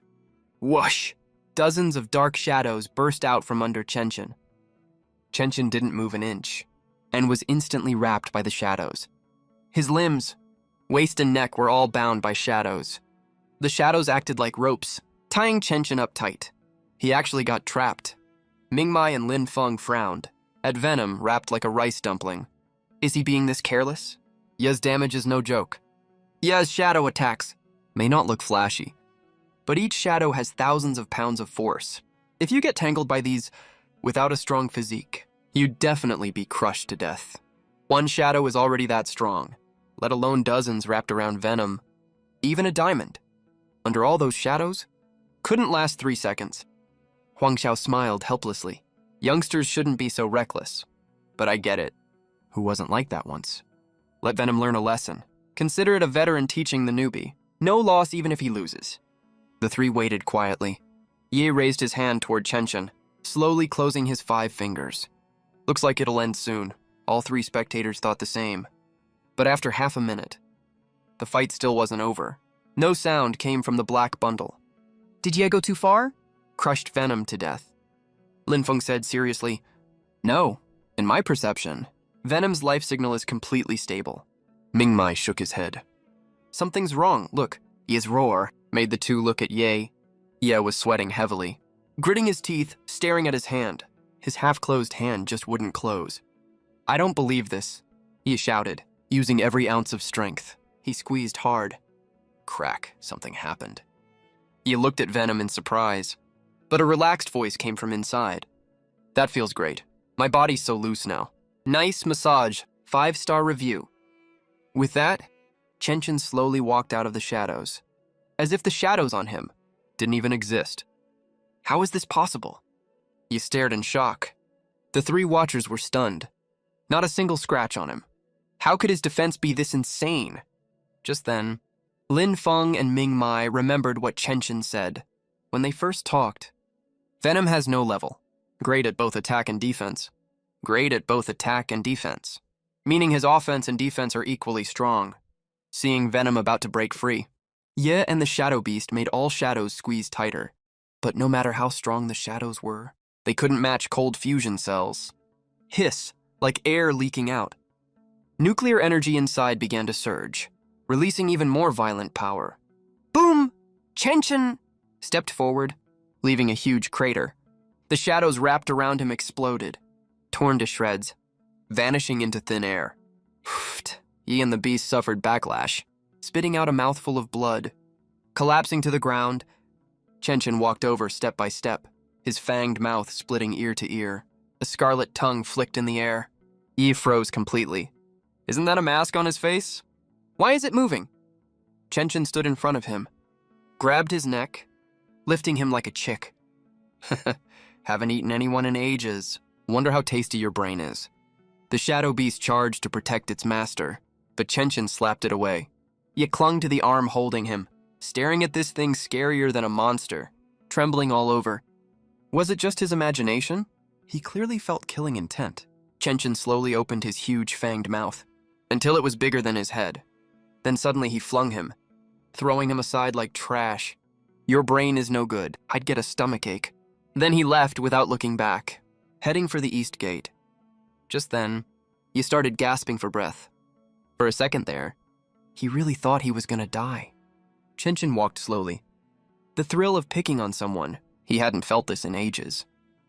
Whoosh! Dozens of dark shadows burst out from under Chenchin. Chenchin didn't move an inch, and was instantly wrapped by the shadows. His limbs, waist and neck were all bound by shadows. The shadows acted like ropes, tying Chenchin up tight. He actually got trapped. Ming Mai and Lin Feng frowned, at Venom wrapped like a rice dumpling. Is he being this careless? Ye's damage is no joke. Ye's shadow attacks may not look flashy, but each shadow has thousands of pounds of force. If you get tangled by these without a strong physique, you'd definitely be crushed to death. One shadow is already that strong, let alone dozens wrapped around Venom. Even a diamond, under all those shadows, couldn't last 3 seconds. Huang Xiao smiled helplessly. Youngsters shouldn't be so reckless, but I get it. Who wasn't like that once? Let Venom learn a lesson. Consider it a veteran teaching the newbie. No loss even if he loses. The 3 waited quietly. Ye raised his hand toward Chenchin, slowly closing his 5 fingers. Looks like it'll end soon. All 3 spectators thought the same. But after half a minute, the fight still wasn't over. No sound came from the black bundle. Did Ye go too far? Crushed Venom to death. Lin Feng said seriously, No, in my perception, Venom's life signal is completely stable. Ming Mai shook his head. Something's wrong, look. Ye's roar made the two look at Ye. Ye was sweating heavily, gritting his teeth, staring at his hand. His half-closed hand just wouldn't close. I don't believe this, Ye shouted, using every ounce of strength. He squeezed hard. Crack, something happened. Ye looked at Venom in surprise, but a relaxed voice came from inside. That feels great. My body's so loose now. Nice massage, 5-star review. With that, Chenshin slowly walked out of the shadows, as if the shadows on him didn't even exist. How is this possible? Ye stared in shock. The 3 watchers were stunned. Not a single scratch on him. How could his defense be this insane? Just then, Lin Feng and Ming Mai remembered what Chenshin said when they first talked. Venom has no level. Great at both attack and defense. Great at both attack and defense. Meaning his offense and defense are equally strong. Seeing Venom about to break free, Ye and the Shadow Beast made all shadows squeeze tighter. But no matter how strong the shadows were, they couldn't match cold fusion cells. Hiss, like air leaking out. Nuclear energy inside began to surge, releasing even more violent power. Boom! Chenshin stepped forward, leaving a huge crater. The shadows wrapped around him exploded, torn to shreds, vanishing into thin air. Ye and the beast suffered backlash, spitting out a mouthful of blood. Collapsing to the ground, Chenshin walked over step by step, his fanged mouth splitting ear to ear. A scarlet tongue flicked in the air. Ye froze completely. Isn't that a mask on his face? Why is it moving? Chenshin stood in front of him, grabbed his neck, lifting him like a chick. Haven't eaten anyone in ages. Wonder how tasty your brain is. The Shadow Beast charged to protect its master, but Chenshin slapped it away. Ye clung to the arm holding him, staring at this thing scarier than a monster, trembling all over. Was it just his imagination? He clearly felt killing intent. Chenshin slowly opened his huge fanged mouth, until it was bigger than his head. Then suddenly he flung him, throwing him aside like trash. Your brain is no good. I'd get a stomachache. Then he left without looking back, heading for the east gate. Just then, he started gasping for breath. For a second there, he really thought he was gonna die. Chenshin walked slowly. The thrill of picking on someone, he hadn't felt this in ages.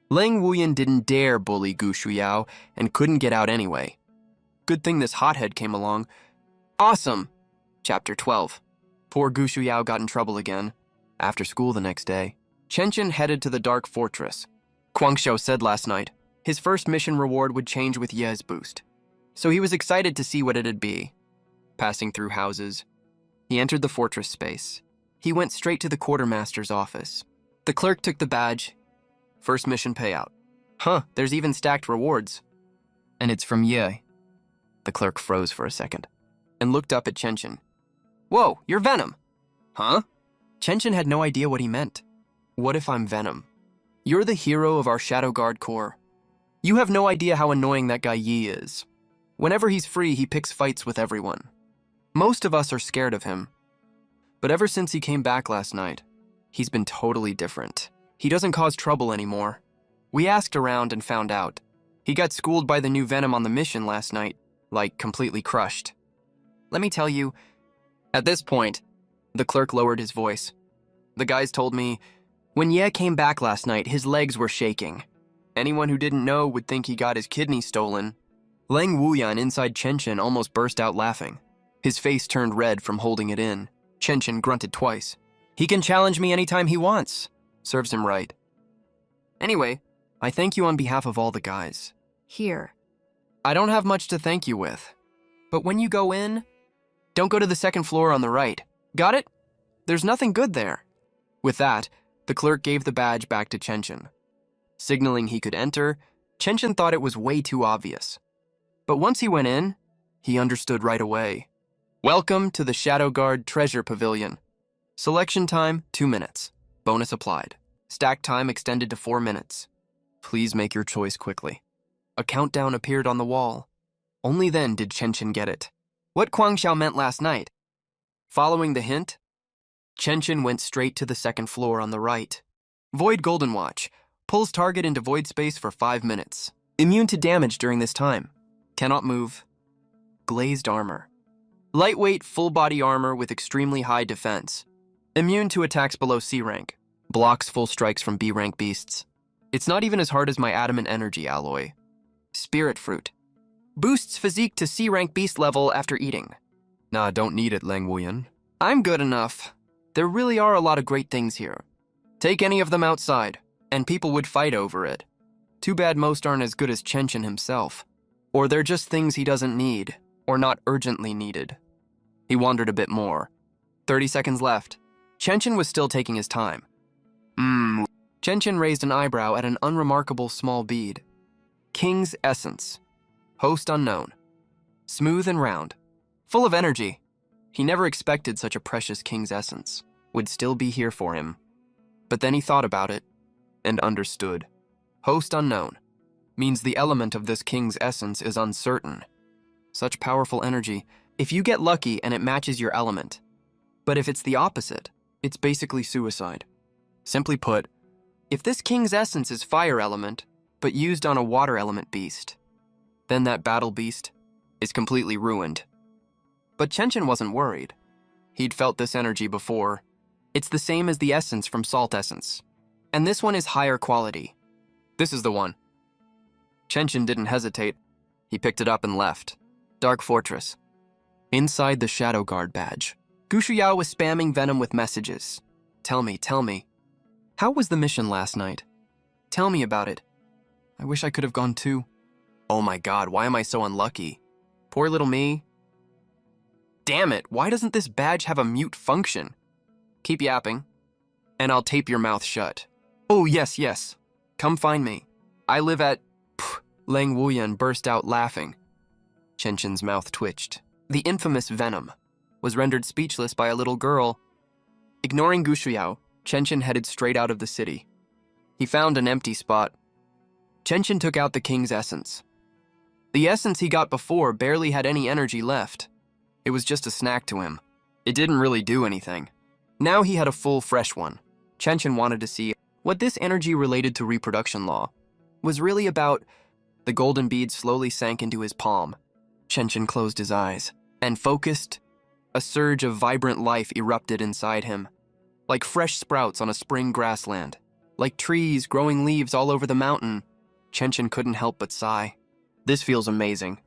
Lang Wuyan didn't dare bully Gu Shuyao and couldn't get out anyway. Good thing this hothead came along. Awesome! Chapter 12. Poor Gu Shuyao got in trouble again. After school the next day, Chenshin headed to the Dark Fortress. Guangxiu said last night his first mission reward would change with Ye's boost, so he was excited to see what it'd be. Passing through houses, he entered the fortress space. He went straight to the quartermaster's office. The clerk took the badge. First mission payout. Huh, there's even stacked rewards. And it's from Ye. The clerk froze for a second and looked up at Chenshin. Whoa, you're Venom. Huh? Chenshin had no idea what he meant. What if I'm Venom? You're the hero of our Shadow Guard Corps. You have no idea how annoying that guy Yi is. Whenever he's free, he picks fights with everyone. Most of us are scared of him. But ever since he came back last night, he's been totally different. He doesn't cause trouble anymore. We asked around and found out. He got schooled by the new Venom on the mission last night, like completely crushed. Let me tell you, at this point, the clerk lowered his voice. The guys told me, when Ye came back last night, his legs were shaking. Anyone who didn't know would think he got his kidney stolen. Lang Wuyan inside Chenshin almost burst out laughing. His face turned red from holding it in. Chenshin grunted twice. He can challenge me anytime he wants. Serves him right. Anyway, I thank you on behalf of all the guys. Here. I don't have much to thank you with. But when you go in, don't go to the second floor on the right. Got it? There's nothing good there. With that, the clerk gave the badge back to Chenshin. Signaling he could enter, Chenshin thought it was way too obvious. But once he went in, he understood right away. Welcome to the Shadow Guard Treasure Pavilion. Selection time, 2 minutes. Bonus applied. Stack time extended to 4 minutes. Please make your choice quickly. A countdown appeared on the wall. Only then did Chenshin get it. What Guangxiu meant last night. Following the hint, Chenshin went straight to the second floor on the right. Void Golden Watch. Pulls target into void space for 5 minutes. Immune to damage during this time. Cannot move. Glazed armor. Lightweight, full-body armor with extremely high defense. Immune to attacks below C rank. Blocks full strikes from B rank beasts. It's not even as hard as my adamant energy alloy. Spirit fruit. Boosts physique to C rank beast level after eating. Nah, don't need it, Lang Wuyan. I'm good enough. There really are a lot of great things here. Take any of them outside, and people would fight over it. Too bad most aren't as good as Chenshin himself. Or they're just things he doesn't need, or not urgently needed. He wandered a bit more. 30 seconds left. Chenshin was still taking his time. Chenshin raised an eyebrow at an unremarkable small bead. King's Essence. Host unknown. Smooth and round. Full of energy. He never expected such a precious King's Essence would still be here for him. But then he thought about it and understood. Host unknown means the element of this King's Essence is uncertain. Such powerful energy, if you get lucky and it matches your element. But if it's the opposite, it's basically suicide. Simply put, if this King's Essence is fire element, but used on a water element beast, then that battle beast is completely ruined. But Chenshin wasn't worried. He'd felt this energy before. It's the same as the essence from Salt Essence. And this one is higher quality. This is the one. Chenshin didn't hesitate. He picked it up and left. Dark Fortress. Inside the Shadow Guard badge, Gushuyao was spamming Venom with messages. Tell me. How was the mission last night? Tell me about it. I wish I could have gone too. Oh my god, why am I so unlucky? Poor little me. Damn it, why doesn't this badge have a mute function? Keep yapping, and I'll tape your mouth shut. Oh, yes. Come find me. I live at... Lang Wuyan burst out laughing. Chenshin's mouth twitched. The infamous Venom was rendered speechless by a little girl. Ignoring Gushuyao, Chenshin headed straight out of the city. He found an empty spot. Chenshin took out the King's Essence. The essence he got before barely had any energy left. It was just a snack to him. It didn't really do anything. Now he had a full, fresh one. Chenshin wanted to see what this energy related to reproduction law was really about. The golden bead slowly sank into his palm. Chenshin closed his eyes and focused. A surge of vibrant life erupted inside him, like fresh sprouts on a spring grassland, like trees growing leaves all over the mountain. Chenshin couldn't help but sigh. This feels amazing.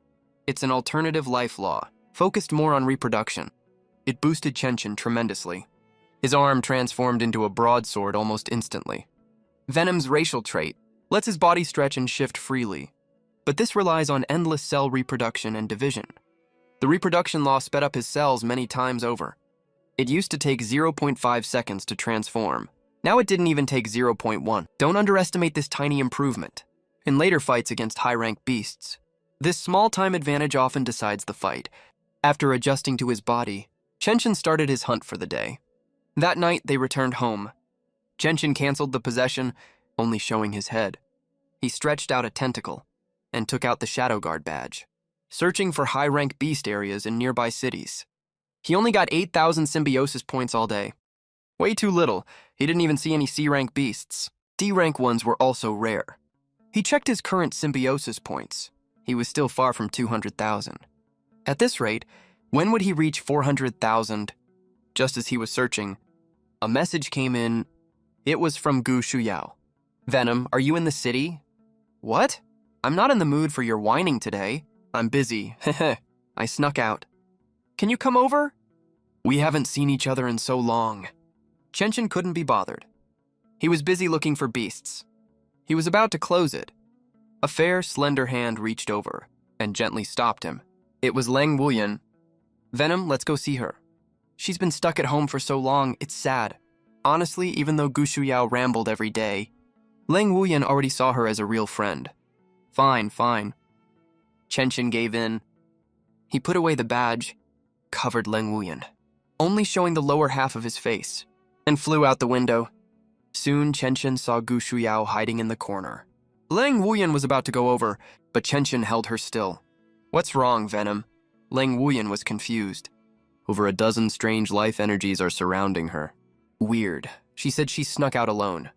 It's an alternative life law, focused more on reproduction. It boosted Chenshin tremendously. His arm transformed into a broadsword almost instantly. Venom's racial trait lets his body stretch and shift freely, but this relies on endless cell reproduction and division. The reproduction law sped up his cells many times over. It used to take 0.5 seconds to transform. Now it didn't even take 0.1. Don't underestimate this tiny improvement. In later fights against high-ranked beasts, this small time advantage often decides the fight. After adjusting to his body, Chenshin started his hunt for the day. That night, they returned home. Chenshin canceled the possession, only showing his head. He stretched out a tentacle and took out the Shadow Guard badge, searching for high-rank beast areas in nearby cities. He only got 8,000 symbiosis points all day. Way too little. He didn't even see any C-rank beasts. D-rank ones were also rare. He checked his current symbiosis points. He was still far from 200,000. At this rate, when would he reach 400,000? Just as he was searching, a message came in. It was from Gu Shuyao. Venom, are you in the city? What? I'm not in the mood for your whining today. I'm busy. Heh. I snuck out. Can you come over? We haven't seen each other in so long. Chenshin couldn't be bothered. He was busy looking for beasts. He was about to close it. A fair, slender hand reached over and gently stopped him. It was Lang Wuyan. Venom, let's go see her. She's been stuck at home for so long, it's sad. Honestly, even though Gu Shuyao rambled every day, Lang Wuyan already saw her as a real friend. Fine. Chenshin gave in. He put away the badge, covered Lang Wuyan, only showing the lower half of his face, and flew out the window. Soon, Chenshin saw Gu Shuyao hiding in the corner. Lang Wuyan was about to go over, but Chenshin held her still. What's wrong, Venom? Lang Wuyan was confused. Over a dozen strange life energies are surrounding her. Weird. She said she snuck out alone.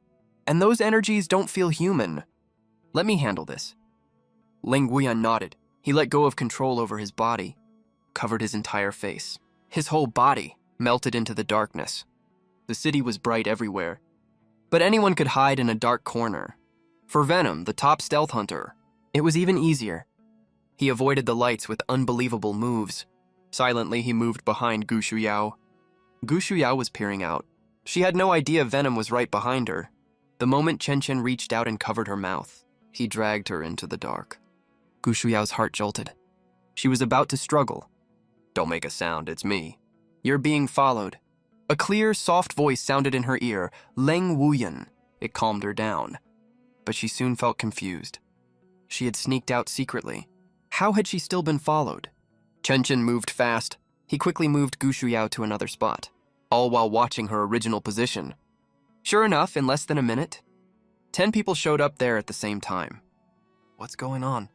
And those energies don't feel human. Let me handle this. Lang Wuyan nodded. He let go of control over his body. covered his entire face. His whole body melted into the darkness. The city was bright everywhere, but anyone could hide in a dark corner. For Venom, the top stealth hunter, it was even easier. He avoided the lights with unbelievable moves. Silently, he moved behind Gu Shuyao. Gu Shuyao was peering out. She had no idea Venom was right behind her. The moment Chen Chen reached out and covered her mouth, he dragged her into the dark. Gu Shuyao's heart jolted. She was about to struggle. "Don't make a sound, it's me." "You're being followed." A clear, soft voice sounded in her ear, Leng Wuyan. It calmed her down. But she soon felt confused. She had sneaked out secretly. How had she still been followed? Chen Chen moved fast. He quickly moved Gu Shuyao to another spot, all while watching her original position. Sure enough, in less than a minute, 10 people showed up there at the same time. What's going on?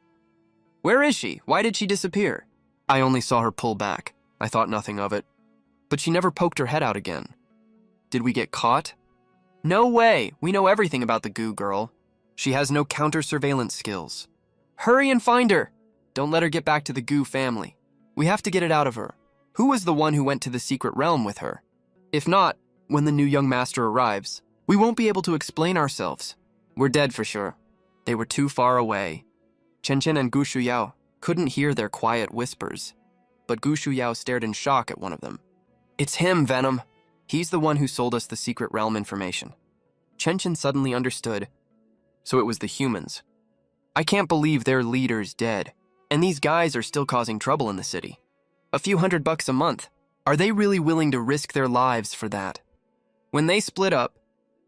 Where is she? Why did she disappear? I only saw her pull back. I thought nothing of it. But she never poked her head out again. Did we get caught? No way! We know everything about the Gu girl. She has no counter-surveillance skills. Hurry and find her! Don't let her get back to the Gu family. We have to get it out of her. Who was the one who went to the secret realm with her? If not, when the new young master arrives, we won't be able to explain ourselves. We're dead for sure. They were too far away. Chen Chen and Gu Shuyao couldn't hear their quiet whispers, but Gu Shuyao stared in shock at one of them. It's him, Venom. He's the one who sold us the secret realm information. Chen Chen suddenly understood. So it was the humans. I can't believe their leader's dead, and these guys are still causing trouble in the city. A few $100 a month. Are they really willing to risk their lives for that? When they split up,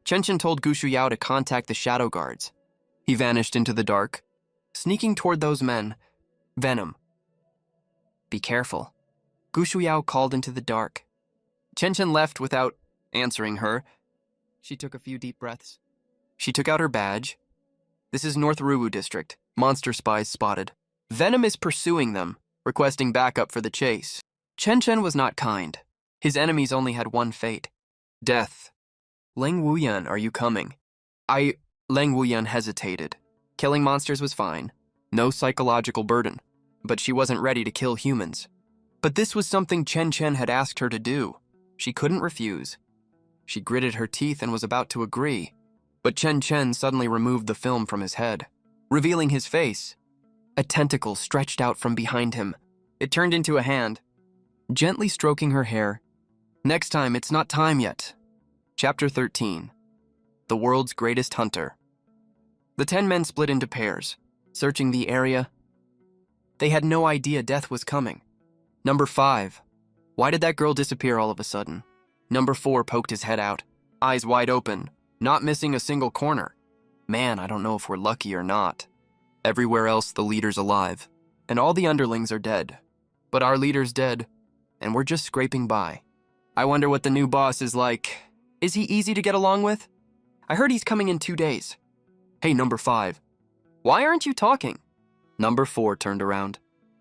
Chen Chen told Gu Shuyao to contact the shadow guards. He vanished into the dark, sneaking toward those men. Venom. Be careful. Gu Shuyao called into the dark. Chen Chen left without answering her. She took a few deep breaths. She took out her badge. This is North Ruwu District. Monster spies spotted. Venom is pursuing them, requesting backup for the chase. Chen Chen was not kind. His enemies only had one fate. Death. Leng Wuyan, are you coming? Leng Wuyan hesitated. Killing monsters was fine. No psychological burden. But she wasn't ready to kill humans. But this was something Chen Chen had asked her to do. She couldn't refuse. She gritted her teeth and was about to agree. But Chen Chen suddenly removed the film from his head, revealing his face. A tentacle stretched out from behind him. It turned into a hand, gently stroking her hair. Next time, it's not time yet. Chapter 13. The World's Greatest Hunter. The 10 men split into pairs, searching the area. They had no idea death was coming. Number 5. Why did that girl disappear all of a sudden? Number 4 poked his head out, eyes wide open, not missing a single corner. Man, I don't know if we're lucky or not. Everywhere else, the leader's alive, and all the underlings are dead. But our leader's dead, and we're just scraping by. I wonder what the new boss is like. Is he easy to get along with? I heard he's coming in 2 days. Hey, number 5. Why aren't you talking? Number 4 turned around,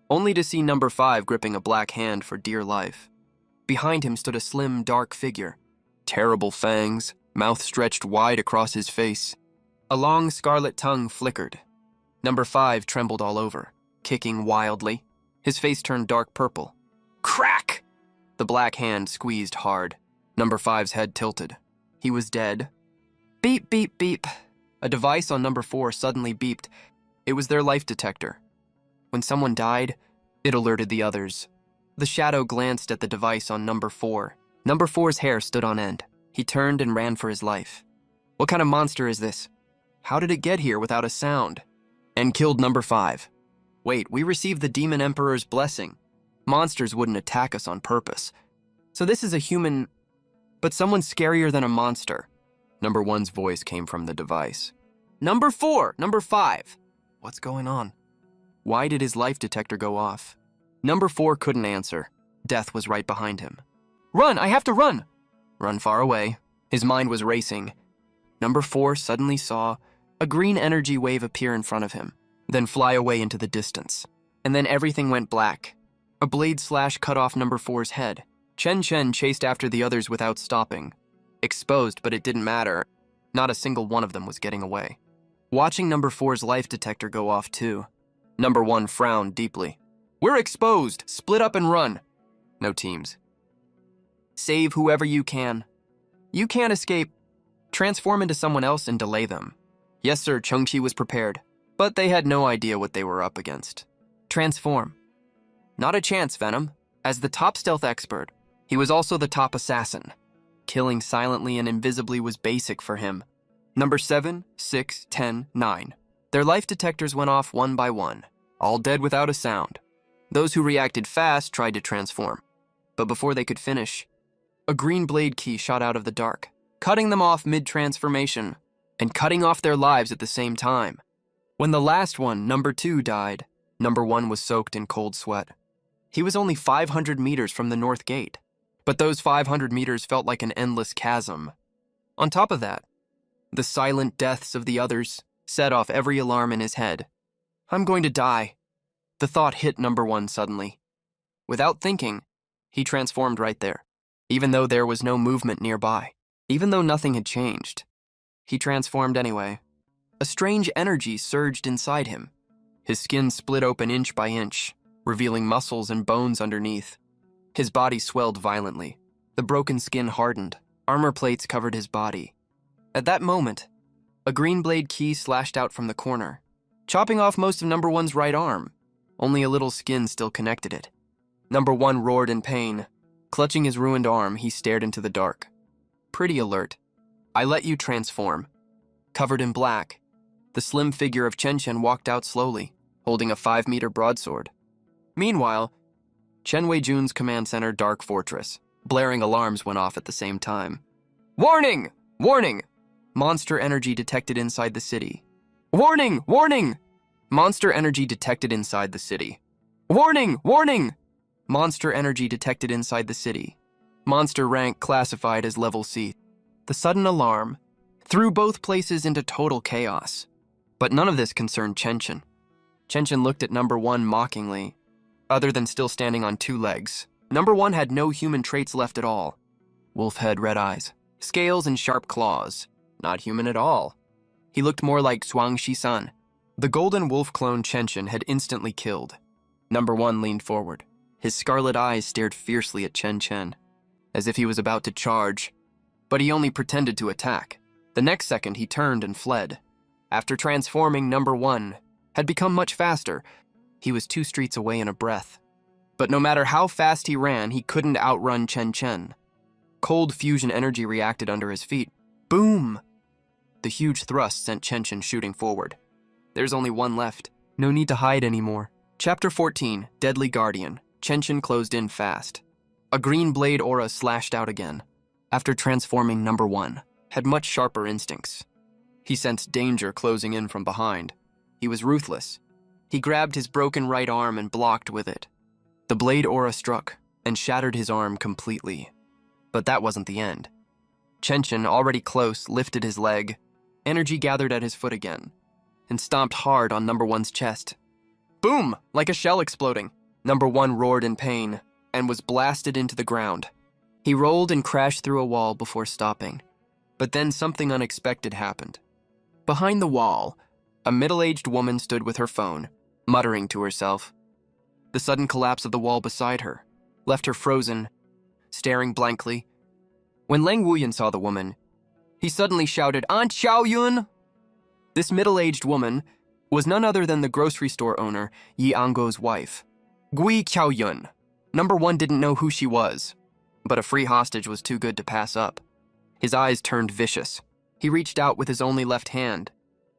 only to see number 5 gripping a black hand for dear life. Behind him stood a slim, dark figure. Terrible fangs, mouth stretched wide across his face. A long scarlet tongue flickered. Number 5 trembled all over, kicking wildly. His face turned dark purple. Crack! The black hand squeezed hard. Number 5's head tilted. He was dead. Beep, beep, beep. A device on number 4 suddenly beeped. It was their life detector. When someone died, it alerted the others. The shadow glanced at the device on number 4. Number 4's hair stood on end. He turned and ran for his life. What kind of monster is this? How did it get here without a sound? And killed number 5. Wait, we received the Demon Emperor's blessing. Monsters wouldn't attack us on purpose. So this is a human, but someone scarier than a monster. Number 1's voice came from the device. Number 4, number 5. What's going on? Why did his life detector go off? Number 4 couldn't answer. Death was right behind him. Run, I have to run! Run far away. His mind was racing. Number 4 suddenly saw a green energy wave appear in front of him, then fly away into the distance. And then everything went black. A blade slash cut off number 4's head. Chen Chen chased after the others without stopping. Exposed, but it didn't matter. Not a single one of them was getting away. Watching number 4's life detector go off too, number 1 frowned deeply. We're exposed. Split up and run. No teams. Save whoever you can. You can't escape. Transform into someone else and delay them. Yes, sir, Chengqi was prepared, but they had no idea what they were up against. Transform. Not a chance, Venom. As the top stealth expert, he was also the top assassin. Killing silently and invisibly was basic for him. Number 7, 6, 10, 9. Their life detectors went off one by one, all dead without a sound. Those who reacted fast tried to transform, but before they could finish, a green blade key shot out of the dark, cutting them off mid-transformation and cutting off their lives at the same time. When the last one, number 2, died, number 1 was soaked in cold sweat. He was only 500 meters from the north gate, but those 500 meters felt like an endless chasm. On top of that, the silent deaths of the others set off every alarm in his head. I'm going to die. The thought hit number 1 suddenly. Without thinking, he transformed right there, even though there was no movement nearby, even though nothing had changed. He transformed anyway. A strange energy surged inside him. His skin split open inch by inch, revealing muscles and bones underneath. His body swelled violently. The broken skin hardened. Armor plates covered his body. At that moment, a green blade key slashed out from the corner, chopping off most of number 1's right arm. Only a little skin still connected it. Number 1 roared in pain. Clutching his ruined arm, he stared into the dark. Pretty alert. I let you transform. Covered in black, the slim figure of Chen Chen walked out slowly, holding a 5-meter broadsword. Meanwhile, Chen Weijun's command center dark fortress. Blaring alarms went off at the same time. Warning! Warning! Monster energy detected inside the city. Warning! Warning! Monster energy detected inside the city. Warning! Warning! Monster energy detected inside the city. Monster rank classified as level C. The sudden alarm threw both places into total chaos. But none of this concerned Chen Chen. Chen Chen looked at number 1 mockingly. Other than still standing on 2 legs, number 1 had no human traits left at all. Wolf head, red eyes, scales and sharp claws. Not human at all. He looked more like Zhuang Shisan. The golden wolf clone Chen Chen had instantly killed. Number 1 leaned forward. His scarlet eyes stared fiercely at Chen Chen, as if he was about to charge, but he only pretended to attack. The next second, he turned and fled. After transforming, number 1 had become much faster. He was 2 streets away in a breath. But no matter how fast he ran, he couldn't outrun Chen Chen. Cold fusion energy reacted under his feet. Boom! The huge thrust sent Chen Chen shooting forward. There's only 1 left. No need to hide anymore. Chapter 14, Deadly Guardian. Chen Chen closed in fast. A green blade aura slashed out again. After transforming, number 1 had much sharper instincts. He sensed danger closing in from behind. He was ruthless. He grabbed his broken right arm and blocked with it. The blade aura struck and shattered his arm completely. But that wasn't the end. Chen Chen, already close, lifted his leg. Energy gathered at his foot again and stomped hard on number 1's chest. Boom! Like a shell exploding. Number 1 roared in pain and was blasted into the ground. He rolled and crashed through a wall before stopping. But then something unexpected happened. Behind the wall, a middle-aged woman stood with her phone, muttering to herself. The sudden collapse of the wall beside her left her frozen, staring blankly. When Lang Wuyan saw the woman, he suddenly shouted, "Aunt Xiaoyun!" This middle-aged woman was none other than the grocery store owner, Yi Ango's wife, Gui Qiaoyun. Number 1 didn't know who she was, but a free hostage was too good to pass up. His eyes turned vicious. He reached out with his only left hand.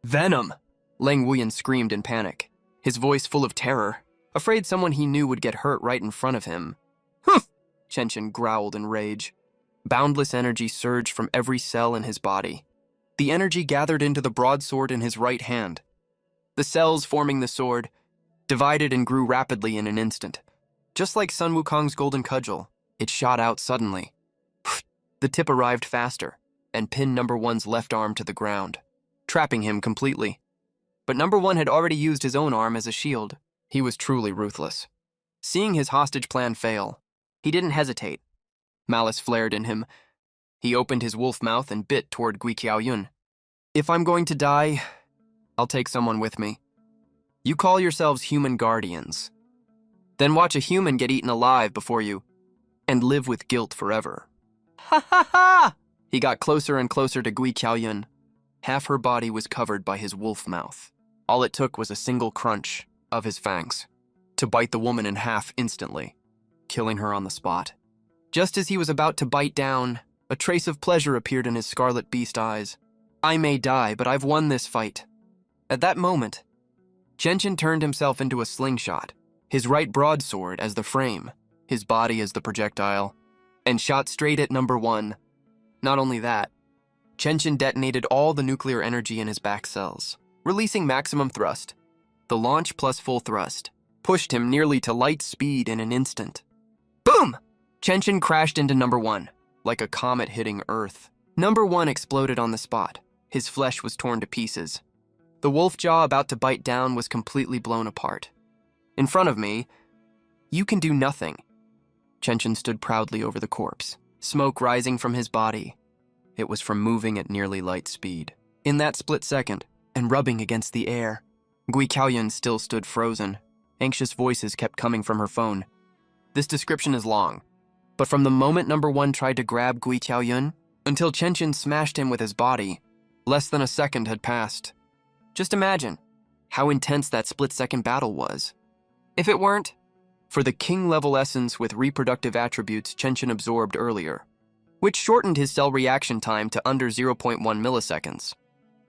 Venom! Lang Wuyan screamed in panic, his voice full of terror, afraid someone he knew would get hurt right in front of him. Humph! Chen Chen growled in rage. Boundless energy surged from every cell in his body. The energy gathered into the broadsword in his right hand. The cells forming the sword divided and grew rapidly in an instant. Just like Sun Wukong's golden cudgel, it shot out suddenly. The tip arrived faster and pinned number 1's left arm to the ground, trapping him completely. But number 1 had already used his own arm as a shield. He was truly ruthless. Seeing his hostage plan fail, he didn't hesitate. Malice flared in him. He opened his wolf mouth and bit toward Gui Qiaoyun. If I'm going to die, I'll take someone with me. You call yourselves human guardians. Then watch a human get eaten alive before you, and live with guilt forever. Ha ha ha! He got closer and closer to Gui Qiaoyun. Half her body was covered by his wolf mouth. All it took was a single crunch of his fangs to bite the woman in half instantly, killing her on the spot. Just as he was about to bite down, a trace of pleasure appeared in his scarlet beast eyes. I may die, but I've won this fight. At that moment, Chen turned himself into a slingshot, his right broadsword as the frame, his body as the projectile, and shot straight at number 1. Not only that, Chen detonated all the nuclear energy in his back cells, releasing maximum thrust. The launch plus full thrust pushed him nearly to light speed in an instant. Boom! Chen crashed into number 1, like a comet hitting Earth. Number 1 exploded on the spot. His flesh was torn to pieces. The wolf jaw about to bite down was completely blown apart. In front of me, you can do nothing. Chen stood proudly over the corpse, smoke rising from his body. It was from moving at nearly light speed. In that split second, and rubbing against the air, Gui Qiaoyun still stood frozen. Anxious voices kept coming from her phone. This description is long, but from the moment number 1 tried to grab Gui Qiaoyun until Chen smashed him with his body, less than a second had passed. Just imagine how intense that split-second battle was. If it weren't for the king-level essence with reproductive attributes Chen absorbed earlier, which shortened his cell reaction time to under 0.1 milliseconds,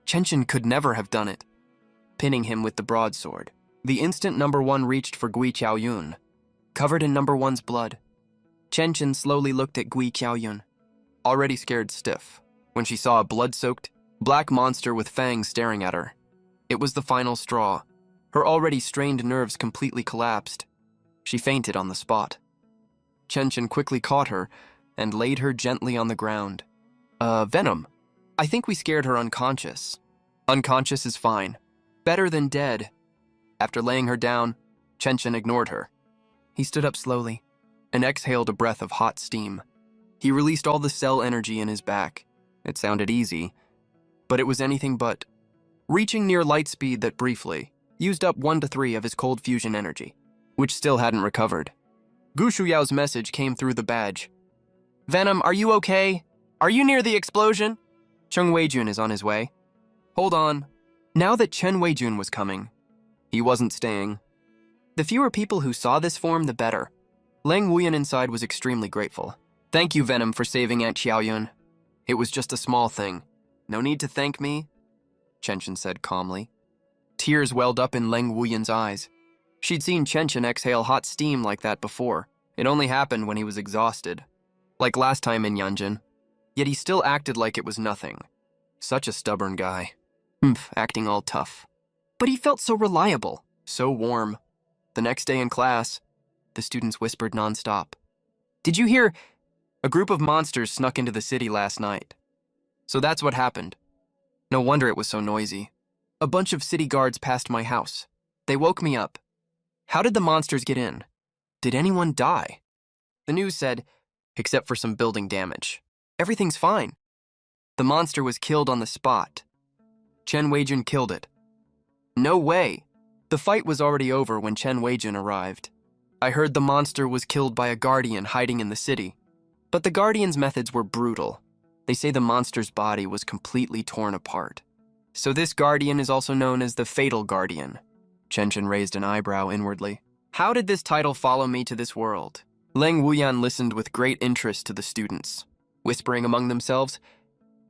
Chen could never have done it. Pinning him with the broadsword, the instant number 1 reached for Gui Qiaoyun, covered in number 1's blood. Chen slowly looked at Gui Qiaoyun, already scared stiff, when she saw a blood-soaked, black monster with fangs staring at her. It was the final straw. Her already strained nerves completely collapsed. She fainted on the spot. Chen quickly caught her and laid her gently on the ground. Venom. I think we scared her unconscious. Unconscious is fine. Better than dead. After laying her down, Chen ignored her. He stood up slowly and exhaled a breath of hot steam. He released all the cell energy in his back. It sounded easy, but it was anything but. Reaching near light speed that briefly used up 1 to 3 of his cold fusion energy, which still hadn't recovered. Gu Shuyao's message came through the badge. Venom, are you okay? Are you near the explosion? Cheng Weijun is on his way. Hold on. Now that Chen Weijun was coming, he wasn't staying. The fewer people who saw this form, the better. Lang Wuyan inside was extremely grateful. Thank you, Venom, for saving Aunt Xiaoyun. It was just a small thing. No need to thank me, Chen said calmly. Tears welled up in Lang Wuyan's eyes. She'd seen Chen exhale hot steam like that before. It only happened when he was exhausted. Like last time in Yanjin. Yet he still acted like it was nothing. Such a stubborn guy. Acting all tough. But he felt so reliable, so warm. The next day in class, the students whispered nonstop. Did you hear? A group of monsters snuck into the city last night. So that's what happened. No wonder it was so noisy. A bunch of city guards passed my house. They woke me up. How did the monsters get in? Did anyone die? The news said, except for some building damage. Everything's fine. The monster was killed on the spot. Chen Weijun killed it. No way. The fight was already over when Chen Weijun arrived. I heard the monster was killed by a guardian hiding in the city. But the guardian's methods were brutal. They say the monster's body was completely torn apart. So this guardian is also known as the Fatal Guardian. Chen raised an eyebrow inwardly. How did this title follow me to this world? Lang Wuyan listened with great interest to the students. Whispering among themselves,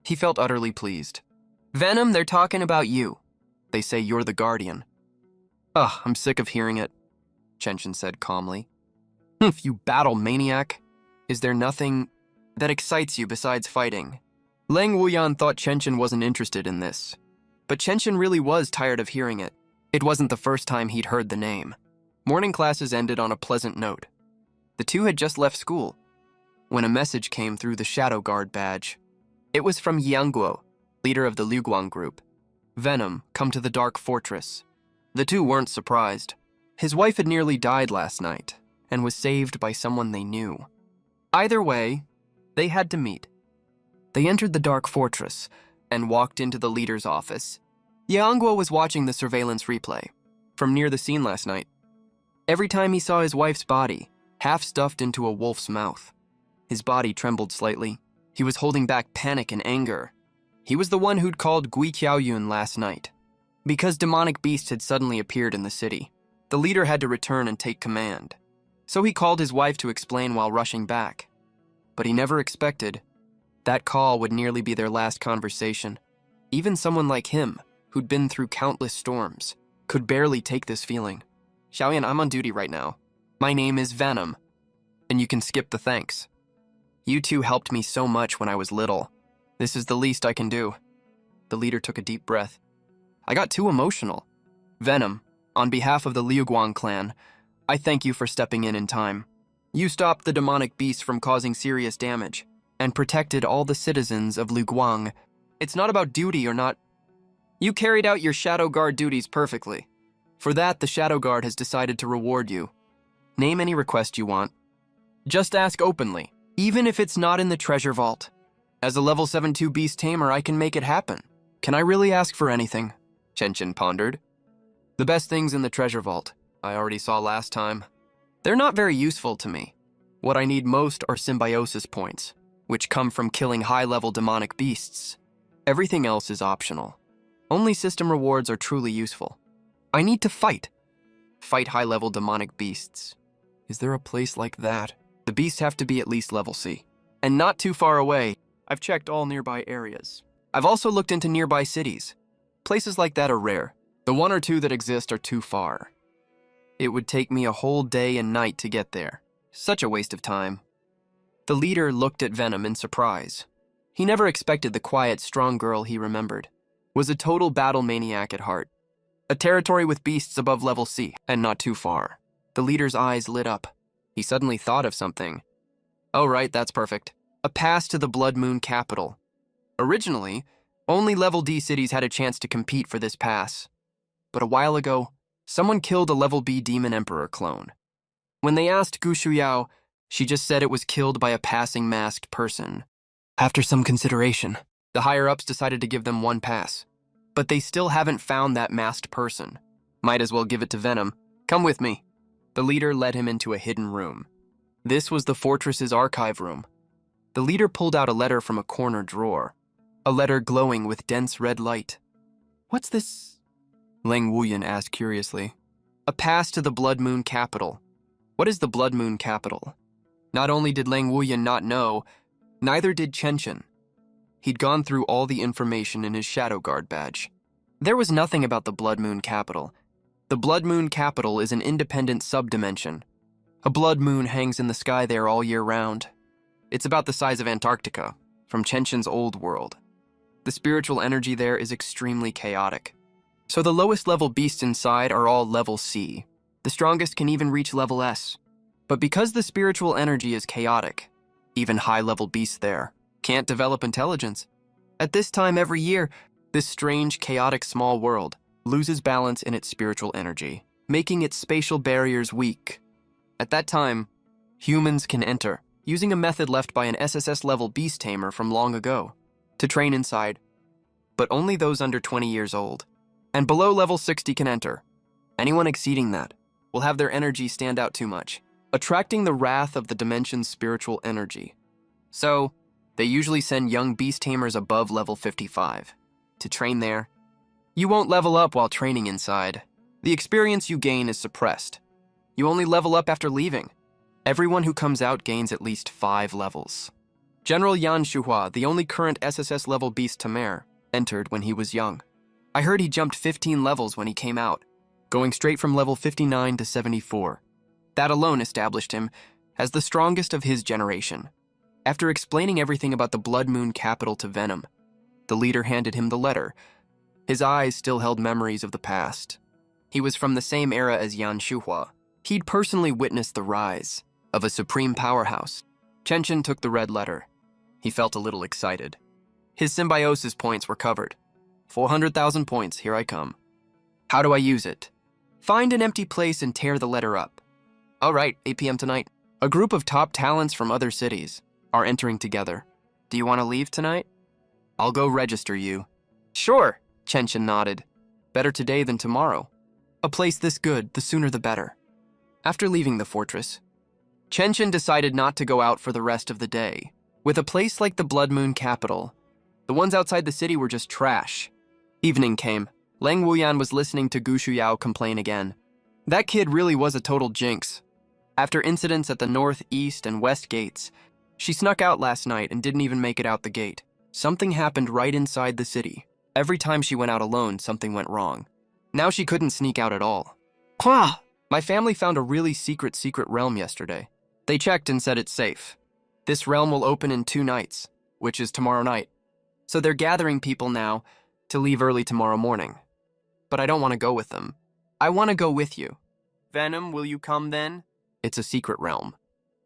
he felt utterly pleased. Venom, they're talking about you. They say you're the guardian. Ugh, I'm sick of hearing it, Chen said calmly. You battle maniac. Is there nothing that excites you besides fighting? Lang Wuyan thought Chen wasn't interested in this. But Chen really was tired of hearing it. It wasn't the first time he'd heard the name. Morning classes ended on a pleasant note. The two had just left school when a message came through the Shadow Guard badge. It was from Yangguo, leader of the Luguang group. Venom, come to the Dark Fortress. The two weren't surprised. His wife had nearly died last night and was saved by someone they knew. Either way, they had to meet. They entered the Dark Fortress and walked into the leader's office. Yangguo was watching the surveillance replay from near the scene last night. Every time he saw his wife's body, half stuffed into a wolf's mouth, his body trembled slightly. He was holding back panic and anger. He was the one who'd called Gui Qiaoyun last night. Because demonic beasts had suddenly appeared in the city, the leader had to return and take command. So he called his wife to explain while rushing back. But he never expected that call would nearly be their last conversation. Even someone like him, who'd been through countless storms, could barely take this feeling. Xiaoyan, I'm on duty right now. My name is Venom, and you can skip the thanks. You two helped me so much when I was little. This is the least I can do. The leader took a deep breath. I got too emotional. Venom, on behalf of the Liuguang clan, I thank you for stepping in time. You stopped the demonic beasts from causing serious damage and protected all the citizens of Liuguang. It's not about duty or not. You carried out your Shadow Guard duties perfectly. For that, the Shadow Guard has decided to reward you. Name any request you want. Just ask openly, even if it's not in the treasure vault. As a level 7-2 beast tamer, I can make it happen. Can I really ask for anything? Chenshin pondered. The best things in the treasure vault, I already saw last time. They're not very useful to me. What I need most are symbiosis points, which come from killing high-level demonic beasts. Everything else is optional. Only system rewards are truly useful. I need to fight. Fight high-level demonic beasts. Is there a place like that? The beasts have to be at least level C. And not too far away. I've checked all nearby areas. I've also looked into nearby cities. Places like that are rare. The one or two that exist are too far. It would take me a whole day and night to get there. Such a waste of time. The leader looked at Venom in surprise. He never expected the quiet, strong girl he remembered was a total battle maniac at heart. A territory with beasts above level C, and not too far. The leader's eyes lit up. He suddenly thought of something. Oh right, that's perfect. A pass to the Blood Moon capital. Originally, only level D cities had a chance to compete for this pass. But a while ago, someone killed a level B Demon Emperor clone. When they asked Gu Shuyao, she just said it was killed by a passing masked person. After some consideration, the higher-ups decided to give them one pass. But they still haven't found that masked person. Might as well give it to Venom. Come with me. The leader led him into a hidden room. This was the fortress's archive room. The leader pulled out a letter from a corner drawer. A letter glowing with dense red light. What's this? Lang Wuyan asked curiously. A pass to the Blood Moon capital. What is the Blood Moon capital? Not only did Lang Wuyan not know, neither did Chenshin. He'd gone through all the information in his Shadow Guard badge. There was nothing about the Blood Moon capital. The Blood Moon capital is an independent subdimension. A blood moon hangs in the sky there all year round. It's about the size of Antarctica, from Chenshin's old world. The spiritual energy there is extremely chaotic. So the lowest level beasts inside are all level C. The strongest can even reach level S. But because the spiritual energy is chaotic, even high-level beasts there can't develop intelligence. At this time every year, this strange, chaotic small world loses balance in its spiritual energy, making its spatial barriers weak. At that time, humans can enter, using a method left by an SSS-level beast tamer from long ago, to train inside. But only those under 20 years old, and below level 60 can enter. Anyone exceeding that will have their energy stand out too much, attracting the wrath of the dimension's spiritual energy. So, they usually send young beast tamers above level 55 to train there. You won't level up while training inside. The experience you gain is suppressed. You only level up after leaving. Everyone who comes out gains at least 5 levels. General Yan Shuhua, the only current SSS level beast tamer, entered when he was young. I heard he jumped 15 levels when he came out, going straight from level 59 to 74. That alone established him as the strongest of his generation. After explaining everything about the Blood Moon capital to Venom, the leader handed him the letter. His eyes still held memories of the past. He was from the same era as Yan Shuhua. He'd personally witnessed the rise of a supreme powerhouse. Chenshin took the red letter. He felt a little excited. His symbiosis points were covered. 400,000 points, here I come. How do I use it? Find an empty place and tear the letter up. All right, 8 p.m. tonight. A group of top talents from other cities are entering together. Do you want to leave tonight? I'll go register you. Sure, Chenshin nodded. Better today than tomorrow. A place this good, the sooner the better. After leaving the fortress, Chenshin decided not to go out for the rest of the day. With a place like the Blood Moon capital, the ones outside the city were just trash. Evening came. Lang Wuyan was listening to Gu Shuyao complain again. That kid really was a total jinx. After incidents at the north, east, and west gates, she snuck out last night and didn't even make it out the gate. Something happened right inside the city. Every time she went out alone, something went wrong. Now she couldn't sneak out at all. My family found a really secret realm yesterday. They checked and said it's safe. This realm will open in 2 nights, which is tomorrow night. So they're gathering people now to leave early tomorrow morning. But I don't want to go with them. I want to go with you. Venom, will you come then? It's a secret realm.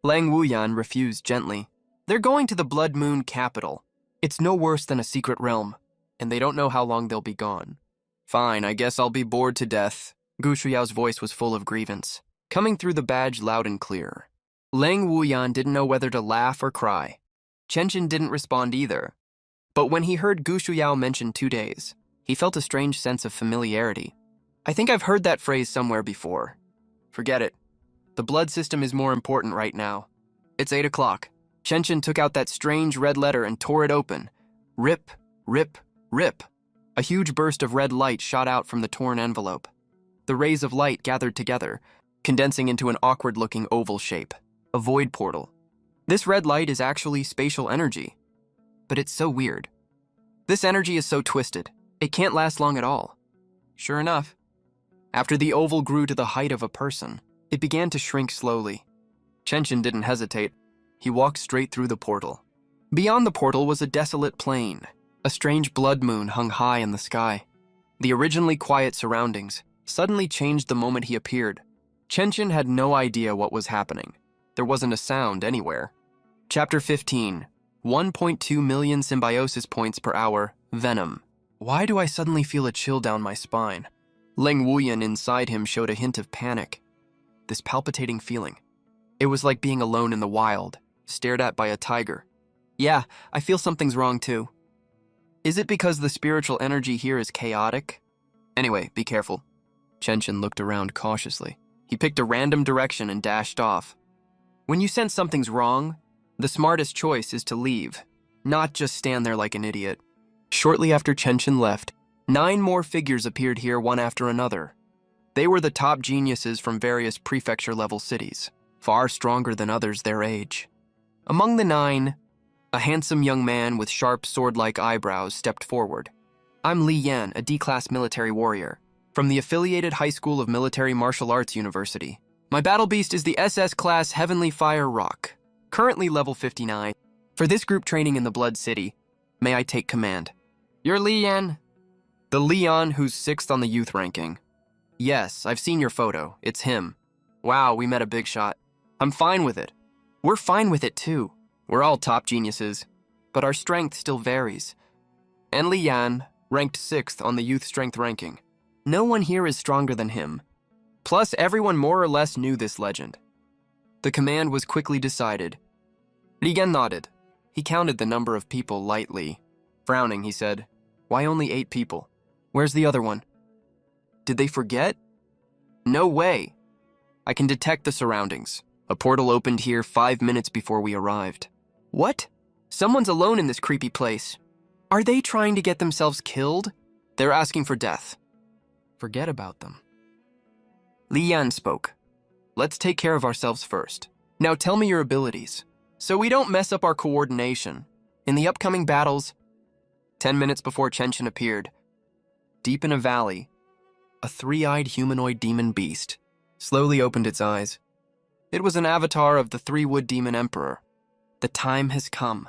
Lang Wuyan refused gently. They're going to the Blood Moon capital. It's no worse than a secret realm, and they don't know how long they'll be gone. Fine, I guess I'll be bored to death. Gu Shuyao's voice was full of grievance, coming through the badge loud and clear. Lang Wuyan didn't know whether to laugh or cry. Chenshin didn't respond either. But when he heard Gu Shuyao mention 2 days, he felt a strange sense of familiarity. I think I've heard that phrase somewhere before. Forget it. The blood system is more important right now. It's 8 o'clock. Chenshin took out that strange red letter and tore it open. Rip, rip, rip. A huge burst of red light shot out from the torn envelope. The rays of light gathered together, condensing into an awkward-looking oval shape. A void portal. This red light is actually spatial energy. But it's so weird. This energy is so twisted. It can't last long at all. Sure enough, after the oval grew to the height of a person, it began to shrink slowly. Chenshin didn't hesitate. He walked straight through the portal. Beyond the portal was a desolate plain. A strange blood moon hung high in the sky. The originally quiet surroundings suddenly changed the moment he appeared. Chenshin had no idea what was happening. There wasn't a sound anywhere. Chapter 15. 1.2 million symbiosis points per hour. Venom. Why do I suddenly feel a chill down my spine? Lang Wuyan inside him showed a hint of panic. This palpitating feeling. It was like being alone in the wild, stared at by a tiger. Yeah, I feel something's wrong too. Is it because the spiritual energy here is chaotic? Anyway, be careful. Chenshin looked around cautiously. He picked a random direction and dashed off. When you sense something's wrong, the smartest choice is to leave, not just stand there like an idiot. Shortly after Chenshin left, 9 more figures appeared here one after another. They were the top geniuses from various prefecture-level cities, far stronger than others their age. Among the 9, a handsome young man with sharp sword-like eyebrows stepped forward. I'm Li Yan, a D-class military warrior, from the affiliated High School of Military Martial Arts University. My battle beast is the SS-class Heavenly Fire Rock, currently level 59. For this group training in the Blood City, may I take command? You're Li Yan? The Leon who's 6th on the youth ranking. Yes, I've seen your photo. It's him. Wow, we met a big shot. I'm fine with it. We're fine with it too. We're all top geniuses, but our strength still varies. And Li Yan ranked 6th on the youth strength ranking. No one here is stronger than him. Plus, everyone more or less knew this legend. The command was quickly decided. Li Yan nodded. He counted the number of people lightly. Frowning, he said, "Why only 8 people? Where's the other one? Did they forget? No way. I can detect the surroundings. A portal opened here 5 minutes before we arrived." What? Someone's alone in this creepy place. Are they trying to get themselves killed? They're asking for death. Forget about them. Li Yan spoke. Let's take care of ourselves first. Now tell me your abilities, so we don't mess up our coordination. In the upcoming battles, 10 minutes before Chenshin appeared, deep in a valley, a 3-eyed humanoid demon beast slowly opened its eyes. It was an avatar of the 3-wood demon emperor. The time has come.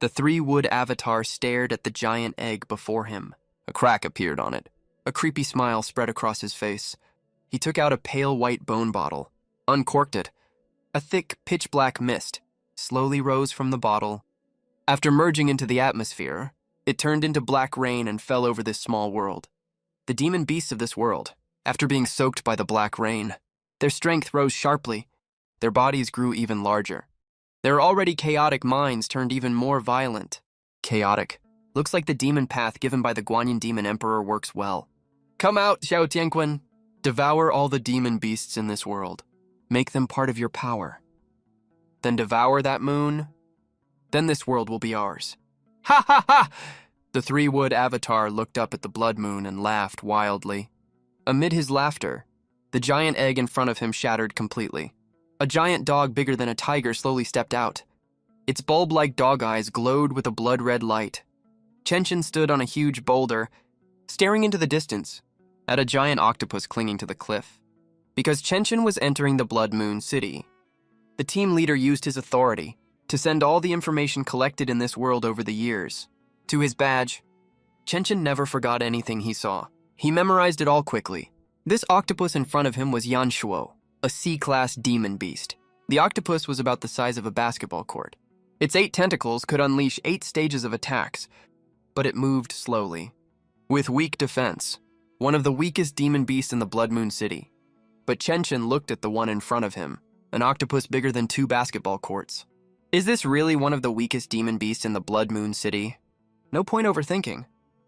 The 3-wood avatar stared at the giant egg before him. A crack appeared on it. A creepy smile spread across his face. He took out a pale white bone bottle, uncorked it. A thick, pitch-black mist slowly rose from the bottle. After merging into the atmosphere, it turned into black rain and fell over this small world. The demon beasts of this world, after being soaked by the black rain, their strength rose sharply. Their bodies grew even larger. Their already chaotic minds turned even more violent. Chaotic. Looks like the demon path given by the Guanyin Demon Emperor works well. Come out, Xiao Tianquan. Devour all the demon beasts in this world. Make them part of your power. Then devour that moon. Then this world will be ours. Ha ha ha! The three-wood avatar looked up at the blood moon and laughed wildly. Amid his laughter, the giant egg in front of him shattered completely. A giant dog bigger than a tiger slowly stepped out. Its bulb-like dog eyes glowed with a blood-red light. Chenshin stood on a huge boulder, staring into the distance, at a giant octopus clinging to the cliff. Because Chenshin was entering the Blood Moon City, the team leader used his authority to send all the information collected in this world over the years to his badge. Chenshin never forgot anything he saw. He memorized it all quickly. This octopus in front of him was Yanshuo, a C-class demon beast. The octopus was about the size of a basketball court. Its 8 tentacles could unleash 8 stages of attacks, but it moved slowly. With weak defense, one of the weakest demon beasts in the Blood Moon City. But Chenshin looked at the one in front of him, an octopus bigger than 2 basketball courts. Is this really one of the weakest demon beasts in the Blood Moon City? No point overthinking.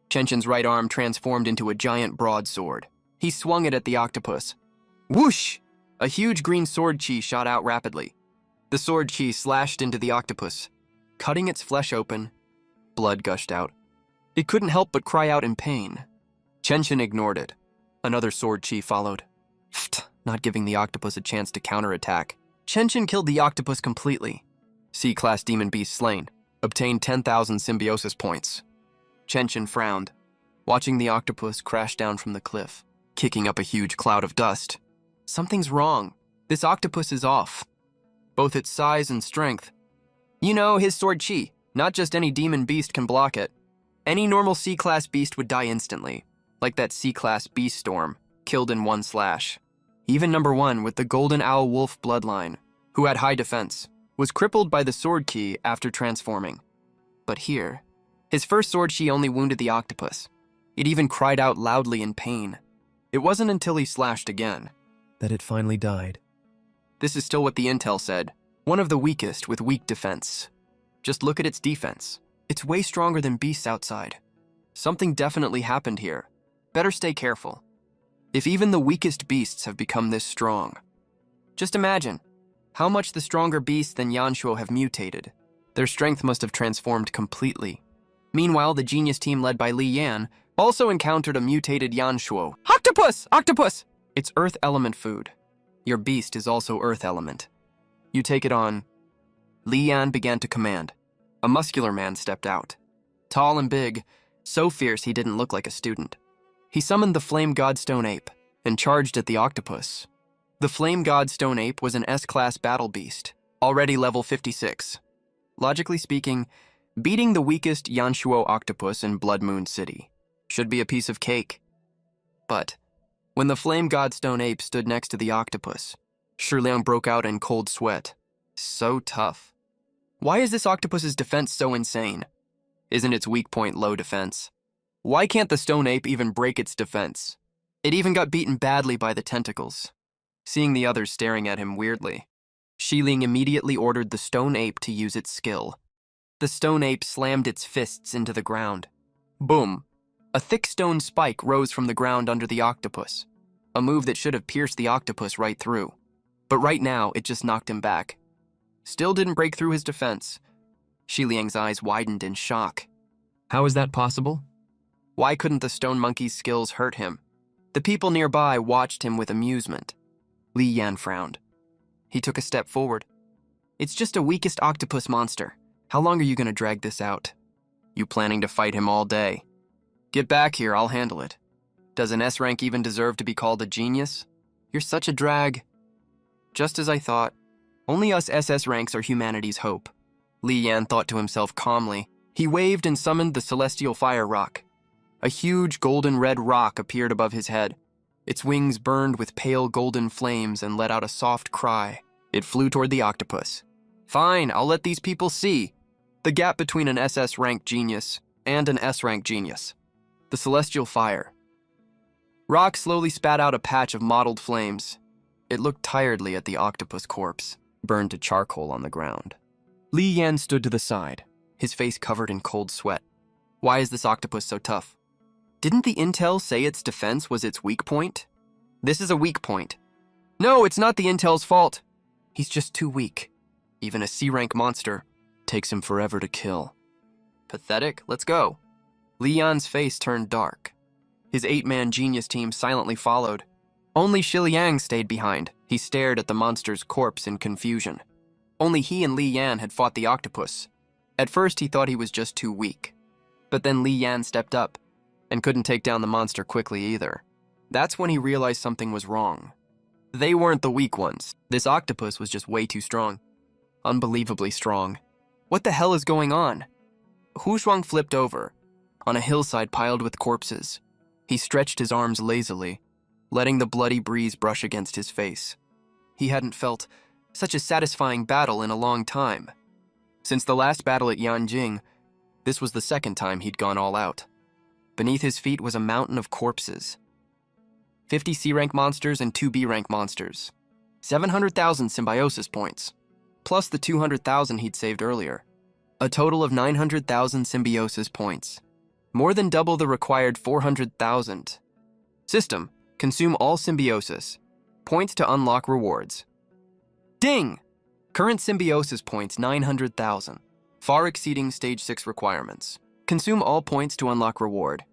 Chenshin's right arm transformed into a giant broadsword. He swung it at the octopus. Whoosh! A huge green sword chi shot out rapidly. The sword chi slashed into the octopus. Cutting its flesh open, blood gushed out. It couldn't help but cry out in pain. Chenshin ignored it. Another sword chi followed. Not giving the octopus a chance to counterattack. Chenshin killed the octopus completely. C-class demon beast slain. Obtained 10,000 symbiosis points. Chenshin frowned, watching the octopus crash down from the cliff, kicking up a huge cloud of dust. Something's wrong. This octopus is off. Both its size and strength. You know, his sword chi. Not just any demon beast can block it. Any normal C-class beast would die instantly, like that C-class beast storm, killed in 1 slash. Even number 1 with the Golden Owl Wolf bloodline, who had high defense, was crippled by the sword ki after transforming. But here, his first sword chi only wounded the octopus. It even cried out loudly in pain. It wasn't until he slashed again that it finally died. This is still what the intel said, one of the weakest with weak defense. Just look at its defense. It's way stronger than beasts outside. Something definitely happened here. Better stay careful. If even the weakest beasts have become this strong. Just imagine how much the stronger beasts than Yanshuo have mutated. Their strength must have transformed completely. Meanwhile, the genius team led by Li Yan also encountered a mutated Yanshuo. Octopus! Octopus! It's earth element food. Your beast is also earth element. You take it on. Li Yan began to command. A muscular man stepped out. Tall and big, so fierce he didn't look like a student. He summoned the Flame God Stone Ape and charged at the octopus. The Flame God Stone Ape was an S-class battle beast, already level 56. Logically speaking, beating the weakest Yanshuo octopus in Blood Moon City should be a piece of cake. But when the Flame God Stone Ape stood next to the octopus, Shiliang broke out in cold sweat. So tough. Why is this octopus's defense so insane? Isn't its weak point low defense? Why can't the Stone Ape even break its defense? It even got beaten badly by the tentacles. Seeing the others staring at him weirdly, Shiliang immediately ordered the Stone Ape to use its skill. The Stone Ape slammed its fists into the ground. Boom! A thick stone spike rose from the ground under the octopus, a move that should have pierced the octopus right through. But right now, it just knocked him back. Still didn't break through his defense. Shiliang's eyes widened in shock. How is that possible? Why couldn't the stone monkey's skills hurt him? The people nearby watched him with amusement. Li Yan frowned. He took a step forward. It's just a weakest octopus monster. How long are you going to drag this out? You planning to fight him all day? Get back here, I'll handle it. Does an S rank even deserve to be called a genius? You're such a drag. Just as I thought. Only us SS ranks are humanity's hope. Li Yan thought to himself calmly. He waved and summoned the celestial fire rock. A huge golden red rock appeared above his head. Its wings burned with pale golden flames and let out a soft cry. It flew toward the octopus. Fine, I'll let these people see the gap between an SS rank genius and an S rank genius. The celestial fire. Rock slowly spat out a patch of mottled flames. It looked tiredly at the octopus corpse, burned to charcoal on the ground. Li Yan stood to the side, his face covered in cold sweat. Why is this octopus so tough? Didn't the intel say its defense was its weak point? This is a weak point. No, it's not the intel's fault. He's just too weak. Even a C-rank monster takes him forever to kill. Pathetic? Let's go. Li Yan's face turned dark. His 8-man genius team silently followed. Only Shi Liang stayed behind. He stared at the monster's corpse in confusion. Only he and Li Yan had fought the octopus. At first, he thought he was just too weak. But then Li Yan stepped up and couldn't take down the monster quickly either. That's when he realized something was wrong. They weren't the weak ones. This octopus was just way too strong. Unbelievably strong. What the hell is going on? Hu Shuang flipped over, on a hillside piled with corpses. He stretched his arms lazily, letting the bloody breeze brush against his face. He hadn't felt such a satisfying battle in a long time. Since the last battle at Yanjing, this was the second time he'd gone all out. Beneath his feet was a mountain of corpses. 50 C-rank monsters and 2 B-rank monsters. 700,000 symbiosis points, plus the 200,000 he'd saved earlier. A total of 900,000 symbiosis points. More than double the required 400,000. System, consume all symbiosis. Points to unlock rewards. Ding! Current symbiosis points 900,000. Far exceeding stage 6 requirements. Consume all points to unlock reward.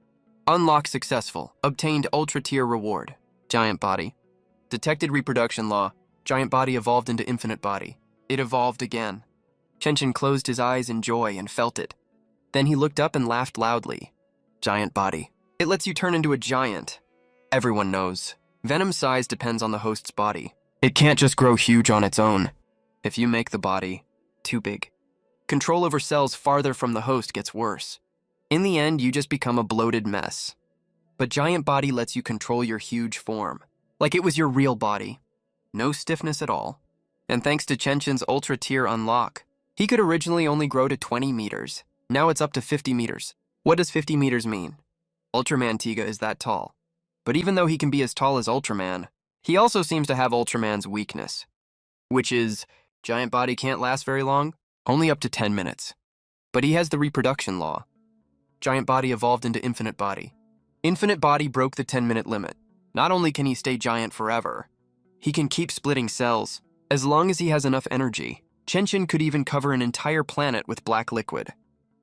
Unlock successful. Obtained ultra tier reward. Giant body. Detected reproduction law. Giant body evolved into infinite body. It evolved again. Chenshin closed his eyes in joy and felt it. Then he looked up and laughed loudly. Giant body. It lets you turn into a giant. Everyone knows. Venom's size depends on the host's body. It can't just grow huge on its own. If you make the body too big, control over cells farther from the host gets worse. In the end, you just become a bloated mess. But giant body lets you control your huge form, like it was your real body. No stiffness at all. And thanks to Chenshin's ultra tier unlock, he could originally only grow to 20 meters. Now it's up to 50 meters. What does 50 meters mean? Ultraman Tiga is that tall. But even though he can be as tall as Ultraman, he also seems to have Ultraman's weakness, which is giant body can't last very long, only up to 10 minutes. But he has the reproduction law. Giant body evolved into infinite body. Infinite body broke the 10-minute limit. Not only can he stay giant forever, he can keep splitting cells. As long as he has enough energy, Chenshin could even cover an entire planet with black liquid.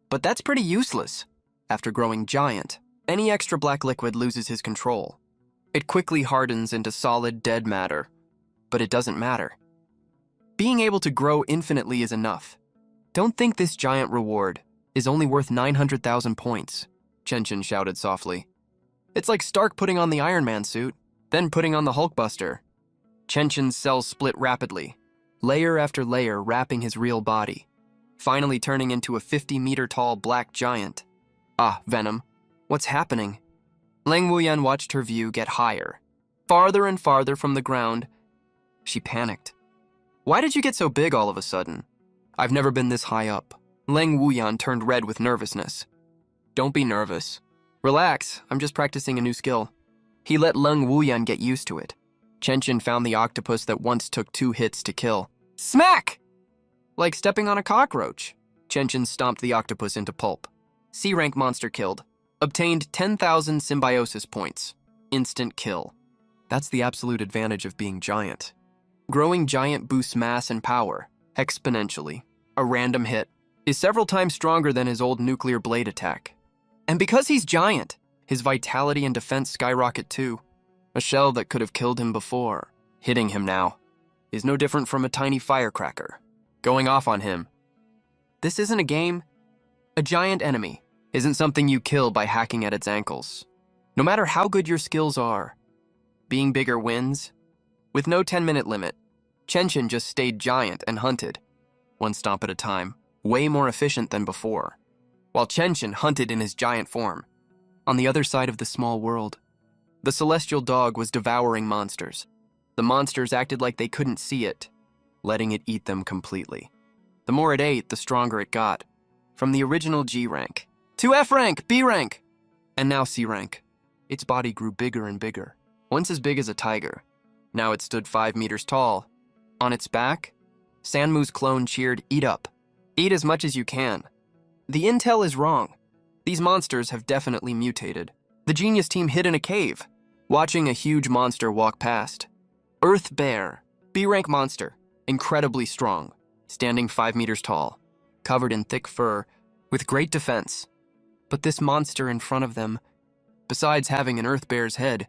But that's pretty useless. After growing giant, any extra black liquid loses his control. It quickly hardens into solid, dead matter. But it doesn't matter. Being able to grow infinitely is enough. Don't think this giant reward is only worth 900,000 points, Chenshin shouted softly. It's like Stark putting on the Iron Man suit, then putting on the Hulkbuster. Chenshin's cells split rapidly, layer after layer wrapping his real body, finally turning into a 50-meter-tall black giant. Ah, Venom. What's happening? Lang Wuyan watched her view get higher, farther and farther from the ground. She panicked. Why did you get so big all of a sudden? I've never been this high up. Lang Wuyan turned red with nervousness. Don't be nervous. Relax, I'm just practicing a new skill. He let Lang Wuyan get used to it. Chenshin found the octopus that once took 2 hits to kill. Smack! Like stepping on a cockroach. Chenshin stomped the octopus into pulp. C-rank monster killed. Obtained 10,000 symbiosis points. Instant kill. That's the absolute advantage of being giant. Growing giant boosts mass and power, exponentially. A random hit is several times stronger than his old nuclear blade attack. And because he's giant, his vitality and defense skyrocket too. A shell that could have killed him before, hitting him now, is no different from a tiny firecracker, going off on him. This isn't a game. A giant enemy isn't something you kill by hacking at its ankles. No matter how good your skills are, being bigger wins. With no 10-minute limit, Chenshin just stayed giant and hunted, one stomp at a time, way more efficient than before. While Chenshin hunted in his giant form, on the other side of the small world, the celestial dog was devouring monsters. The monsters acted like they couldn't see it, letting it eat them completely. The more it ate, the stronger it got. From the original G rank to F rank, B rank, and now C rank. Its body grew bigger and bigger, once as big as a tiger. Now it stood 5 meters tall. On its back, Sanmu's clone cheered, "Eat up. Eat as much as you can." The intel is wrong. These monsters have definitely mutated. The genius team hid in a cave. watching a huge monster walk past. Earth Bear, B-rank monster, incredibly strong, standing 5 meters tall, covered in thick fur, with great defense. But this monster in front of them, besides having an Earth Bear's head,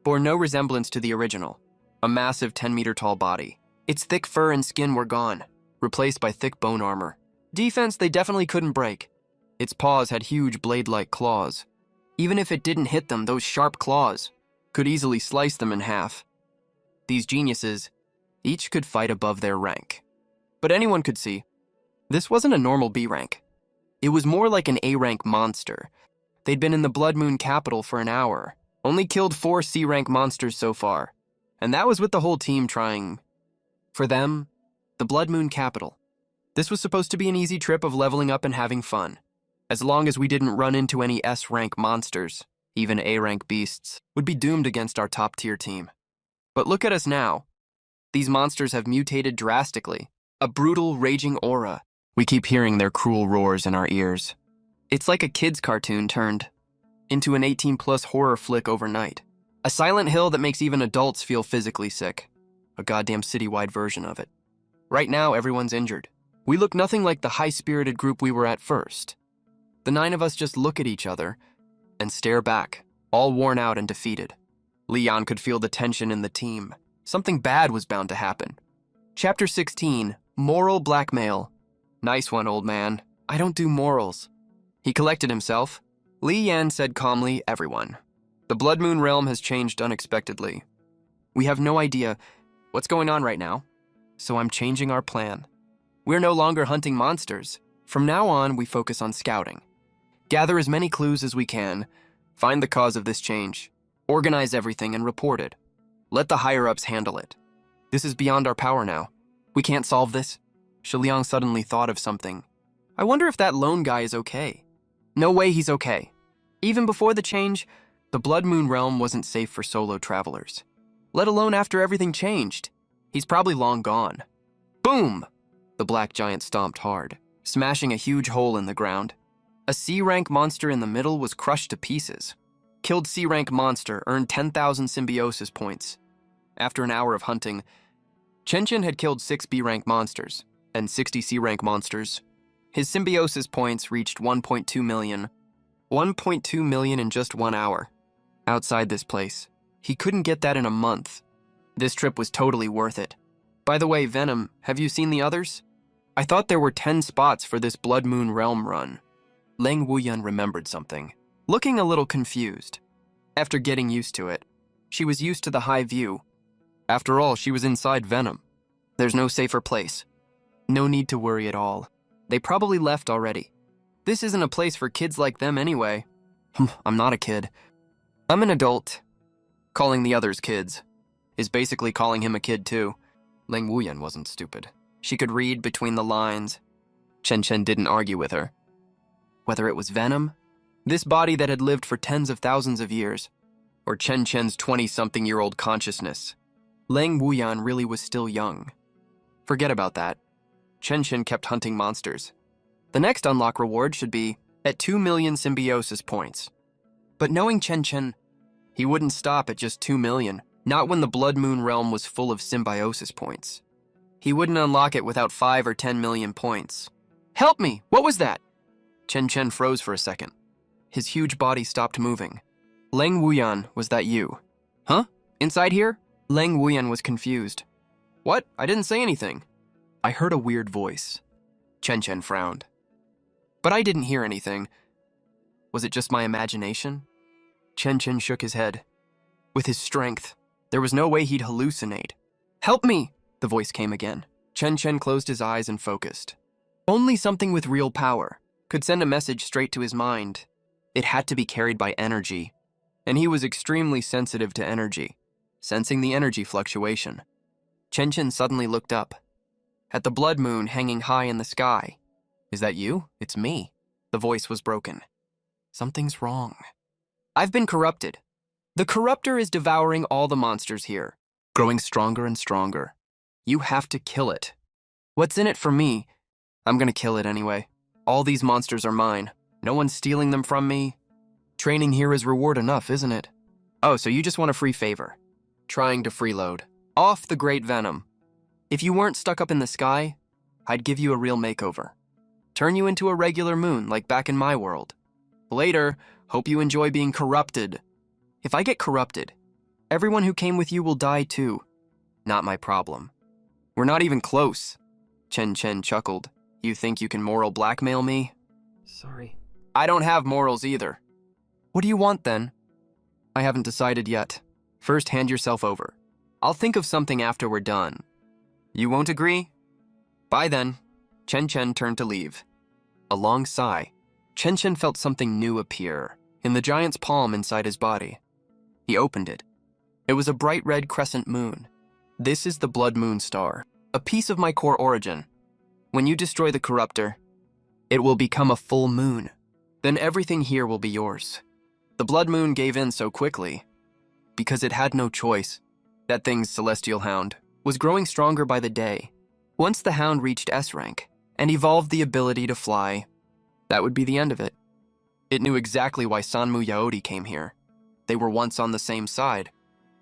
bore no resemblance to the original, a massive 10-meter tall body. Its thick fur and skin were gone, replaced by thick bone armor. Defense they definitely couldn't break. Its paws had huge blade-like claws. Even if it didn't hit them, those sharp claws could easily slice them in half. These geniuses, each could fight above their rank. But anyone could see, this wasn't a normal B rank. It was more like an A rank monster. They'd been in the Blood Moon capital for an hour, only killed 4 C rank monsters so far, and that was with the whole team trying. For them, the Blood Moon capital. This was supposed to be an easy trip of leveling up and having fun. As long as we didn't run into any S rank monsters, even A rank beasts would be doomed against our top tier team. But look at us now. These monsters have mutated drastically. A brutal, raging aura. We keep hearing their cruel roars in our ears. It's like a kid's cartoon turned into an 18+ horror flick overnight. A Silent Hill that makes even adults feel physically sick. A goddamn citywide version of it. Right now, everyone's injured. We look nothing like the high-spirited group we were at first. The 9 of us just look at each other and stare back, all worn out and defeated. Leon could feel the tension in the team. Something bad was bound to happen. Chapter 16, Moral Blackmail. Nice one, old man. I don't do morals. He collected himself. Li Yan said calmly, everyone. The Blood Moon realm has changed unexpectedly. We have no idea what's going on right now, so I'm changing our plan. We're no longer hunting monsters. From now on, we focus on scouting. Gather as many clues as we can, find the cause of this change, organize everything and report it. Let the higher-ups handle it. This is beyond our power now. We can't solve this. Shiliang suddenly thought of something. I wonder if that lone guy is okay. No way he's okay. Even before the change, the Blood Moon realm wasn't safe for solo travelers. Let alone after everything changed. He's probably long gone. Boom! The black giant stomped hard, smashing a huge hole in the ground. A C-rank monster in the middle was crushed to pieces. Killed C-rank monster earned 10,000 symbiosis points. After an hour of hunting, Chen had killed 6 B-rank monsters and 60 C-rank monsters. His symbiosis points reached 1.2 million. 1.2 million in just 1 hour. Outside this place, he couldn't get that in a month. This trip was totally worth it. By the way, Venom, have you seen the others? I thought there were 10 spots for this Blood Moon realm run. Lang Wuyun remembered something, looking a little confused. After getting used to it, she was used to the high view. After all, she was inside Venom. There's no safer place. No need to worry at all. They probably left already. This isn't a place for kids like them anyway. I'm not a kid. I'm an adult. Calling the others kids is basically calling him a kid too. Lang Wuyun wasn't stupid. She could read between the lines. Chen didn't argue with her. Whether it was Venom, this body that had lived for tens of thousands of years, or Chen's 20-something-year-old consciousness, Lang Wuyun really was still young. Forget about that. Chen kept hunting monsters. The next unlock reward should be at 2 million symbiosis points. But knowing Chen, he wouldn't stop at just 2 million, not when the Blood Moon realm was full of symbiosis points. He wouldn't unlock it without 5 or 10 million points. Help me! What was that? Chen froze for a second. His huge body stopped moving. Lang Wuyun, was that you? Huh? Inside here? Lang Wuyun was confused. What? I didn't say anything. I heard a weird voice. Chen frowned. But I didn't hear anything. Was it just my imagination? Chen shook his head. With his strength, there was no way he'd hallucinate. Help me! The voice came again. Chen closed his eyes and focused. Only something with real power could send a message straight to his mind. It had to be carried by energy, and he was extremely sensitive to energy, sensing the energy fluctuation. Chen suddenly looked up. At the blood moon hanging high in the sky. Is that you? It's me. The voice was broken. Something's wrong. I've been corrupted. The corruptor is devouring all the monsters here, growing stronger and stronger. You have to kill it. What's in it for me? I'm gonna kill it anyway. All these monsters are mine. No one's stealing them from me. Training here is reward enough, isn't it? Oh, so you just want a free favor. Trying to freeload. Off the great Venom. If you weren't stuck up in the sky, I'd give you a real makeover. Turn you into a regular moon, like back in my world. Later, hope you enjoy being corrupted. If I get corrupted, everyone who came with you will die too. Not my problem. We're not even close. Chen Chen chuckled. You think you can moral blackmail me? Sorry. I don't have morals either. What do you want then? I haven't decided yet. First, hand yourself over. I'll think of something after we're done. You won't agree? Bye then. Chen Chen turned to leave. A long sigh. Chen Chen felt something new appear in the giant's palm inside his body. He opened it. It was a bright red crescent moon. This is the blood moon star, a piece of my core origin. When you destroy the corruptor, it will become a full moon. Then everything here will be yours. The blood moon gave in so quickly because it had no choice. That thing's celestial hound was growing stronger by the day. Once the hound reached S rank and evolved the ability to fly, that would be the end of it. It knew exactly why Sanmu Yaori came here. They were once on the same side.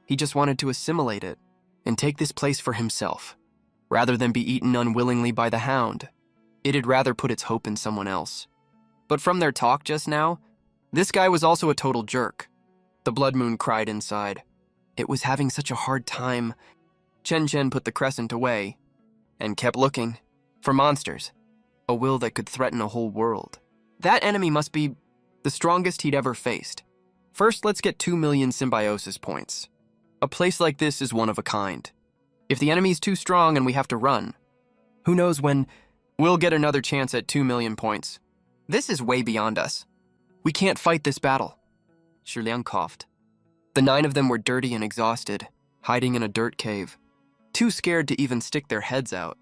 He just wanted to assimilate it and take this place for himself. Rather than be eaten unwillingly by the hound, it'd rather put its hope in someone else. But from their talk just now, this guy was also a total jerk. The blood moon cried inside. It was having such a hard time. Chen Chen put the crescent away and kept looking for monsters, a will that could threaten a whole world. That enemy must be the strongest he'd ever faced. First, let's get 2 million symbiosis points. A place like this is one of a kind. If the enemy's too strong and we have to run, who knows when we'll get another chance at 2 million points. This is way beyond us. We can't fight this battle. Shi Liang coughed. The 9 of them were dirty and exhausted, hiding in a dirt cave, too scared to even stick their heads out.